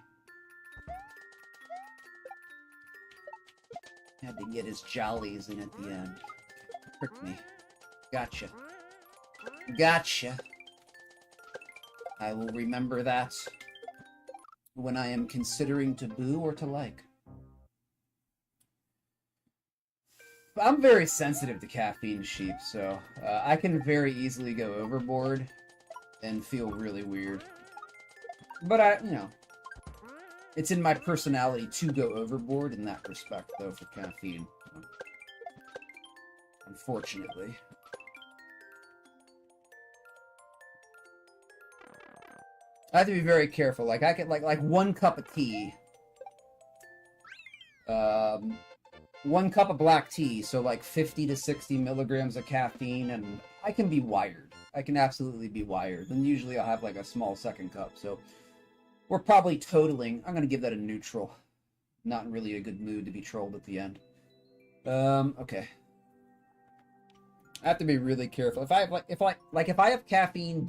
Had to get his jollies in at the end. Tricked me. Gotcha. Gotcha. I will remember that when I am considering to boo or to like. I'm very sensitive to caffeine, sheep, so I can very easily go overboard and feel really weird. But it's in my personality to go overboard in that respect, though, for caffeine. Unfortunately. I have to be very careful. Like, I get, like one cup of tea. 1 cup of black tea, so like 50 to 60 milligrams of caffeine, and I can be wired. I can absolutely be wired. And usually I'll have like a small second cup, so we're probably totaling. I'm gonna give that a neutral. Not in really a good mood to be trolled at the end. Okay. I have to be really careful. If I have caffeine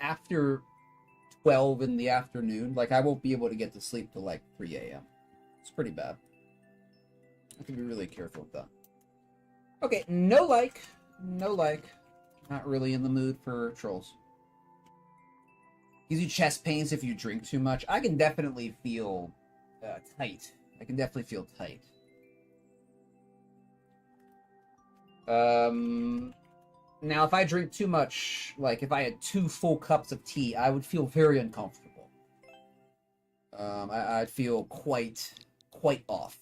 after 12 in the afternoon, like I won't be able to get to sleep till like 3 a.m. It's pretty bad. I have to be really careful with that. Okay, no like. Not really in the mood for trolls. Gives you chest pains if you drink too much. I can definitely feel tight. I can definitely feel tight. Now, if I drink too much, like if I had 2 full cups of tea, I would feel very uncomfortable. I'd feel quite off.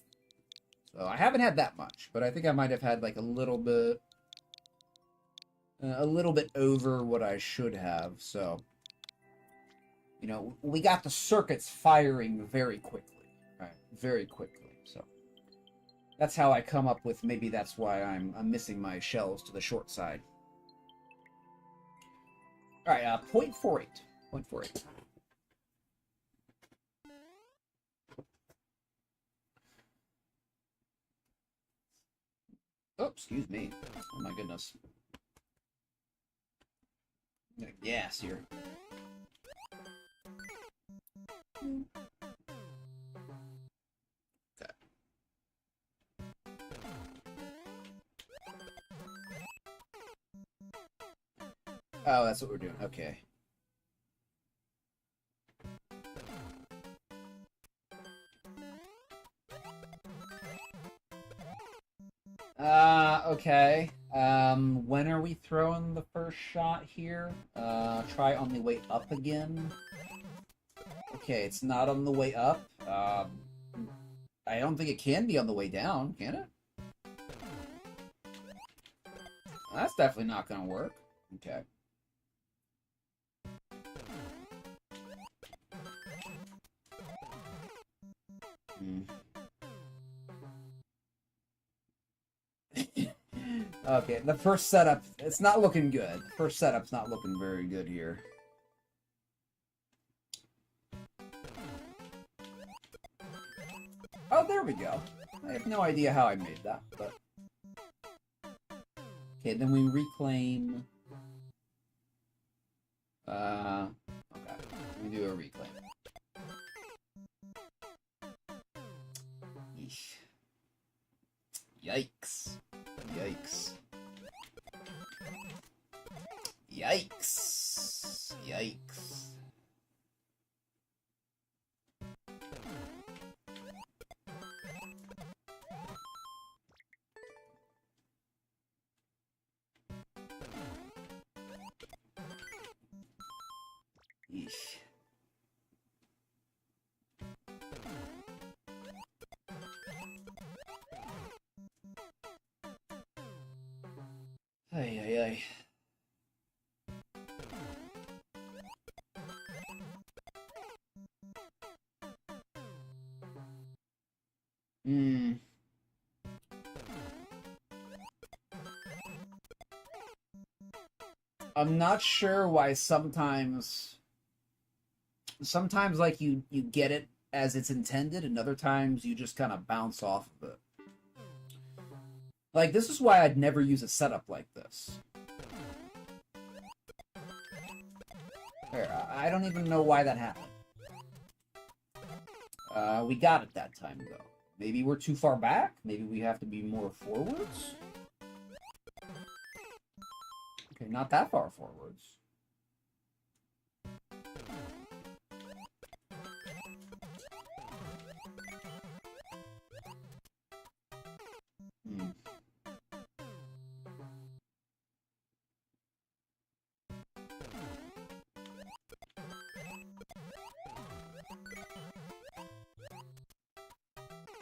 So I haven't had that much, but I think I might have had like a little bit. a little bit over what I should have, so... You know, we got the circuits firing very quickly. Right? Very quickly, so... That's how I come up with maybe that's why I'm missing my shells to the short side. Alright, 0.48. 0.48. Oh, excuse me. Oh my goodness. I'm gonna gas here. Okay. Oh, that's what we're doing. Okay. Okay. When are we throwing the first shot here? Try on the way up again. Okay, it's not on the way up. I don't think it can be on the way down, can it? That's definitely not gonna work. Okay. Okay, the first setup, it's not looking good. First setup's not looking very good here. Oh, there we go. I have no idea how I made that, but... Okay, then we reclaim... Okay, we do a reclaim. Eesh. Yikes. Yikes. Yikes. Yikes. Yeesh. Ay, ay, ay. I'm not sure why sometimes like you get it as it's intended, and other times you just kind of bounce off of it. Like, this is why I'd never use a setup like this. There, I don't even know why that happened. We got it that time, though. Maybe we're too far back? Maybe we have to be more forwards? Okay, not that far forwards.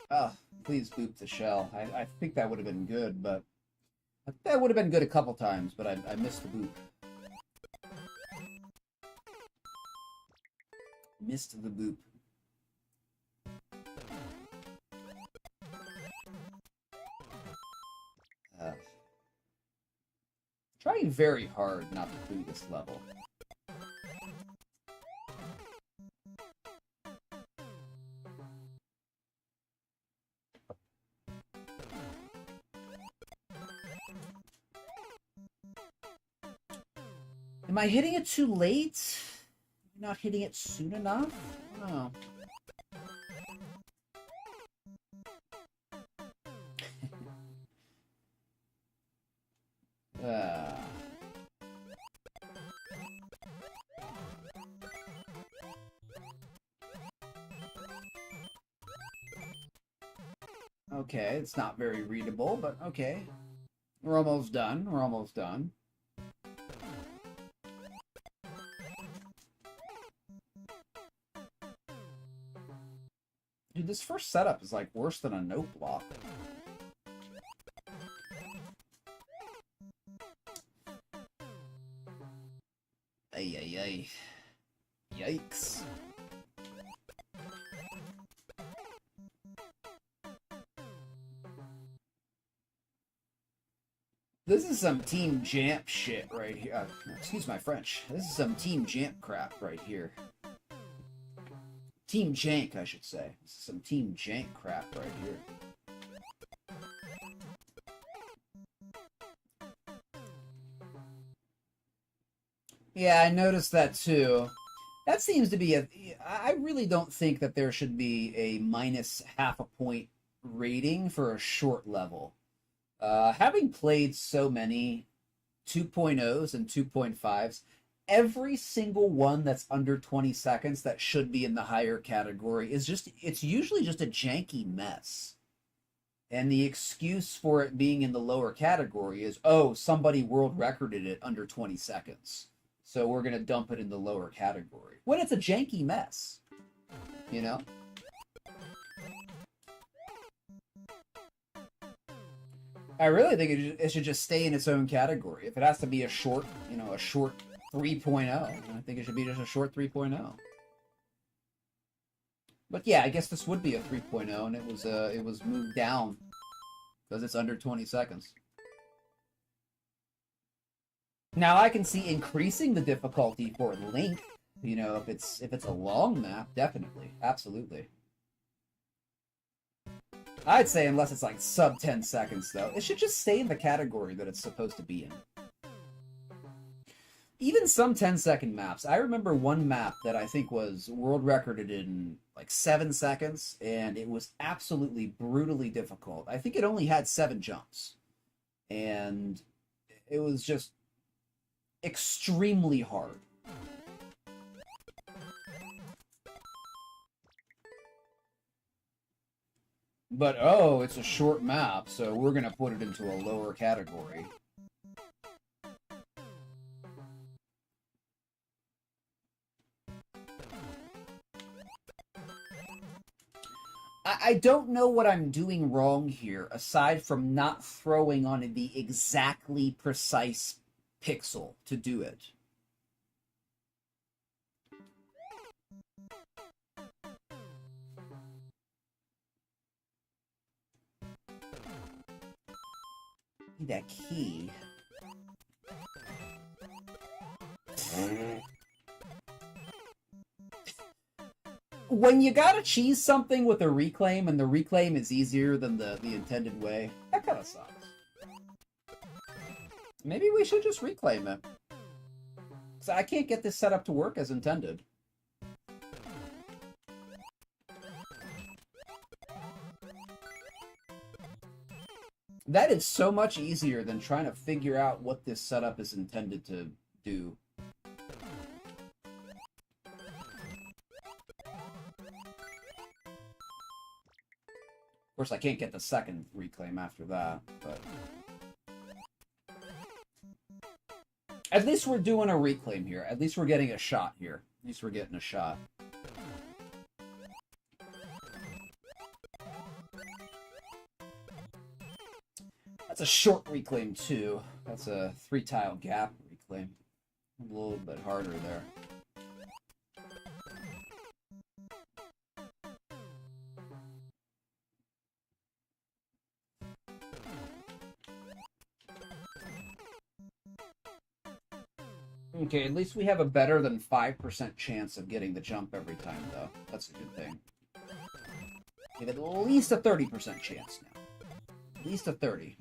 Oh, please boop the shell. I think that would have been good, but... That would have been good a couple times, but I missed the boop. Missed the boop. Trying very hard not to do this level. Am I hitting it too late? Not hitting it soon enough? I don't know. Okay, it's not very readable, but okay. We're almost done. We're almost done. Dude, this first setup is like worse than a note block. ay, ay. Yikes. This is some Team Jamp shit right here. Excuse my French. This is some Team Jamp crap right here. Team Jank, I should say. This is some Team Jank crap right here. Yeah, I noticed that too. That seems to be a... I really don't think that there should be a minus half a point rating for a short level. Having played so many 2.0s and 2.5s, every single one that's under 20 seconds that should be in the higher category is just... It's usually just a janky mess. And the excuse for it being in the lower category is, oh, somebody world recorded it under 20 seconds. So we're going to dump it in the lower category. When it's a janky mess. You know? I really think it should just stay in its own category. If it has to be a short, you know, a short 3.0, I think it should be just a short 3.0. But yeah, I guess this would be a 3.0, and it was moved down because it's under 20 seconds. Now I can see increasing the difficulty for length. You know, if it's a long map, definitely, absolutely. I'd say unless it's like sub 10 seconds, though, it should just stay in the category that it's supposed to be in. Even some 10-second maps. I remember one map that I think was world recorded in like 7 seconds, and it was absolutely brutally difficult. I think it only had 7 jumps. And it was just extremely hard. But, oh, it's a short map, so we're going to put it into a lower category. I don't know what I'm doing wrong here, aside from not throwing on the exactly precise pixel to do it. That key. When you gotta cheese something with a reclaim, and the reclaim is easier than the intended way, that kind of sucks. Maybe we should just reclaim it. Because I can't get this set up to work as intended. That is so much easier than trying to figure out what this setup is intended to do. Of course, I can't get the second reclaim after that, but... At least we're doing a reclaim here. At least we're getting a shot here. At least we're getting a shot. That's a short reclaim, too. That's a 3-tile gap reclaim. A little bit harder there. Okay, at least we have a better than 5% chance of getting the jump every time, though. That's a good thing. We have at least a 30% chance now. At least a 30.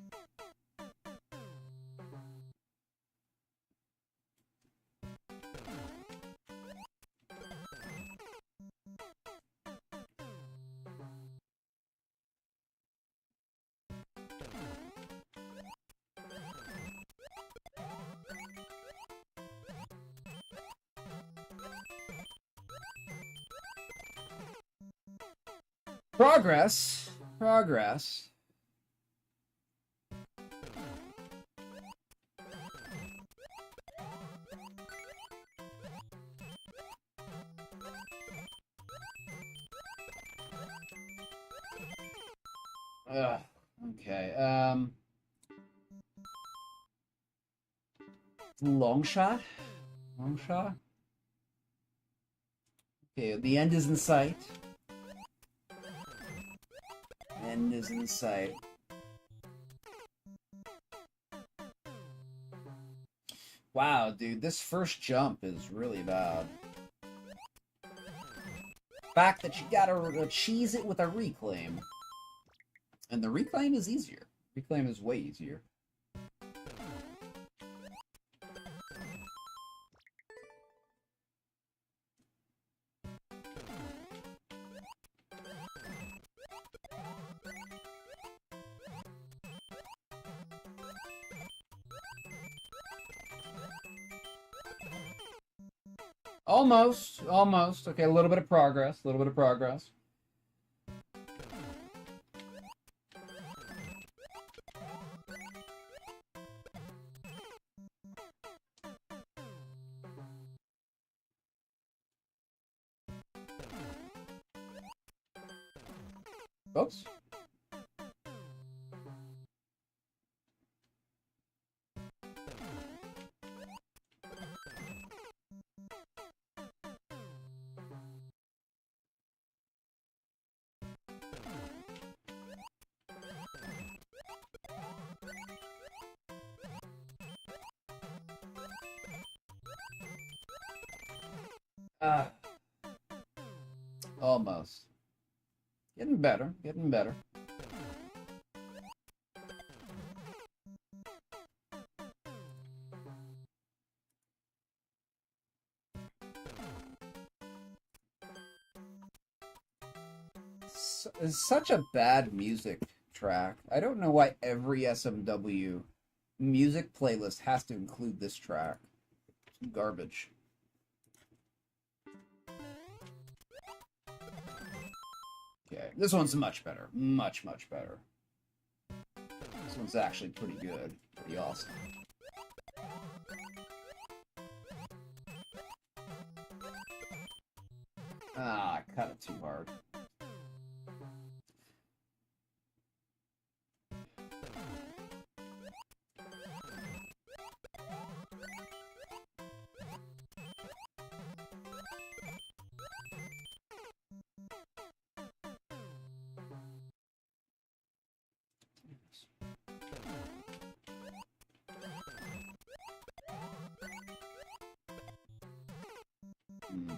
Progress. Progress. Okay. Long shot? Long shot? Okay, the end is in sight. End is in sight. Wow, dude, this first jump is really bad. Fact that you gotta cheese it with a reclaim. And the reclaim is easier. Reclaim is way easier. Almost, almost. Okay, a little bit of progress, a little bit of progress. Oops. Ah, almost. Getting better, getting better. It's such a bad music track. I don't know why every SMW music playlist has to include this track. It's garbage. Okay, this one's much better. Much, much better. This one's actually pretty good. Pretty awesome. Ah, I cut it too hard. Hmm.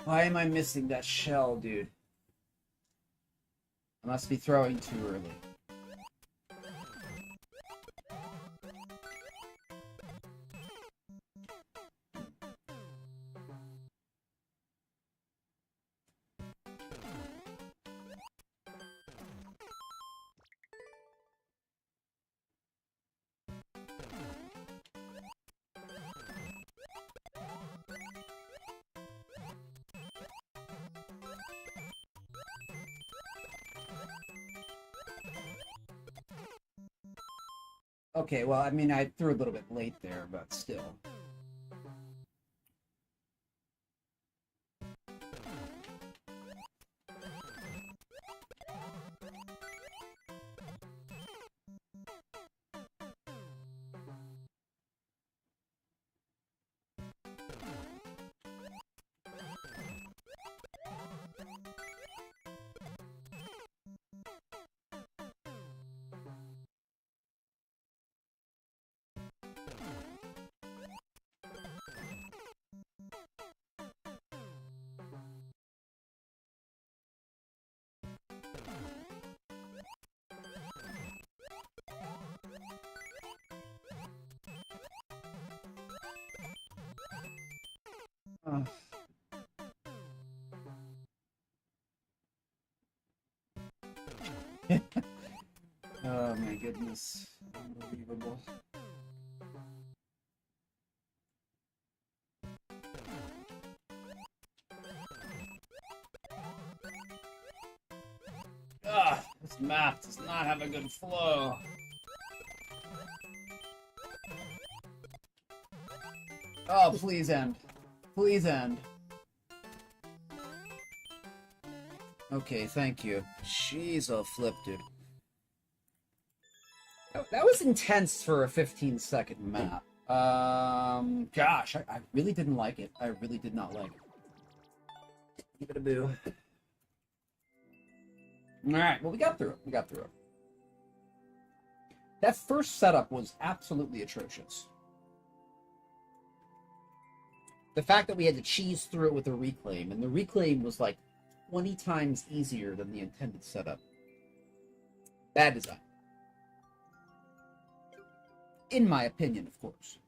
Why am I missing that shell, dude? I must be throwing too early. Okay, well, I mean, I threw a little bit late there, but still. Oh. Oh my goodness. Unbelievable. This map does not have a good flow. Oh, please end. Please end. Okay, thank you. Jeez, I'll flip, dude. That was intense for a 15-second map. Gosh, I really didn't like it. I really did not like it. Give it a boo. Alright, well, we got through it. We got through it. That first setup was absolutely atrocious. The fact that we had to cheese through it with a reclaim, and the reclaim was like 20 times easier than the intended setup. Bad design. In my opinion, of course.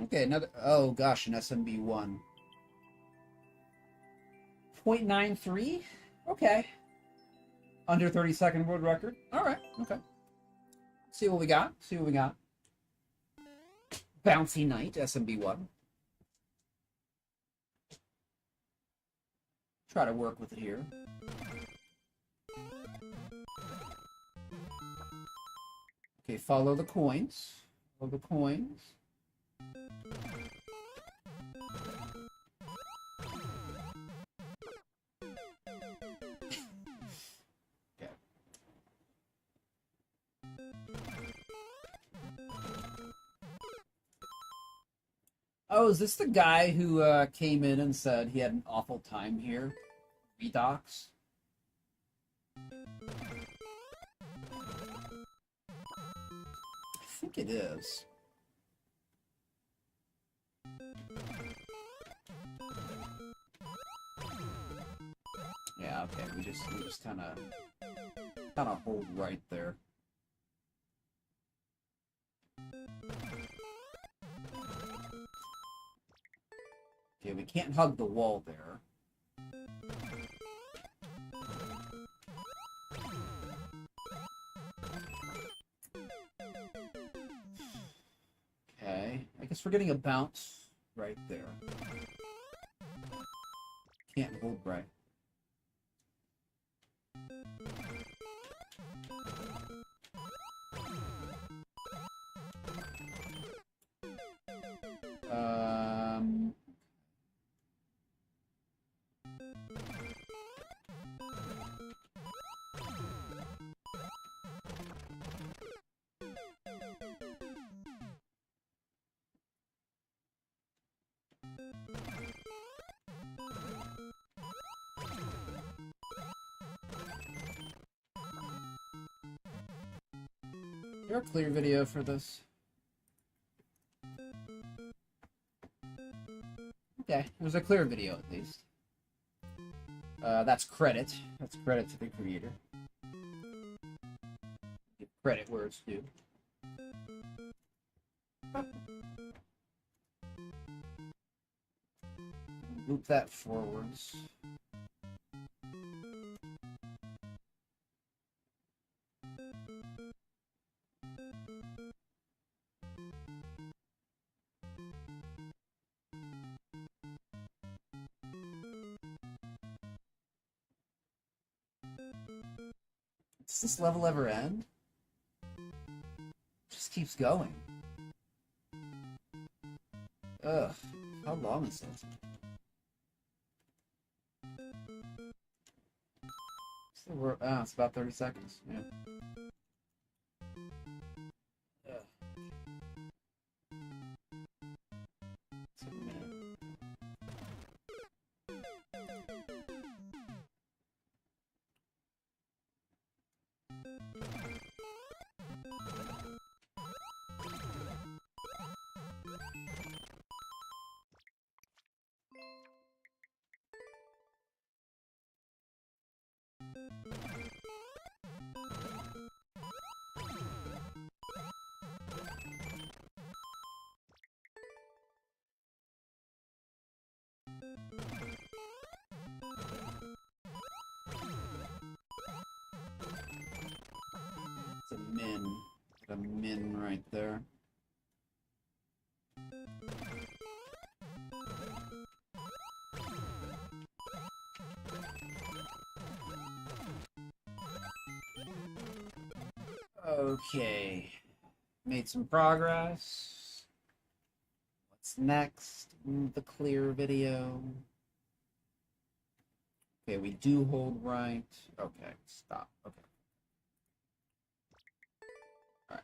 Okay, another... Oh, gosh, an SMB1. 0.93? Okay. Under 30-second world record. Alright, okay. See what we got. See what we got. Bouncy Knight, SMB1. Try to work with it here. Okay, follow the coins. Follow the coins. Okay. Oh, is this the guy who came in and said he had an awful time here? Redox? I think it is. Yeah, okay, we just kinda hold right there. Okay, we can't hug the wall there. Okay, I guess we're getting a bounce right there. Can't hold right. Is there a clear video for this? Okay, there's a clear video at least. That's credit. That's credit to the creator. Give credit where it's due. Loop that forwards. Does this level ever end? Just keeps going. Ugh. How long is this? It's about 30 seconds. Yeah. Ugh. It's a minute. It's a min. min right there. Okay. Made some progress. What's next in the clear video? Okay, we do hold right. Okay, stop. Okay. Alright.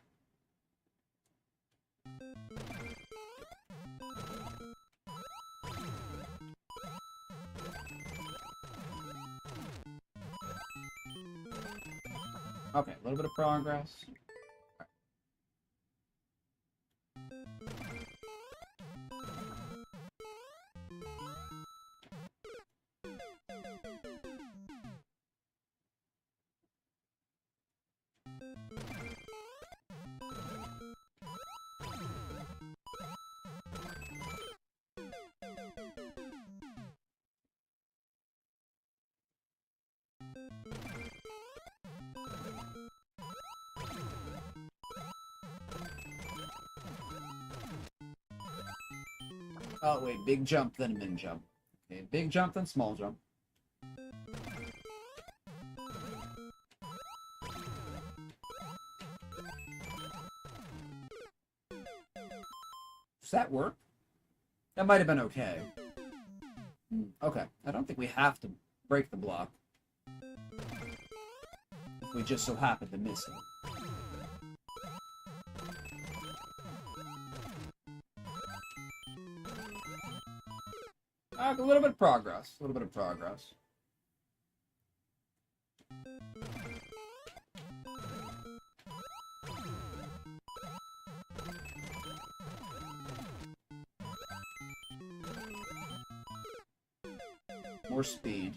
Okay, a little bit of progress. Oh, wait, big jump, then min jump. Okay, big jump, then small jump. Does that work? That might have been okay. Okay, I don't think we have to break the block. If we just so happen to miss it. A little bit of progress. A little bit of progress. More speed.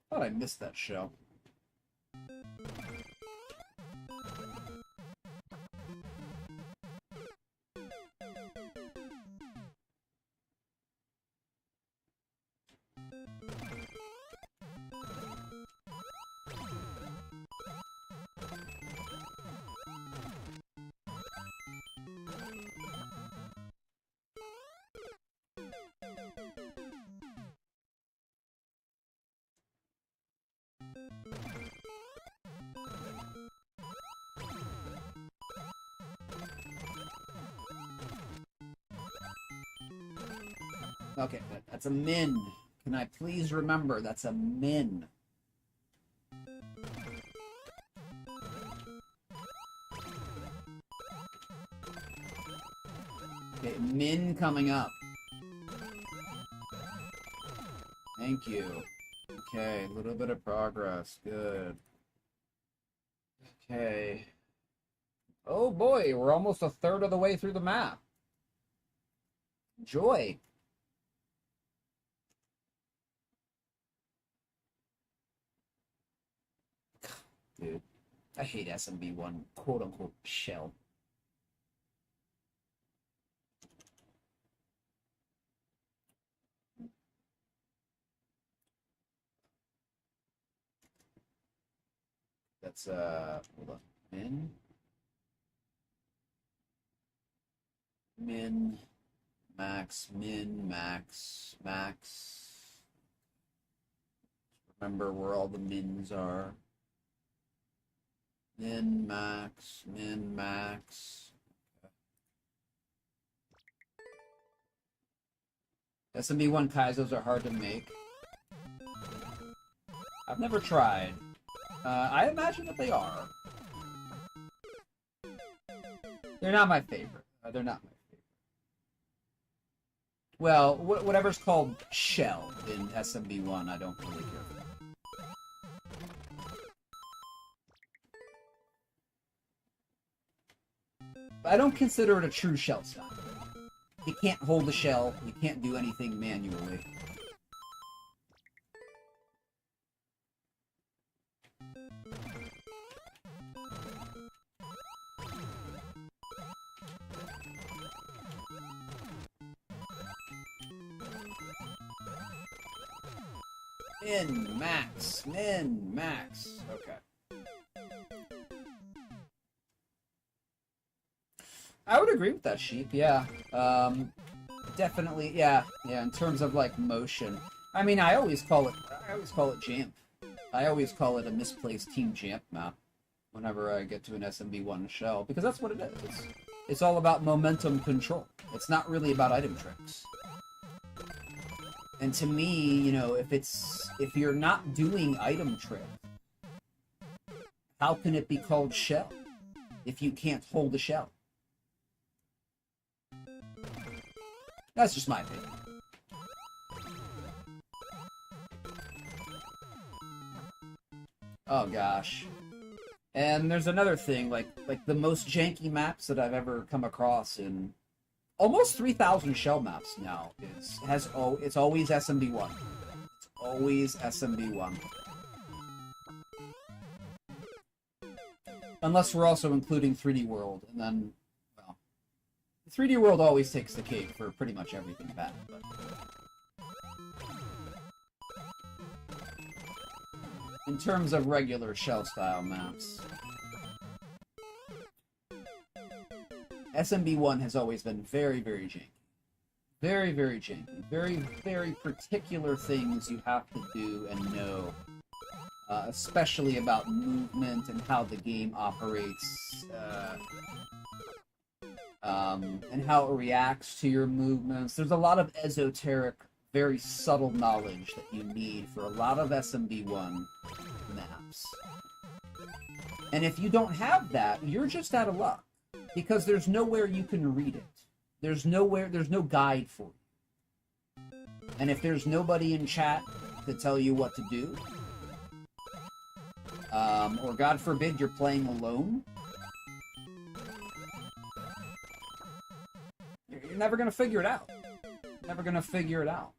Thought I missed that shell. Okay, that's a min. Can I please remember that's a min? Okay, min coming up. Thank you. Okay, a little bit of progress. Good. Okay. Oh boy, we're almost a third of the way through the map. Joy. Dude, I hate SMB1 quote-unquote shell. That's, hold on. Min, max, min, max, max. Remember where all the mins are. Min, max, min, max. SMB1 Kaizos are hard to make. I've never tried. I imagine that they are. They're not my favorite. They're not my favorite. Well, whatever's called shell in SMB1, I don't really care for. I don't consider it a true shell style. You can't hold the shell. You can't do anything manually. Min, max. Min, max. Okay. I would agree with that, Sheep, yeah. Definitely, yeah. Yeah, in terms of, like, motion. I mean, I always call it Jamp. I always call it a misplaced Team Jamp map whenever I get to an SMB1 shell, because that's what it is. It's all about momentum control. It's not really about item tricks. And to me, you know, if you're not doing item trick, how can it be called shell if you can't hold a shell? That's just my opinion. Oh gosh. And there's another thing, like the most janky maps that I've ever come across in almost 3,000 shell maps now it's always SMB1. It's always SMB1. Unless we're also including 3D World, and then, well, 3D World always takes the cake for pretty much everything bad, but... In terms of regular shell-style maps, SMB1 has always been very, very janky. Very, very janky. Very, very particular things you have to do and know. Especially about movement and how the game operates. And how it reacts to your movements. There's a lot of esoteric, very subtle knowledge that you need for a lot of SMB1 maps. And if you don't have that, you're just out of luck. Because there's nowhere you can read it. There's no guide for you. And if there's nobody in chat to tell you what to do, or God forbid you're playing alone, you're never going to figure it out. Never going to figure it out.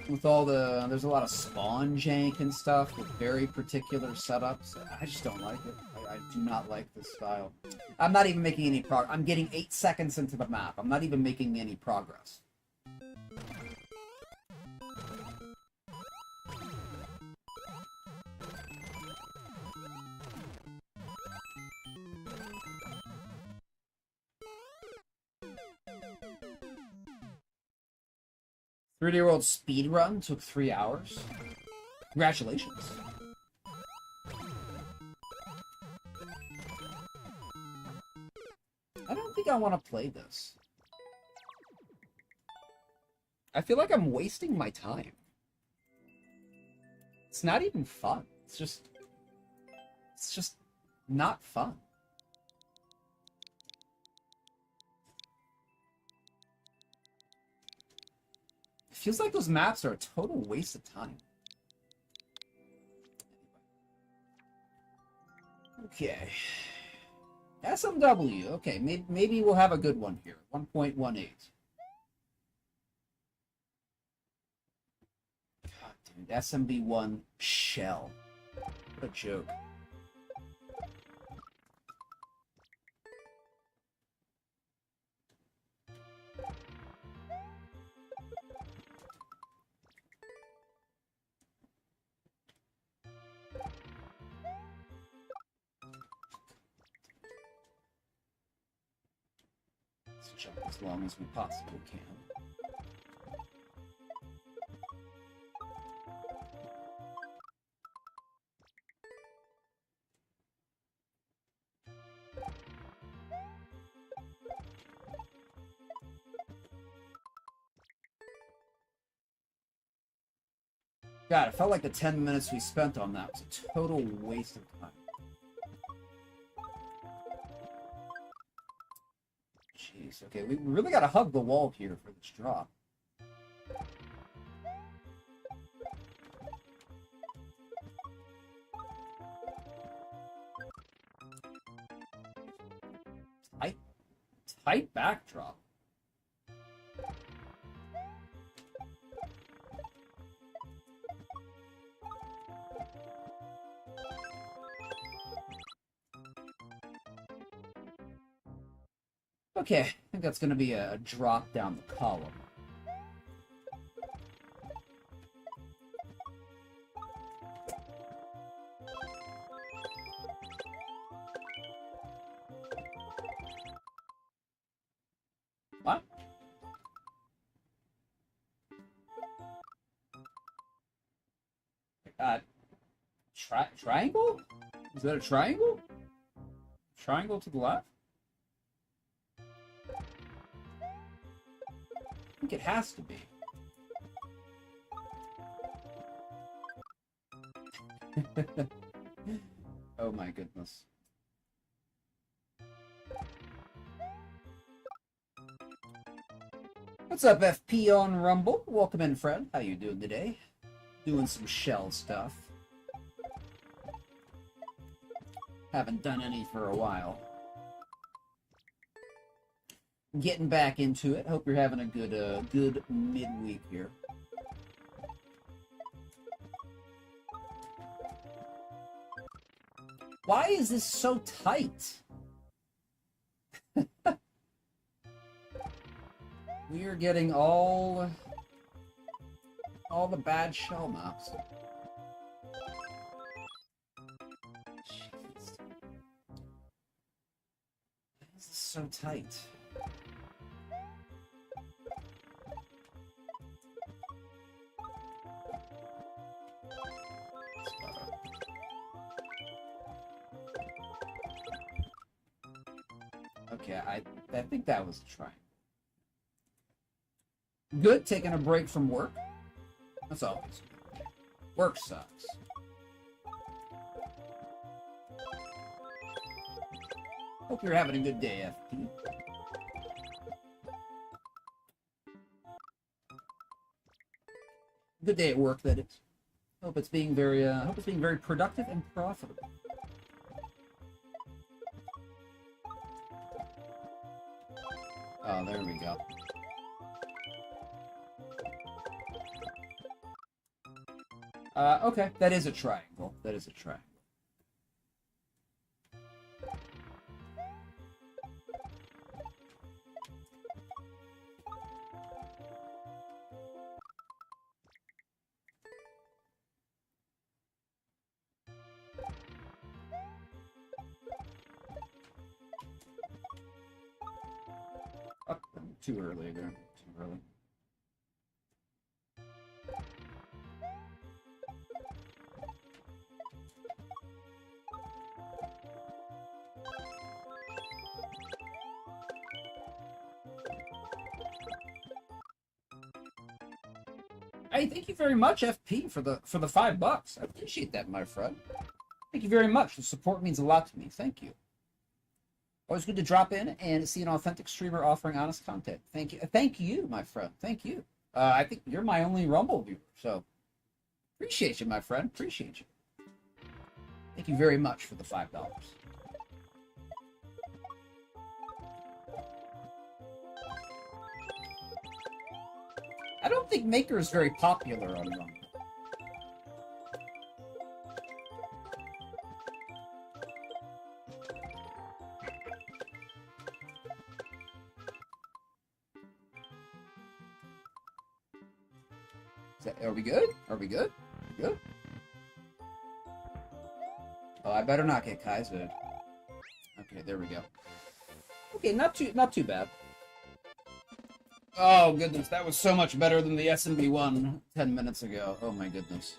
With all the... There's a lot of spawn jank and stuff with very particular setups. I just don't like it. I do not like this style. I'm not even making any progress. I'm getting 8 seconds into the map. I'm not even making any progress. "3D World speedrun took 3 hours. Congratulations. I don't think I want to play this. I feel like I'm wasting my time. It's not even fun. It's just not fun. It feels like those maps are a total waste of time. Okay. SMW. Okay, maybe we'll have a good one here. 1.18. God, dude. SMB1 shell. What a joke. Jump as long as we possibly can. God, it felt like the 10 minutes we spent on that was a total waste of time. Jeez, okay, we really gotta hug the wall here for this drop. Tight backdrop. Okay, I think that's going to be a drop down the column. triangle? Is that a triangle? Triangle to the left? I think it has to be. Oh my goodness. What's up, FP on Rumble? Welcome in, friend. How you doing today? Doing some shell stuff. Haven't done any for a while. Getting back into it. Hope you're having a good midweek here. Why is this so tight? We are getting all the bad shell maps. Jeez. Why is this so tight? Okay, I think that was a try. Good, taking a break from work. That's always good. Work sucks. Hope you're having a good day, FP. Good day at work, that is. Hope it's being very productive and profitable. Oh, there we go. Okay, that is a triangle. That is a triangle. Oh, too early there. Too early. Hey, thank you very much, FP, for the $5. I appreciate that, my friend. Thank you very much. The support means a lot to me. Thank you. Always good to drop in and see an authentic streamer offering honest content. Thank you. Thank you, my friend. Thank you. I think you're my only Rumble viewer, so appreciate you, my friend. Appreciate you. Thank you very much for the $5. I don't think Maker is very popular on Rumble. Are we good? Are we good? Are we good? Oh, I better not get Kaiser. Okay, there we go. Okay, not too bad. Oh goodness, that was so much better than the SMB one 10 minutes ago. Oh my goodness.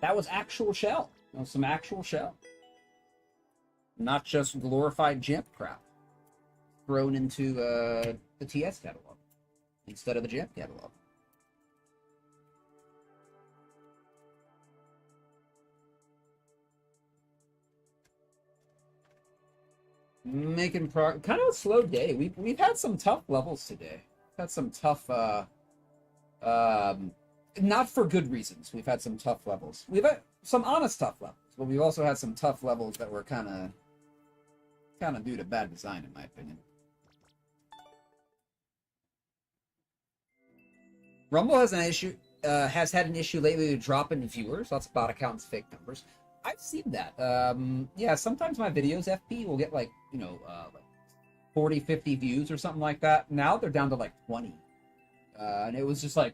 That was actual shell. That was some actual shell. Not just glorified Jamp crap thrown into the TS catalog instead of the Jamp catalog. Making progress. Kind of a slow day. We've had some tough levels today. Had some tough not for good reasons. We've had some tough levels. We've had some honest tough levels, but we've also had some tough levels that were kind of due to bad design, in my opinion. Rumble has had an issue lately with dropping viewers. Lots of bot accounts, fake numbers. I've seen that. Yeah, sometimes my videos FP will get like, like 40, 50 views or something like that. Now they're down to like 20. And it was just like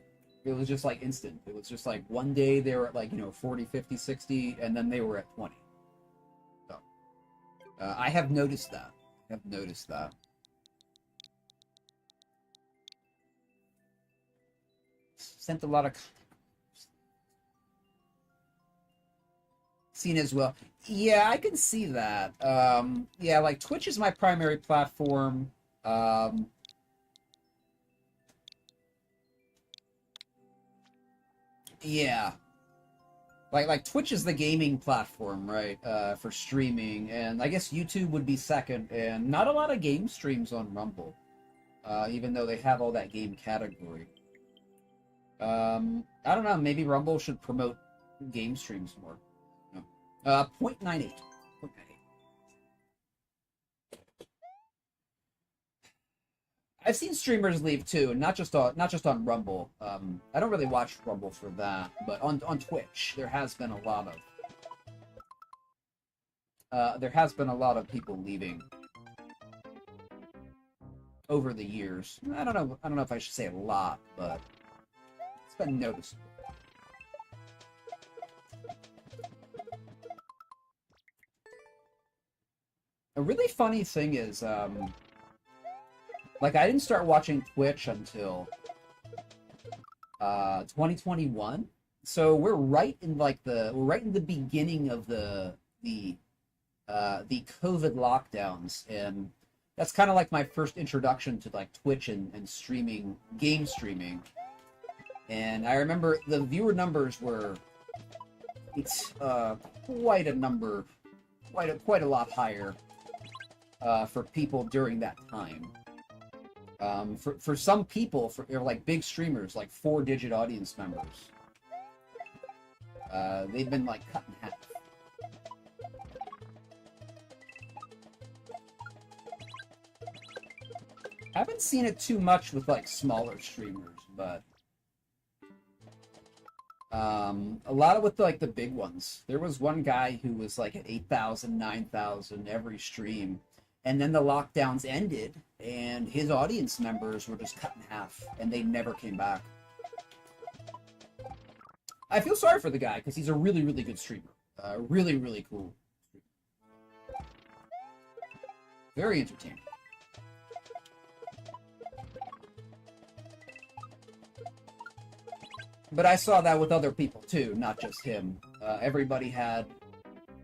instant. It was just like one day they were at like, 40, 50, 60, and then they were at 20. So, I have noticed that. Sent a lot of seen as well. Yeah, I can see that. Yeah, like Twitch is my primary platform. Yeah. Like Twitch is the gaming platform, right? For streaming, and I guess YouTube would be second, and not a lot of game streams on Rumble, even though they have all that game category. I don't know, maybe Rumble should promote game streams more. No. 0.98. 0.98. I've seen streamers leave too, and not just on Rumble. I don't really watch Rumble for that, but on Twitch there has been a lot of people leaving over the years. I don't know if I should say a lot, but it's been noticeable. A really funny thing is, like, I didn't start watching Twitch until 2021, so we're right in the beginning of the COVID lockdowns, and that's kind of like my first introduction to like Twitch and streaming, game streaming. And I remember the viewer numbers were quite a lot higher for people during that time. For some people, for like big streamers, like 4-digit audience members, they've been like cut in half. I haven't seen it too much with like smaller streamers, but a lot of with like the big ones. There was one guy who was like at 8,000, 9,000 every stream, and then the lockdowns ended, and his audience members were just cut in half, and they never came back. I feel sorry for the guy because he's a really, really good streamer. Really, really cool. Very entertaining. But I saw that with other people too, not just him. Everybody had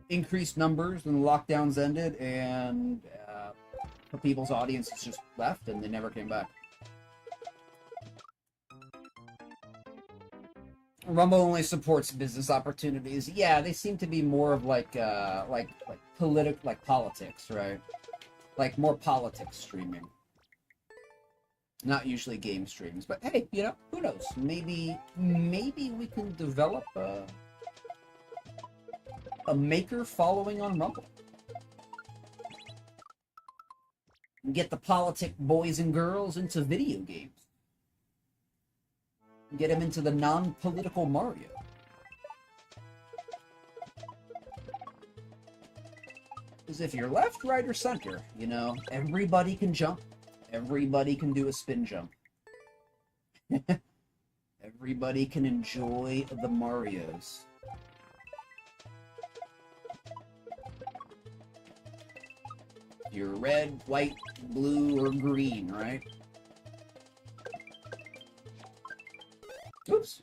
increased numbers when the lockdowns ended, and the people's audiences just left and they never came back. Rumble only supports business opportunities. Yeah, they seem to be more of like politics, right? Like more politics streaming. Not usually game streams, but hey, you know, who knows? Maybe we can develop a maker following on Rumble. Get the politic boys and girls into video games. Get them into the non-political Mario. Because if you're left, right, or center, you know, everybody can jump. Everybody can do a spin jump. Everybody can enjoy the Marios. You're red, white, blue, or green, right? Oops.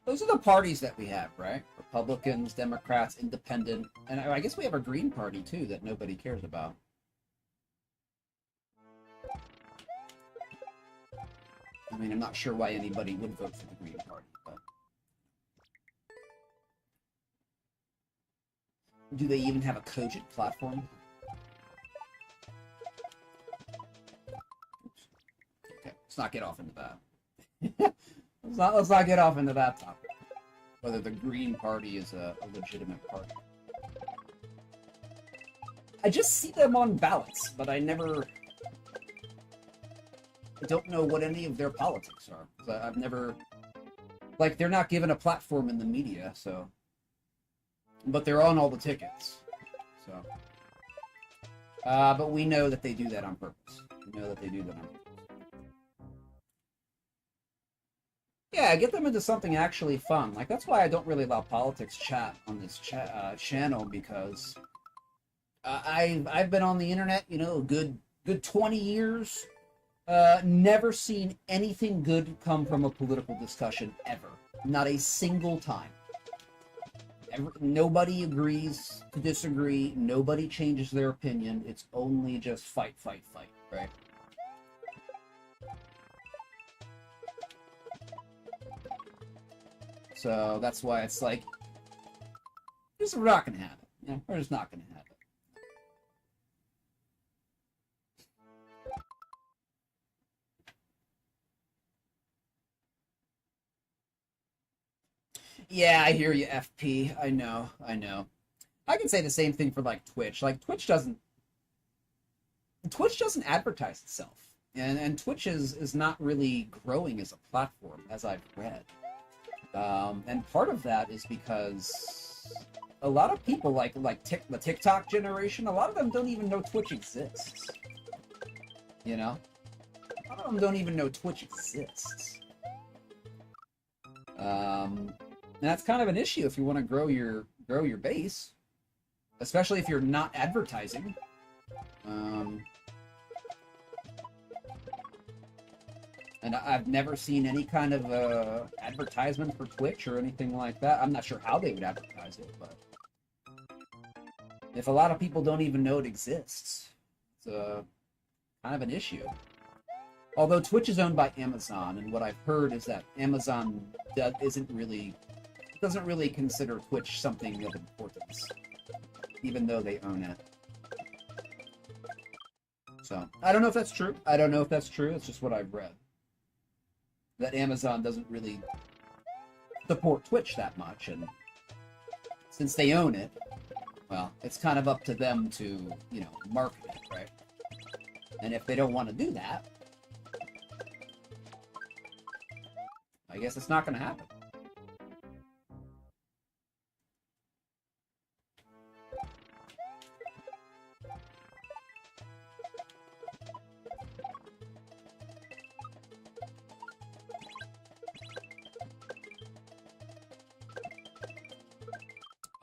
Those are the parties that we have, right? Republicans, Democrats, Independent, and I guess we have a Green Party too that nobody cares about. I mean, I'm not sure why anybody would vote for the Green Party, but do they even have a cogent platform? Oops. Okay, let's not get off into that. Let's not get off into that topic. Whether the Green Party is a legitimate party. I just see them on ballots, but I don't know what any of their politics are. I've never... Like, they're not given a platform in the media, so... But they're on all the tickets, so... but we know that they do that on purpose. We know that they do that on purpose. Yeah, get them into something actually fun. Like, that's why I don't really allow politics chat on this channel, because I've been on the internet, you know, a good 20 years, Never seen anything good come from a political discussion ever. Not a single time. Nobody agrees to disagree. Nobody changes their opinion. It's only just fight, fight, fight, right? So that's why it's like, we're not gonna have it. Yeah, we're just not gonna have it. Yeah, I hear you, FP. I know. I can say the same thing for like Twitch. Like Twitch doesn't advertise itself. And Twitch is not really growing as a platform, as I've read. And part of that is because a lot of people the TikTok generation, a lot of them don't even know Twitch exists. You know? A lot of them don't even know Twitch exists. And that's kind of an issue if you want to grow your base, especially if you're not advertising. And I've never seen any kind of advertisement for Twitch or anything like that. I'm not sure how they would advertise it, but if a lot of people don't even know it exists, it's kind of an issue. Although Twitch is owned by Amazon, and what I've heard is that Amazon doesn't really consider Twitch something of importance, even though they own it. So, I don't know if that's true. It's just what I've read. That Amazon doesn't really support Twitch that much, and since they own it, well, it's kind of up to them to, market it, right? And if they don't want to do that, I guess it's not going to happen.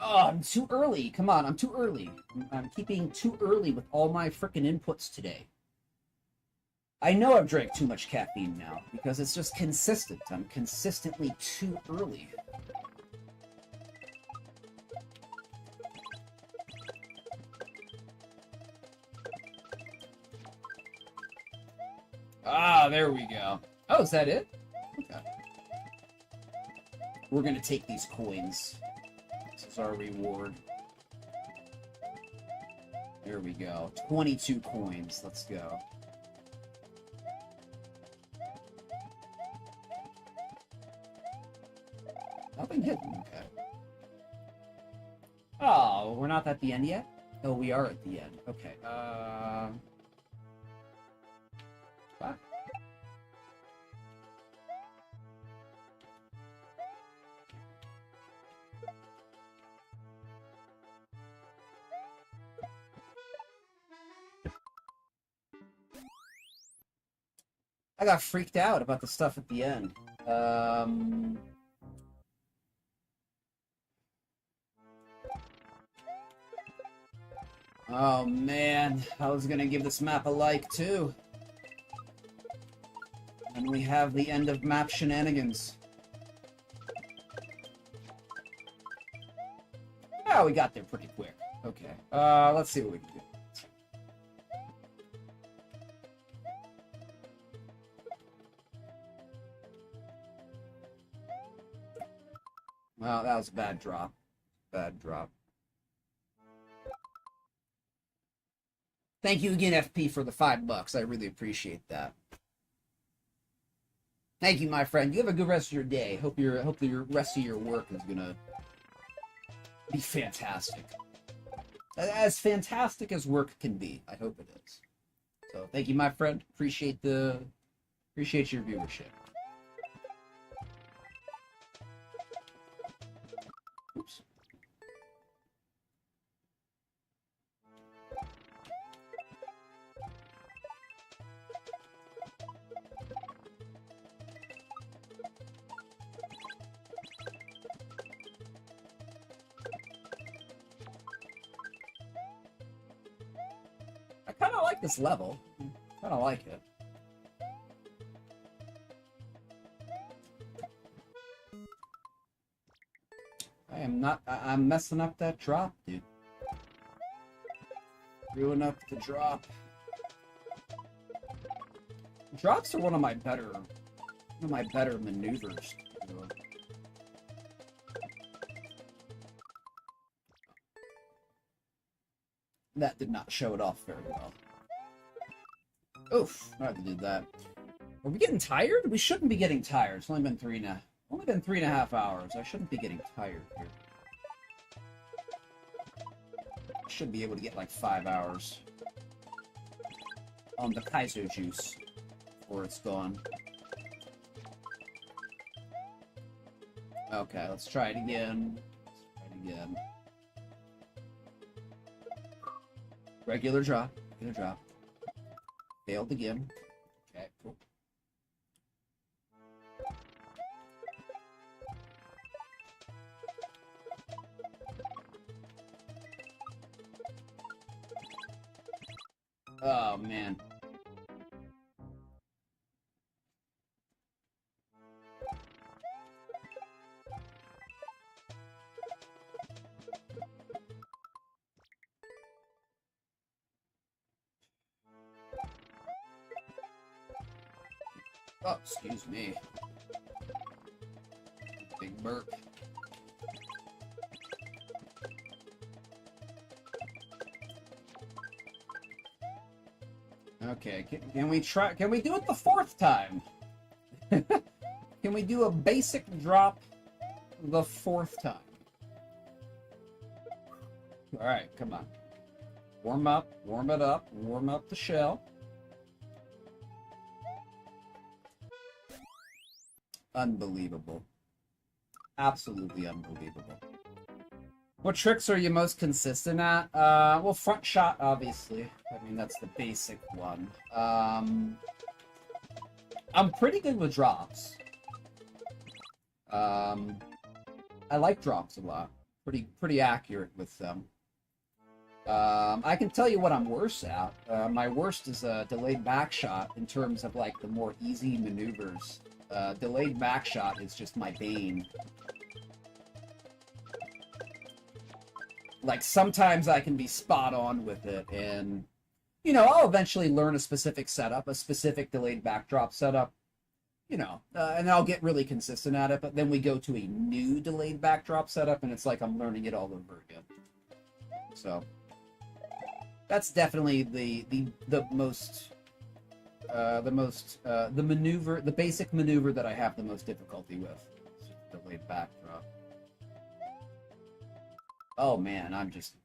Oh, I'm too early. Come on, I'm too early. I'm keeping too early with all my frickin' inputs today. I know I've drank too much caffeine now, because it's just consistent. I'm consistently too early. Ah, there we go. Oh, is that it? Okay. We're gonna take these coins. This is our reward. There we go. 22 coins. Let's go. Nothing hidden. Okay. Oh, we're not at the end yet? Oh, we are at the end. Okay. What? I got freaked out about the stuff at the end. Oh man, I was gonna give this map a like too. And we have the end of map shenanigans. Oh, we got there pretty quick. Okay. Let's see what we can do. Well, that was a bad drop. Bad drop. Thank you again, FP, for the $5. I really appreciate that. Thank you, my friend. You have a good rest of your day. Hope the rest of your work is gonna be fantastic. As fantastic as work can be. I hope it is. So, thank you, my friend. Appreciate your viewership. Oops. I kind of like this level. Kind of like it. I'm messing up that drop, dude. Screwing up the drop. Drops are one of my better maneuvers. That did not show it off very well. Oof, I did that. Are we getting tired? We shouldn't be getting tired. It's only been 3.5 hours. I shouldn't be getting tired here. I should be able to get like 5 hours on the Kaizo juice before it's gone. Okay, let's try it again. Regular drop. Failed again. Okay, cool. Oh, man. Oh, excuse me. Big burp. Okay, can we try? Can we do it the 4th time? Can we do a basic drop the 4th time? All right, come on. Warm it up, warm up the shell. Unbelievable. Absolutely unbelievable. What tricks are you most consistent at? Well, front shot, obviously. I mean, that's the basic one. I'm pretty good with drops. I like drops a lot. Pretty accurate with them. I can tell you what I'm worse at. My worst is a delayed back shot in terms of like the more easy maneuvers. Delayed back shot is just my bane. Like, sometimes I can be spot on with it, and, you know, I'll eventually learn a specific setup, a specific delayed backdrop setup, you know, and I'll get really consistent at it, but then we go to a new delayed backdrop setup, and it's like I'm learning it all over again. So, that's definitely the basic maneuver that I have the most difficulty with. Delayed backdrop. Oh man, I'm just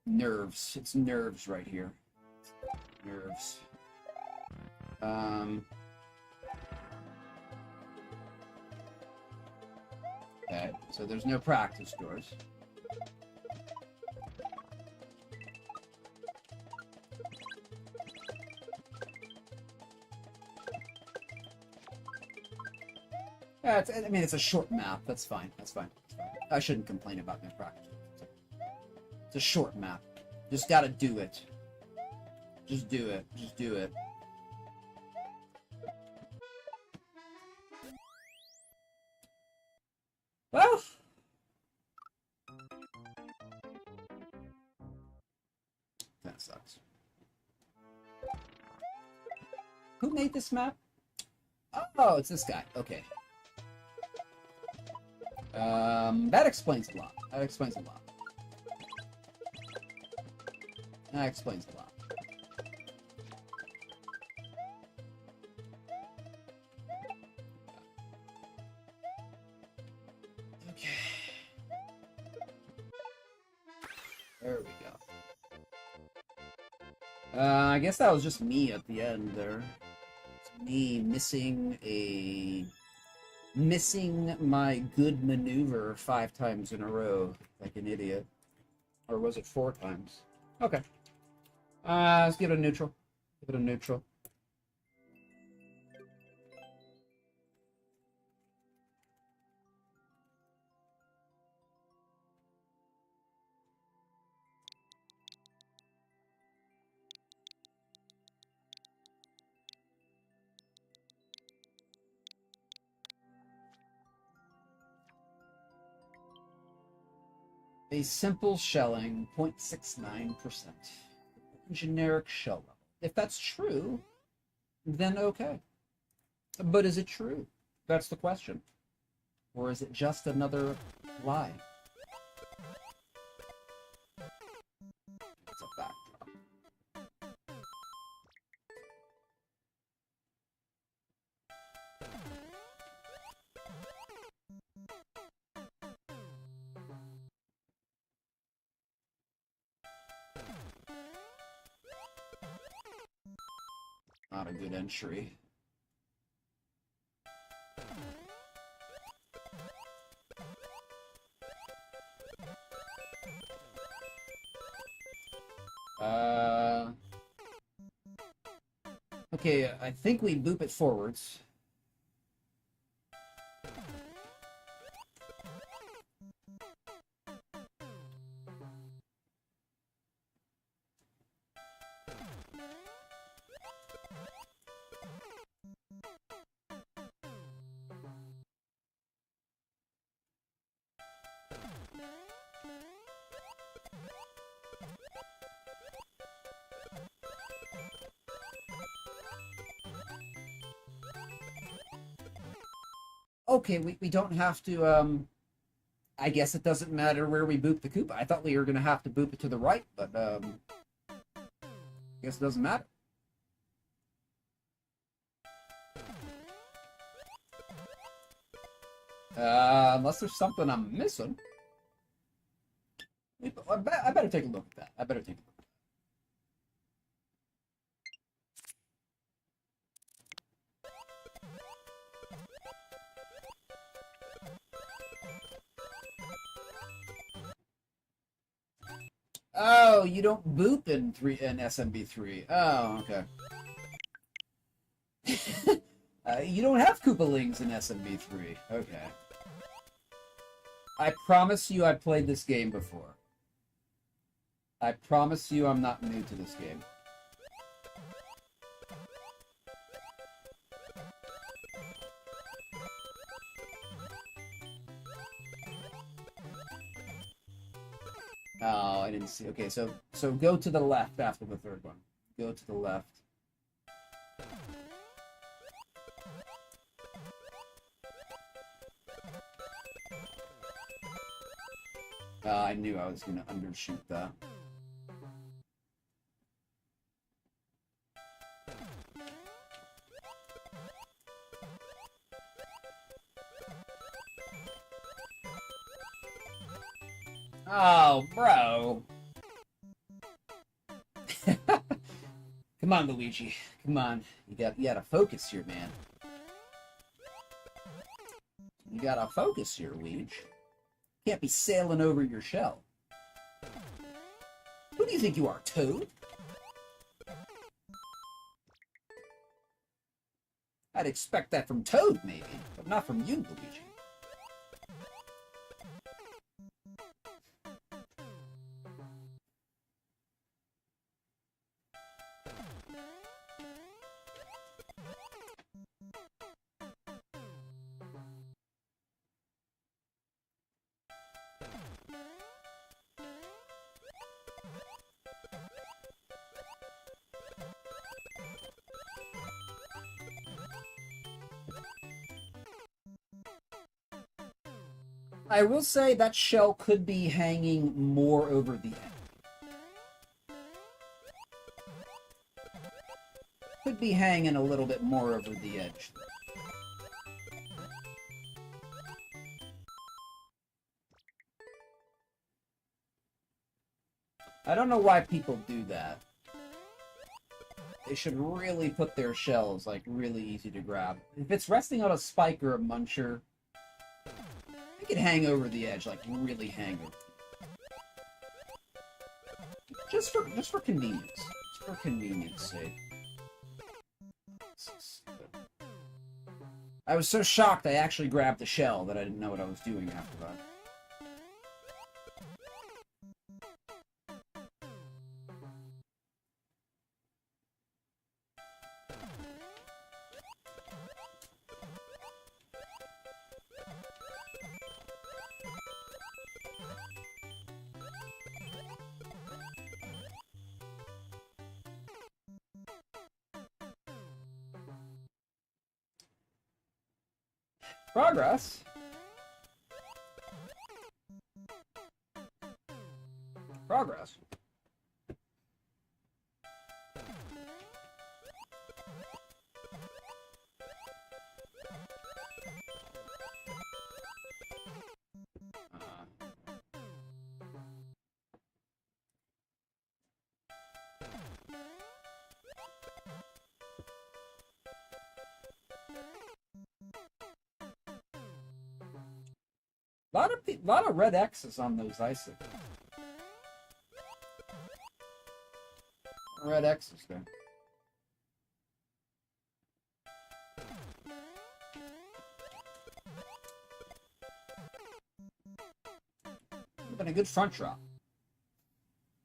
nerves. It's nerves right here. Nerves. Okay, so there's no practice doors. Yeah, I mean, it's a short map. That's fine. That's fine. I shouldn't complain about no practice. It's a short map. Just gotta do it. Just do it. Just do it. Well, that sucks. Who made this map? Oh, it's this guy. Okay. That explains a lot. That explains a lot. That explains a lot. Okay. There we go. I guess that was just me at the end there. It's me missing my good maneuver 5 times in a row, like an idiot. Or was it 4 times? Okay. Let's give it a neutral. Give it a neutral. A simple shelling, 0.69%. Generic shell level. If that's true, then okay. But is it true? That's the question. Or is it just another lie? It's a backdrop. Not a good entry. Okay, I think we boop it forwards. Okay, we don't have to, I guess it doesn't matter where we boop the Koopa. I thought we were going to have to boop it to the right, but, I guess it doesn't matter. Unless there's something I'm missing. I better take a look at that. I better take a look. Oh, you don't boop in SMB3. Oh, okay. You don't have Koopalings in SMB3. Okay. I promise you I played this game before. I promise you I'm not new to this game. Oh, I didn't see. Okay, so go to the left after the third one. Go to the left. I knew I was going to undershoot that. Oh, bro. Come on, Luigi. Come on. You gotta focus here, man. You gotta focus here, Luigi. Can't be sailing over your shell. Who do you think you are, Toad? I'd expect that from Toad, maybe, but not from you, Luigi. I will say that shell could be hanging more over the edge. Could be hanging a little bit more over the edge. I don't know why people do that. They should really put their shells, like, really easy to grab. If it's resting on a spike or a muncher, it could hang over the edge, like, really hang over. Just for convenience. Just for convenience sake. I was so shocked I actually grabbed the shell that I didn't know what I was doing after that. Progress. Progress. Lot of red X's on those icicles. Red X's there. Would have been a good front drop.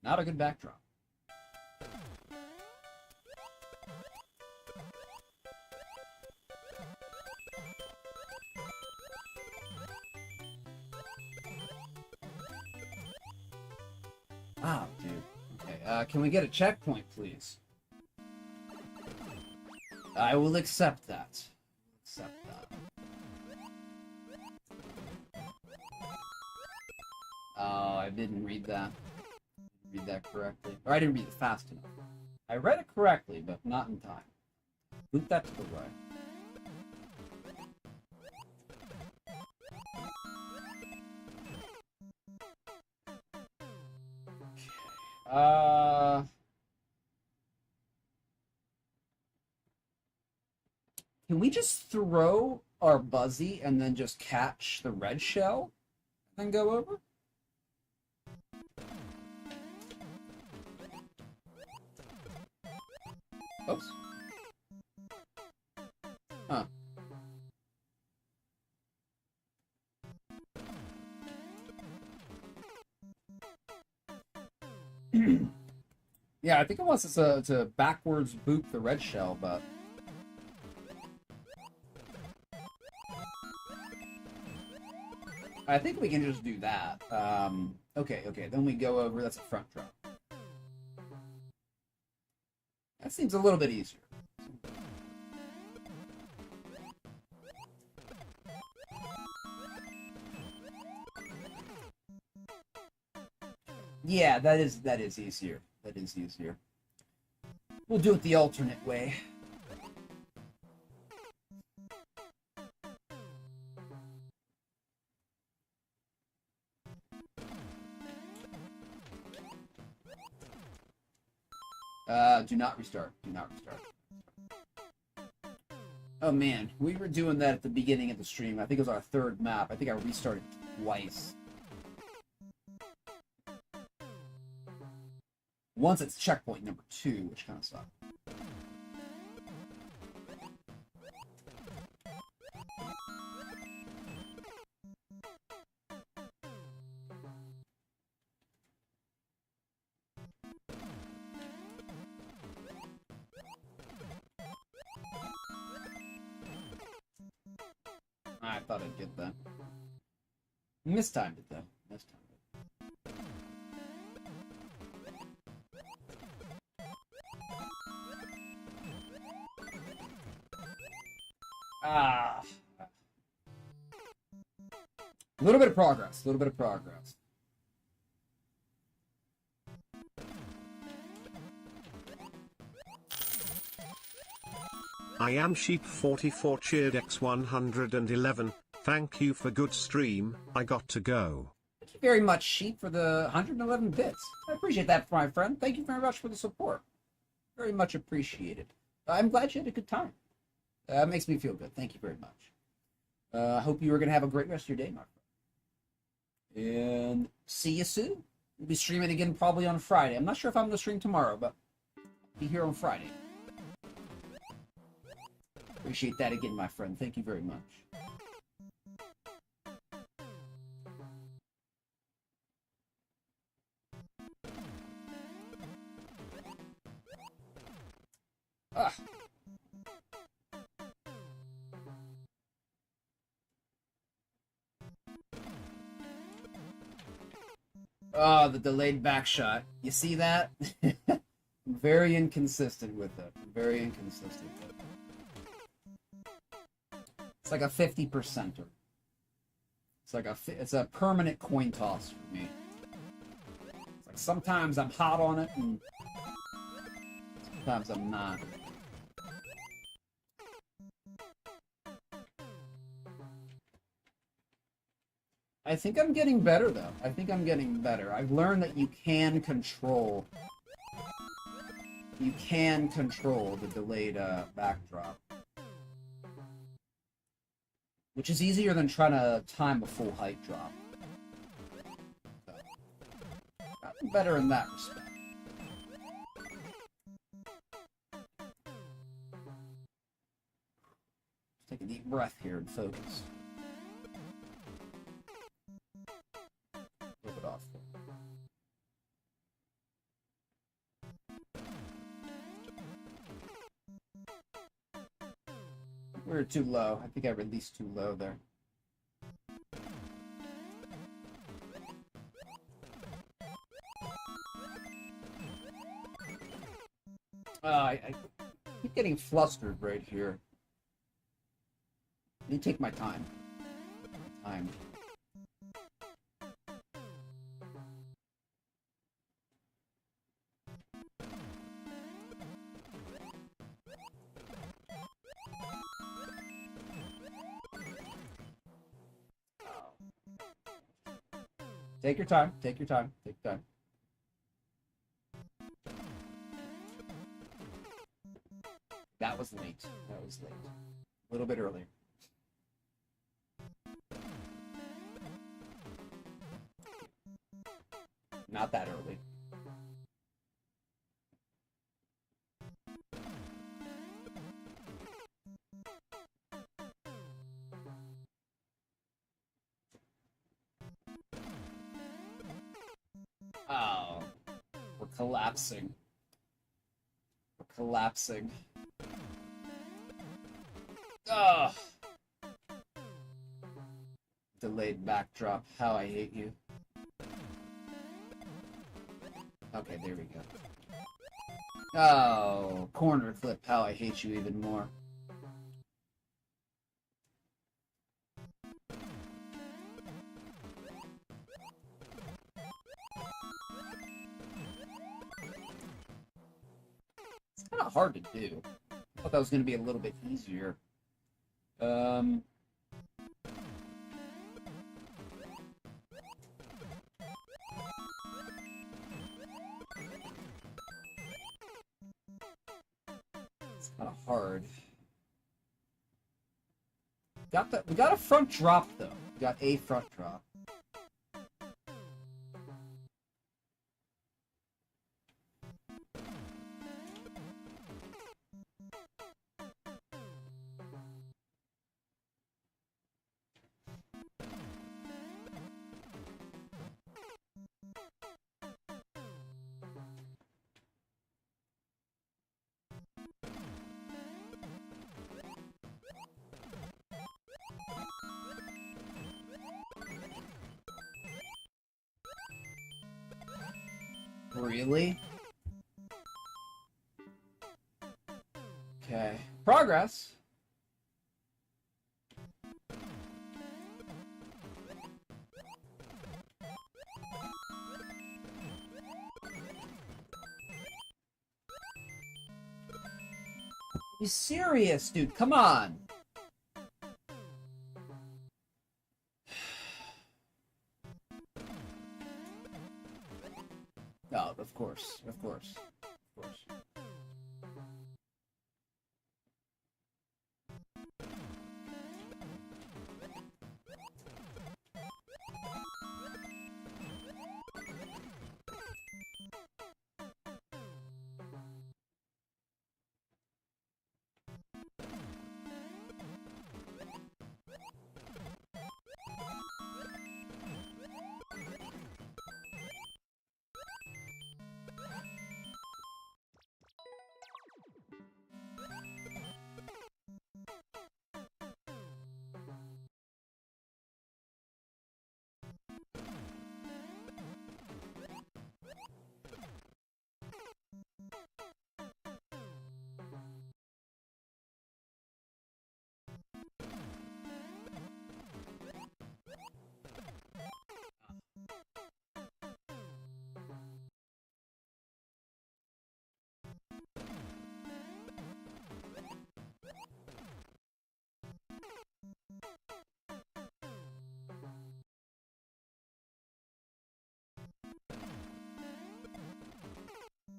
Not a good back drop. Oh, dude. Okay, can we get a checkpoint, please? I will accept that. Accept that. Oh, I didn't read that. Read that correctly. Or I didn't read it fast enough. I read it correctly, but not in time. Loop that to the right. Can we just throw our Buzzy and then just catch the red shell and then go over? Oops. Huh. Yeah, I think it wants us to backwards boop the red shell, but... I think we can just do that. Okay, then we go over, that's a front drop. That seems a little bit easier. Yeah, that is easier. That is easier. We'll do it the alternate way. Do not restart. Do not restart. Oh man, we were doing that at the beginning of the stream. I think it was our third map. I think I restarted twice. Once it's checkpoint number 2, which kind of sucked. I thought I'd get that. Mistimed it though. Mistimed it. Ah. A little bit of progress. A little bit of progress. I am Sheep44 cheered X111. Thank you for good stream. I got to go. Thank you very much, Sheep, for the 111 bits. I appreciate that, my friend. Thank you very much for the support. Very much appreciated. I'm glad you had a good time. That makes me feel good. Thank you very much. I hope you are going to have a great rest of your day, my friend. And see you soon. We'll be streaming again probably on Friday. I'm not sure if I'm going to stream tomorrow, but I'll be here on Friday. Appreciate that again, my friend. Thank you very much. Ah. Oh, the delayed back shot. You see that? Very inconsistent with it. Very inconsistent with it. It's like a 50%er. It's a permanent coin toss for me. It's like sometimes I'm hot on it, and sometimes I'm not. I think I'm getting better, though. I think I'm getting better. I've learned that you can control the delayed backdrop. Which is easier than trying to time a full height drop. So, gotten better in that respect. Let's take a deep breath here and focus. A little bit off. We were too low. I think I released too low there. I keep getting flustered right here. Let me take my time. Take your time. Take your time. Take your time. That was late. That was late. A little bit earlier. Not that early. Oh, we're collapsing. We're collapsing. Ugh. Delayed backdrop. How I hate you. Okay, there we go. Oh, corner clip. How I hate you even more. It's kind of hard to do. I thought that was going to be a little bit easier. It's kind of hard. We got a front drop though. We got a front drop. Really? Okay. Progress. You serious, dude? Come on. Oh, of course, of course, of course.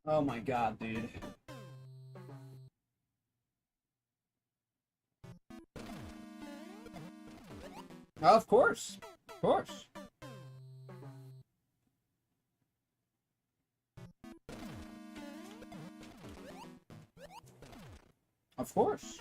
Oh my god, dude. Oh, of course. Of course. Of course.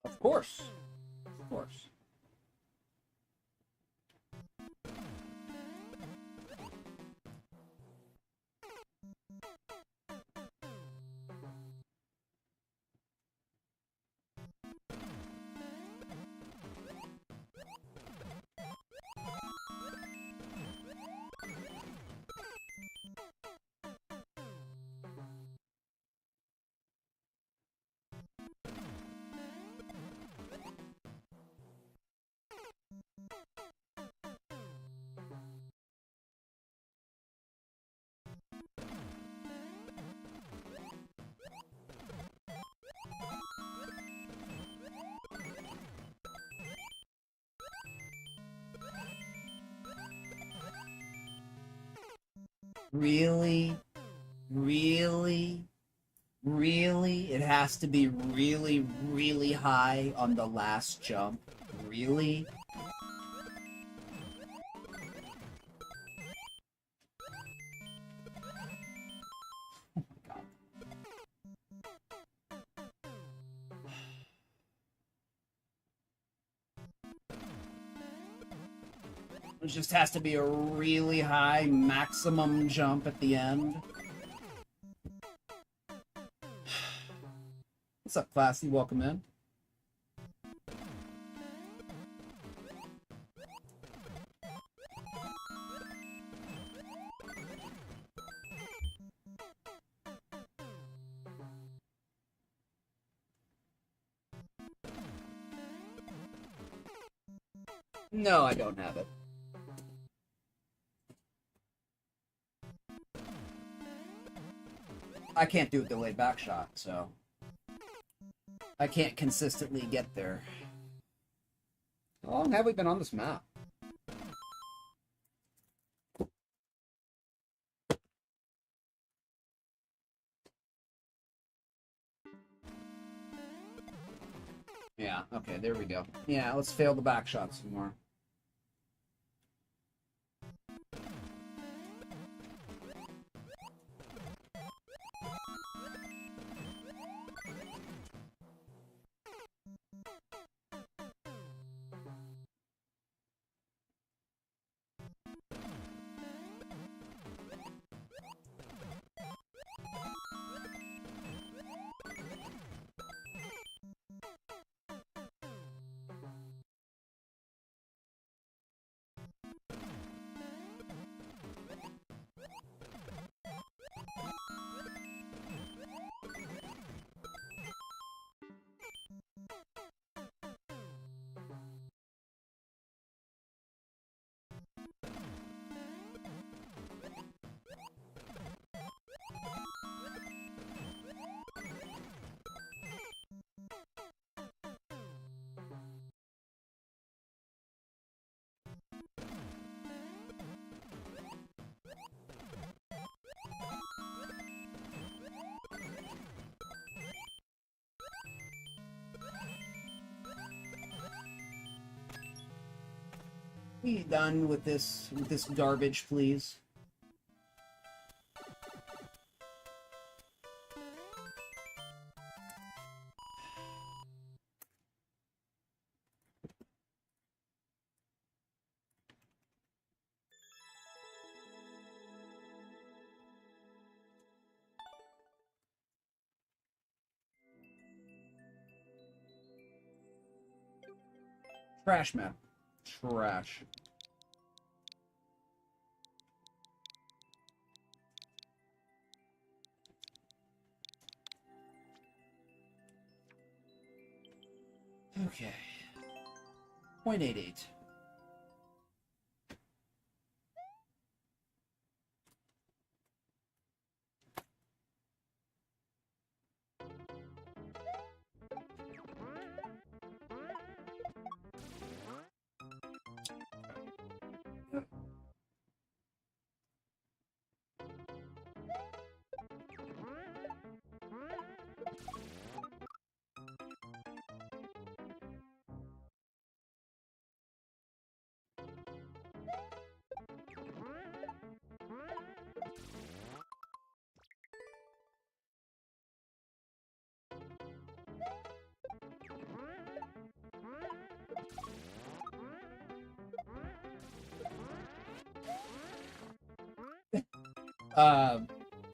Of course. Of course. Really? Really? Really? It has to be really, really high on the last jump? Really? Oh my god. It just has to be a really high maximum jump at the end. What's up, Classy? Welcome in. No, I don't have it. I can't do a delayed back shot, so I can't consistently get there. How long have we been on this map? Yeah, okay, there we go. Yeah, let's fail the back shot some more. We done with this garbage, please? Trash map. Trash. Okay. 0.88.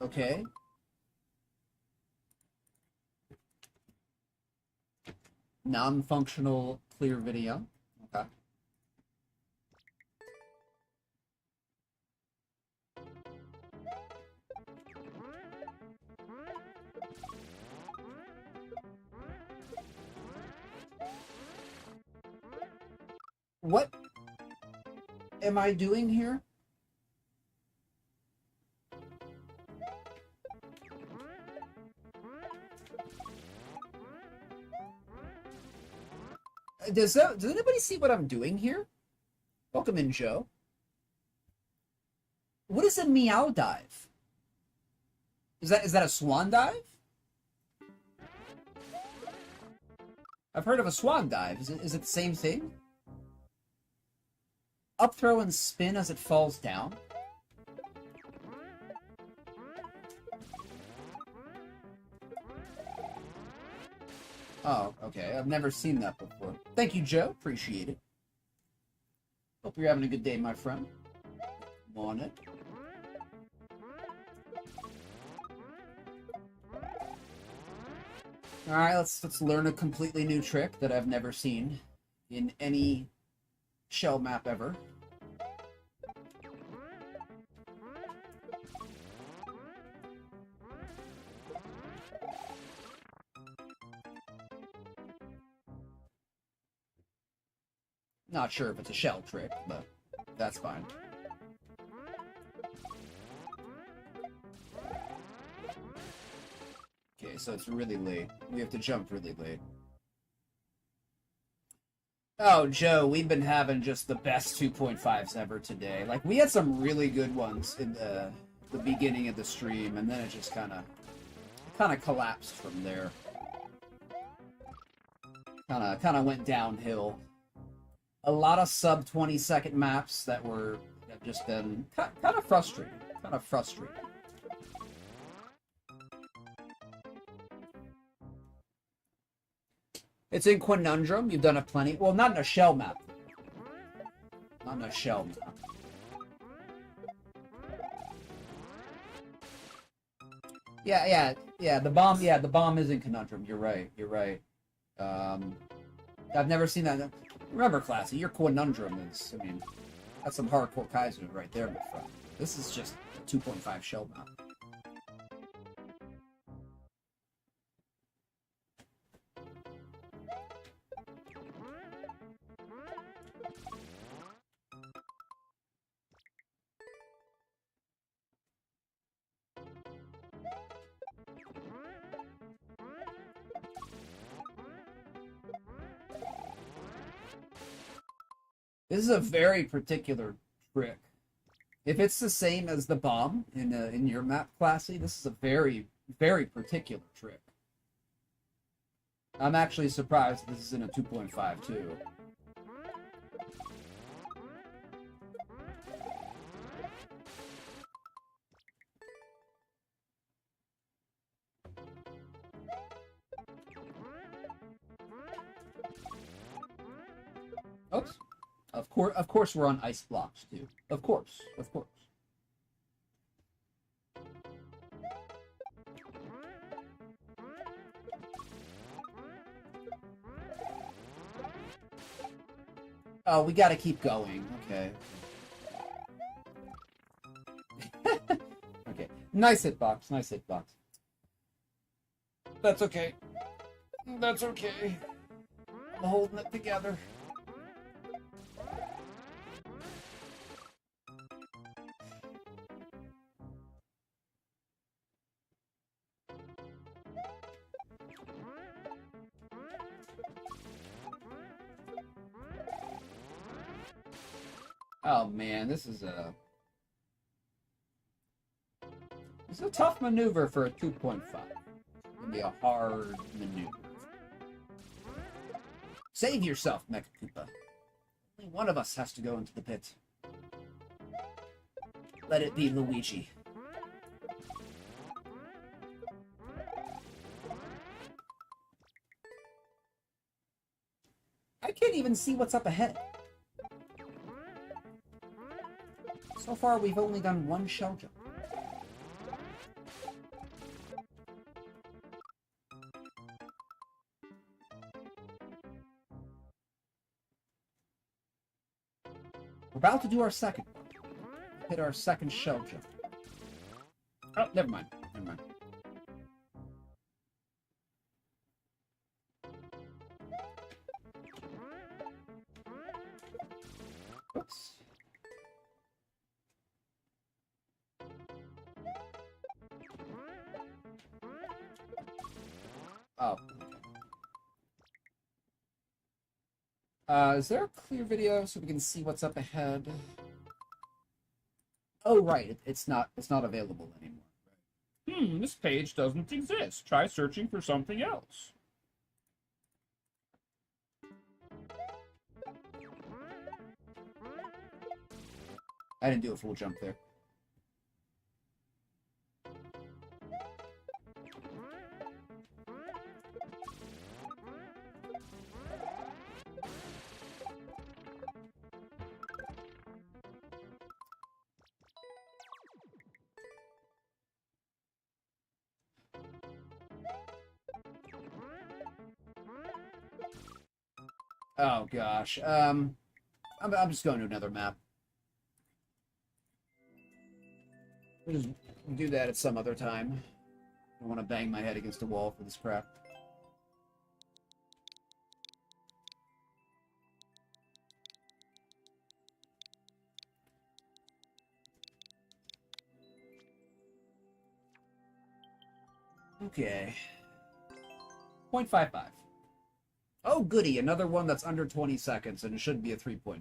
Okay. Non-functional clear video. Okay. What am I doing here? Does anybody see what I'm doing here? Welcome in, Joe. What is a meow dive? Is that a swan dive? I've heard of a swan dive. Is it the same thing? Up throw and spin as it falls down? Oh, okay. I've never seen that before. Thank you, Joe. Appreciate it. Hope you're having a good day, my friend. I'm on it. Alright, let's learn a completely new trick that I've never seen in any shell map ever. Not sure if it's a shell trick, but that's fine. Okay, so it's really late. We have to jump really late. Oh, Joe, we've been having just the best 2.5s ever today. Like, we had some really good ones in the beginning of the stream, and then it just kind of collapsed from there. Kind of went downhill. A lot of sub 20-second maps that have just been kind of frustrating. Kind of frustrating. It's in Conundrum. You've done it plenty. Well, not in a shell map. Not in a shell map. Yeah. The bomb is in Conundrum. You're right. I've never seen that. Remember, Classy, your Conundrum is, I mean, that's some hardcore Kaiser right there, my friend. This is just a 2.5 shell map. This is a very particular trick. If it's the same as the bomb in your map, Classy, this is a very, very particular trick. I'm actually surprised this is in a 2.5 too. Oops. Of course we're on ice blocks too. Of course. Oh, we gotta keep going. Okay. Okay. Nice hitbox. Nice hitbox. That's okay. That's okay. I'm holding it together. Oh man, this is a tough maneuver for a 2.5. It's gonna be a hard maneuver. Save yourself, Mecha Koopa. Only one of us has to go into the pit. Let it be Luigi. I can't even see what's up ahead. So far, we've only done one shell jump. We're about to do our second one. Hit our second shell jump. Oh, never mind. Never mind. Oops. Oh. Is there a clear video so we can see what's up ahead? Oh, right. It's not available anymore. This page doesn't exist. Try searching for something else. I didn't do a full jump there. Oh gosh. I'm just going to another map. We'll just do that at some other time. I don't want to bang my head against a wall for this crap. Okay. 0.55. Oh, goody. Another one that's under 20 seconds, and it should be a 3.0.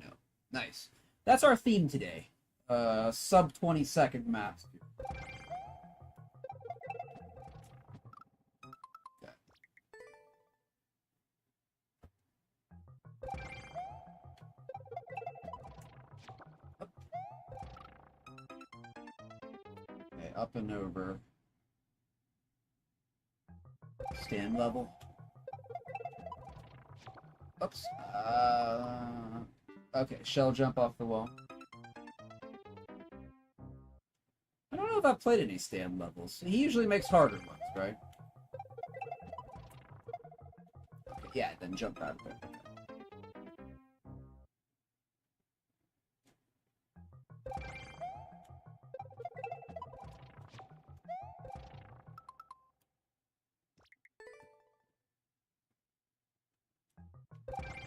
Nice. That's our theme today. Sub 20 second maps. Okay. Okay, up and over. Stand level. Oops. Okay, shell jump off the wall. I don't know if I've played any stand levels. He usually makes harder ones, right? Okay, yeah, then jump out of there.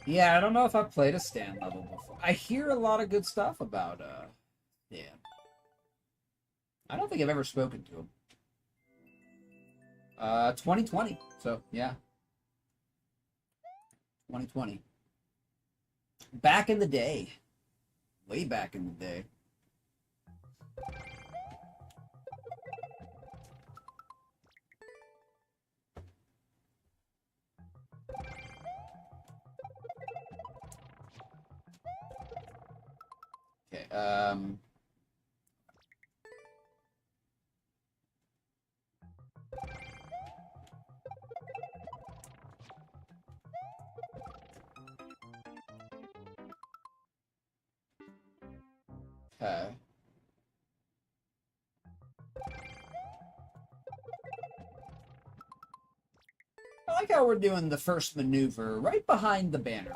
Yeah, I don't know if I've played a stand level before. I hear a lot of good stuff about, yeah. I don't think I've ever spoken to him. 2020, so, yeah. 2020. Back in the day. Way back in the day. Okay, okay. I like how we're doing the first maneuver right behind the banner.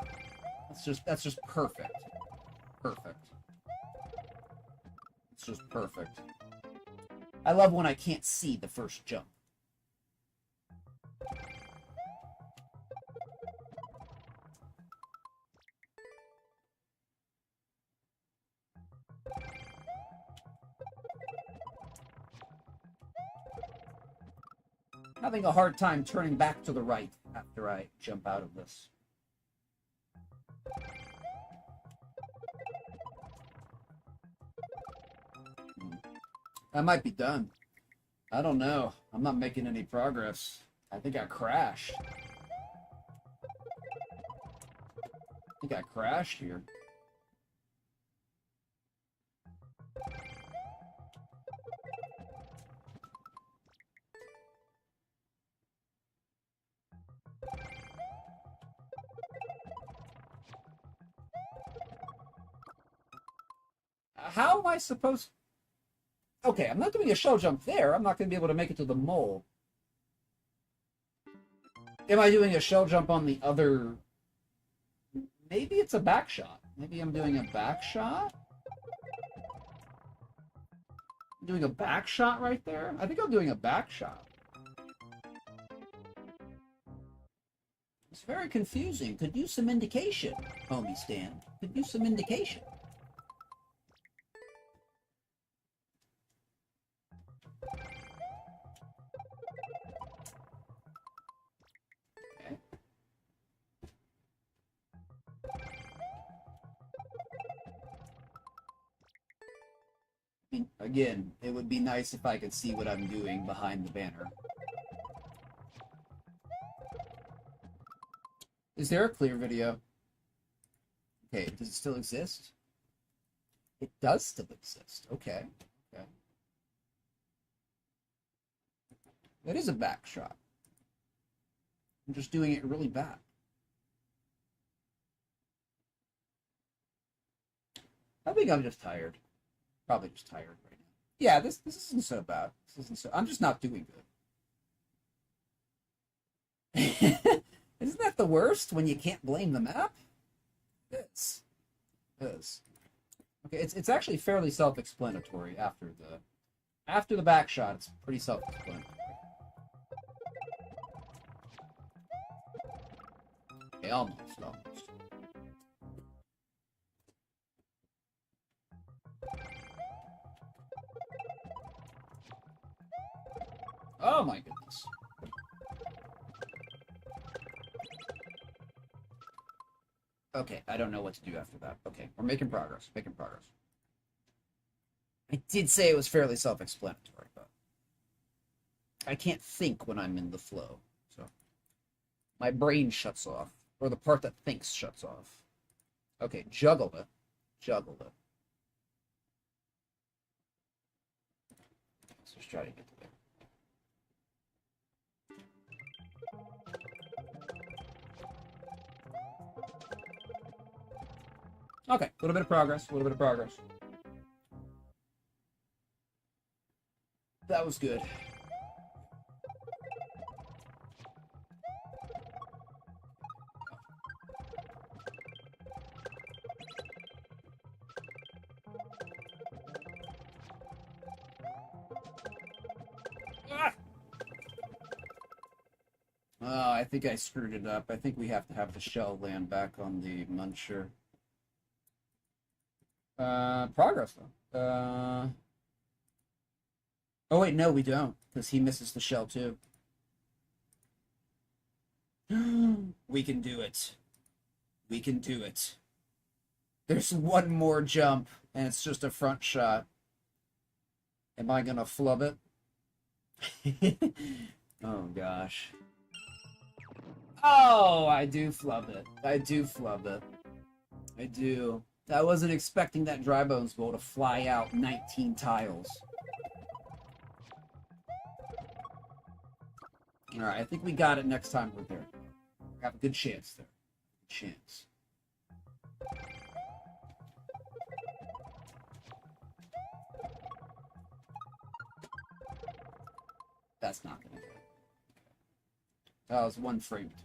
That's just perfect. Perfect. It's just perfect. I love when I can't see the first jump. Having a hard time turning back to the right after I jump out of this. I might be done. I don't know. I'm not making any progress. I think I crashed. I think I crashed here. How am I supposed... Okay, I'm not doing a shell jump there. I'm not going to be able to make it to the mole. Am I doing a shell jump on the other... Maybe it's a back shot. Maybe I'm doing a back shot? I'm doing a back shot right there? I think I'm doing a back shot. It's very confusing. Could use some indication, homie Stan. Could use some indication. Again, it would be nice if I could see what I'm doing behind the banner. Is there a clear video? Okay, does it still exist? It does still exist. Okay. Okay. That is a back shot. I'm just doing it really bad. I think I'm just tired. Probably just tired right now. Yeah, this isn't so bad. This isn't so... I'm just not doing good. Isn't that the worst when you can't blame the map? It is. It is. Okay, it's actually fairly self-explanatory after the back shot. It's pretty self-explanatory. Okay, almost. Oh my goodness. Okay, I don't know what to do after that. Okay, we're making progress. Making progress. I did say it was fairly self-explanatory, but I can't think when I'm in the flow. So my brain shuts off, or the part that thinks shuts off. Okay, juggle it. Juggle it. Let's just try to get to there. Okay, a little bit of progress, a little bit of progress. That was good. I think I screwed it up. I think we have to have the shell land back on the muncher. Progress though. Oh wait, no, we don't, because he misses the shell too. We can do it. We can do it. There's one more jump, and it's just a front shot. Am I gonna flub it? Oh gosh. Oh, I do flub it. I do flub it. I do. I wasn't expecting that dry bones bowl to fly out 19 tiles. Alright, I think we got it next time we're there. We have a good chance there. Good chance. That's not gonna do it. That was one frame to it.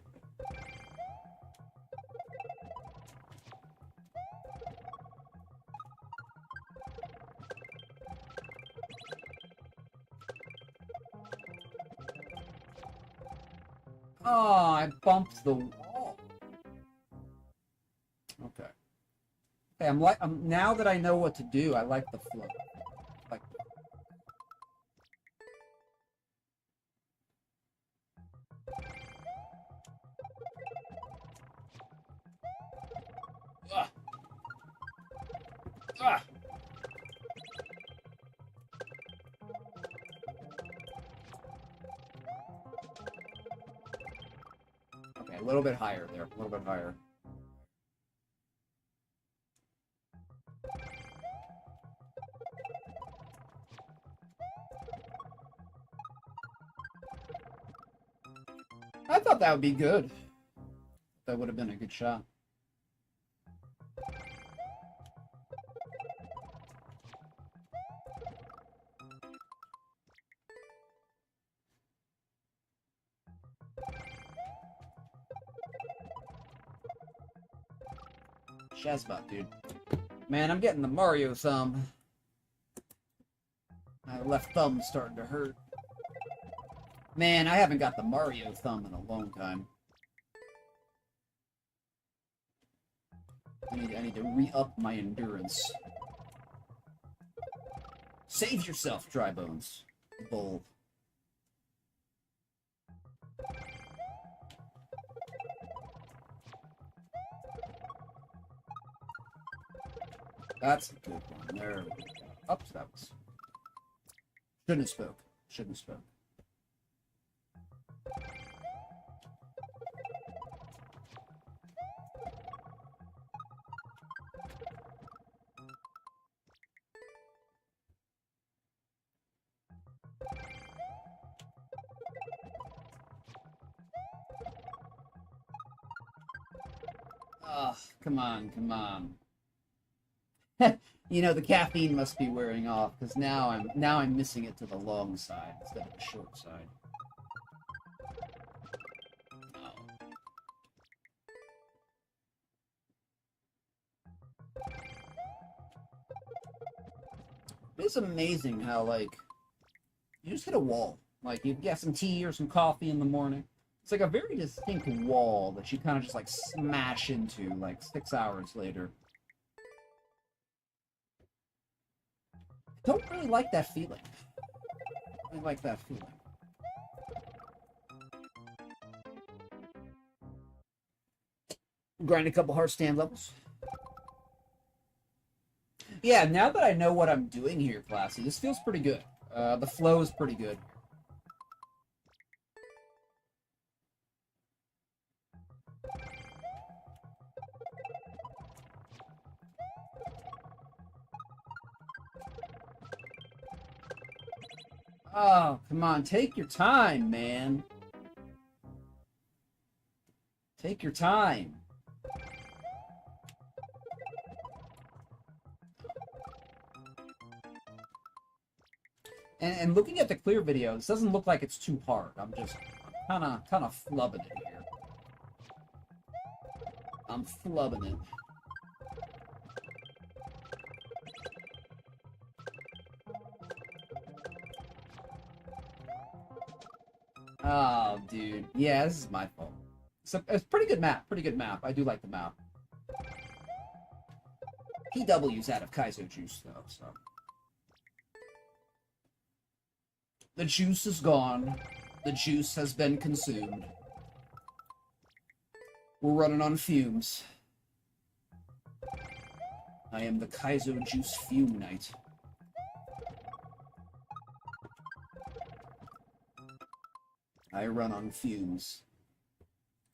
Oh, I bumped the wall. Okay. Okay, I'm now that I know what to do, I like the flow. Like. Ah. Ah. Okay, a little bit higher there. A little bit higher. I thought that would be good. That would have been a good shot. Shazbot, dude. Man, I'm getting the Mario thumb. My left thumb's starting to hurt. Man, I haven't got the Mario thumb in a long time. I need to re-up my endurance. Save yourself, Dry Bones. Bull. That's a good one. There we go. Up, that was. Shouldn't have spoke. Shouldn't have spoke. Oh, come on, come on. You know, the caffeine must be wearing off because now I'm missing it to the long side instead of the short side. Oh. It's amazing how, like, you just hit a wall. Like, you get some tea or some coffee in the morning. It's like a very distinct wall that you kind of just, like, smash into, like, 6 hours later. I don't really like that feeling. I don't like that feeling. Grind a couple heart stand levels. Yeah, now that I know what I'm doing here, Classy, this feels pretty good. The flow is pretty good. Oh, come on, take your time, man. Take your time. And looking at the clear video, this doesn't look like it's too hard. I'm kind of flubbing it here. I'm flubbing it. Oh, dude. Yeah, this is my fault. It's a pretty good map. Pretty good map. I do like the map. PW's out of Kaizo juice, though, so. The juice is gone. The juice has been consumed. We're running on fumes. I am the Kaizo juice fume knight. I run on fumes.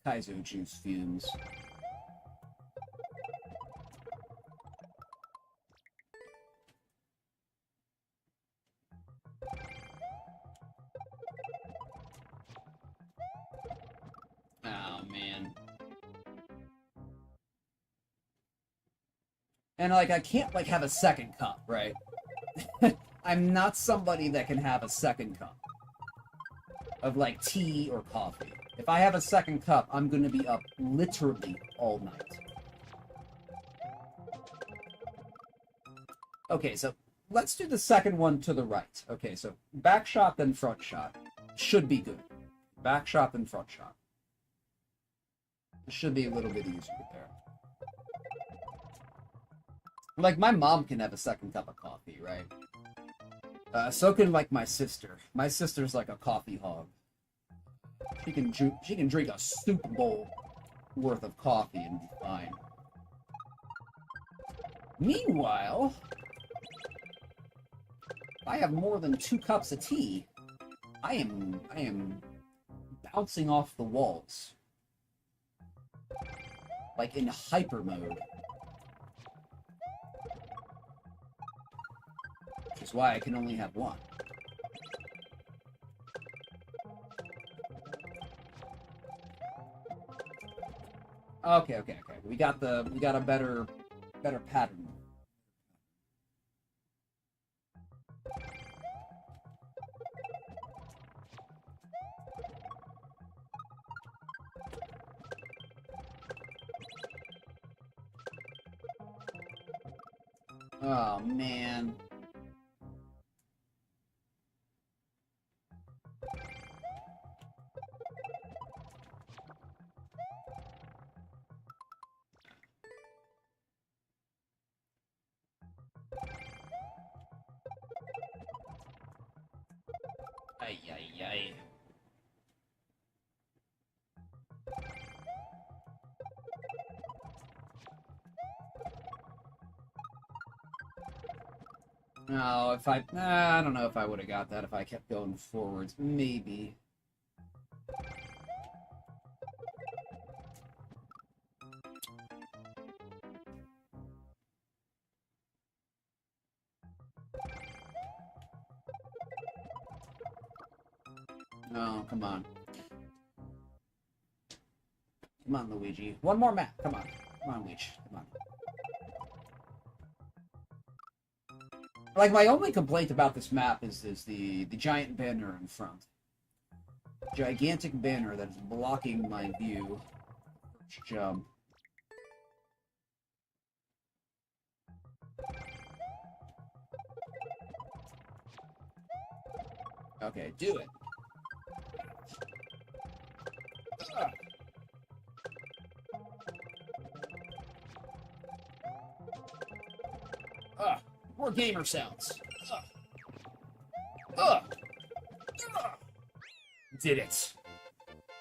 Kaizo juice fumes. Oh, man. And, like, I can't, like, have a second cup, right? I'm not somebody that can have a second cup of, like, tea or coffee. If I have a second cup, I'm gonna be up literally all night. Okay, so let's do the second one to the right. Okay, so back shot, then front shot. Should be good. Back shot, then front shot. It should be a little bit easier there. Like, my mom can have a second cup of coffee, right? So can, like, my sister. My sister's like a coffee hog. She can drink a soup bowl worth of coffee and be fine. Meanwhile, if I have more than 2 cups of tea, I am bouncing off the walls. Like in hyper mode. Which is why I can only have 1. Okay. We got a better pattern. Oh man. Ay. No, if I don't know if I would have got that if I kept going forwards. Maybe. Oh, come on. Come on, Luigi. One more map. Come on. Come on, Luigi. Come on. Like, my only complaint about this map is the giant banner in front. Gigantic banner that is blocking my view. Jump. Okay, do it. More gamer sounds. Did it.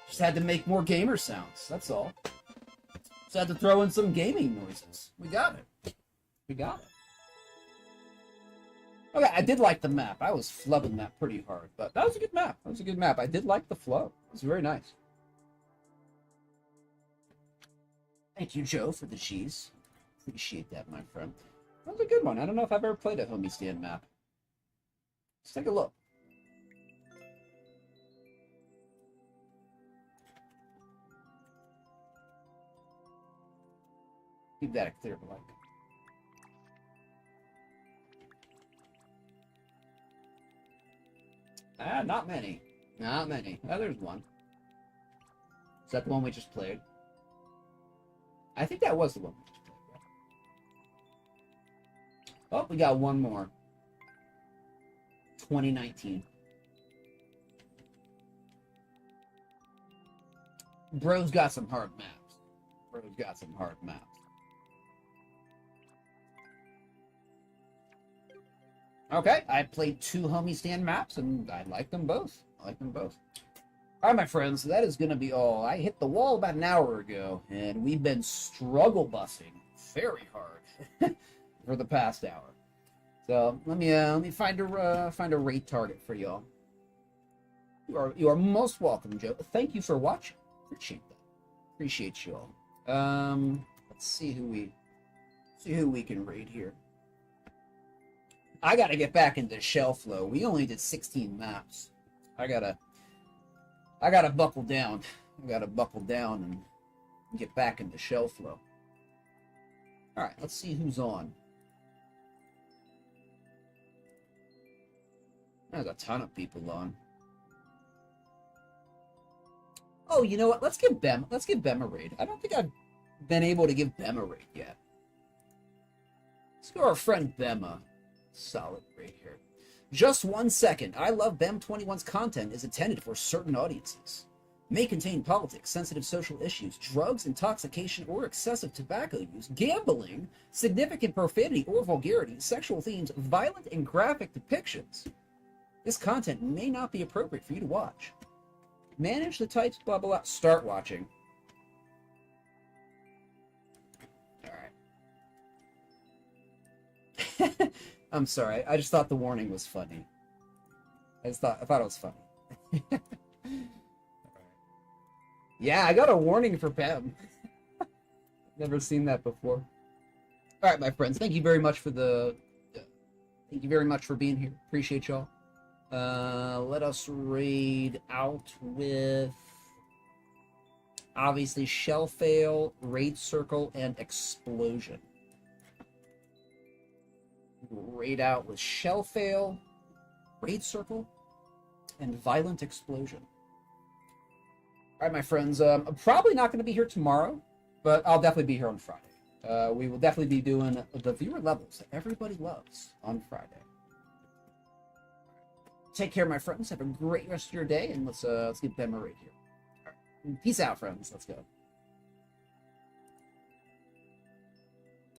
Just had to make more gamer sounds, that's all. Just had to throw in some gaming noises. We got it. We got it. Okay, I did like the map. I was flubbing that pretty hard, but that was a good map. That was a good map. I did like the flow. It was very nice. Thank you, Joe, for the cheese. Appreciate that, my friend. That was a good one. I don't know if I've ever played a homie stand map. Let's take a look. Keep that a clear blank. Not many. Not many. Oh, there's one. Is that the one we just played? I think that was the one we just played. Oh, we got one more. 2019. Bro's got some hard maps. Bro's got some hard maps. Okay, I played 2 homie stand maps, and I like them both. I like them both. All right, my friends, that is going to be all. I hit the wall about an hour ago, and we've been struggle busting very hard for the past hour. So let me find a raid target for y'all. You are most welcome, Joe. Thank you for watching. Appreciate that. Appreciate you all. Let's see who we can raid here. I gotta get back into shell flow. We only did 16 maps. I gotta buckle down. I gotta buckle down and get back into shell flow. All right, let's see who's on. There's a ton of people on. Oh, you know what? Let's give Bem a raid. I don't think I've been able to give Bem a raid yet. Let's go our friend Bema. Solid raid here. Just 1 second. I love Bem 21's content is intended for certain audiences. may contain politics, sensitive social issues, drugs, intoxication, or excessive tobacco use, gambling, significant profanity or vulgarity, sexual themes, violent and graphic depictions. This content may not be appropriate for you to watch. Manage the types, blah, blah, blah. Start watching. Alright. I'm sorry. I just thought the warning was funny. I thought it was funny. Yeah, I got a warning for Pam. Never seen that before. All right, my friends. Thank you very much for thank you very much for being here. Appreciate y'all. Let us raid out with obviously Shell Fail, Raid Circle, and Explosion. Raid out with Shell Fail, Raid Circle, and Violent Explosion. All right, my friends. I'm probably not going to be here tomorrow, but I'll definitely be here on Friday. We will definitely be doing the viewer levels that everybody loves on Friday. Take care, my friends. Have a great rest of your day, and let's get them a raid here. All right. Peace out, friends. Let's go.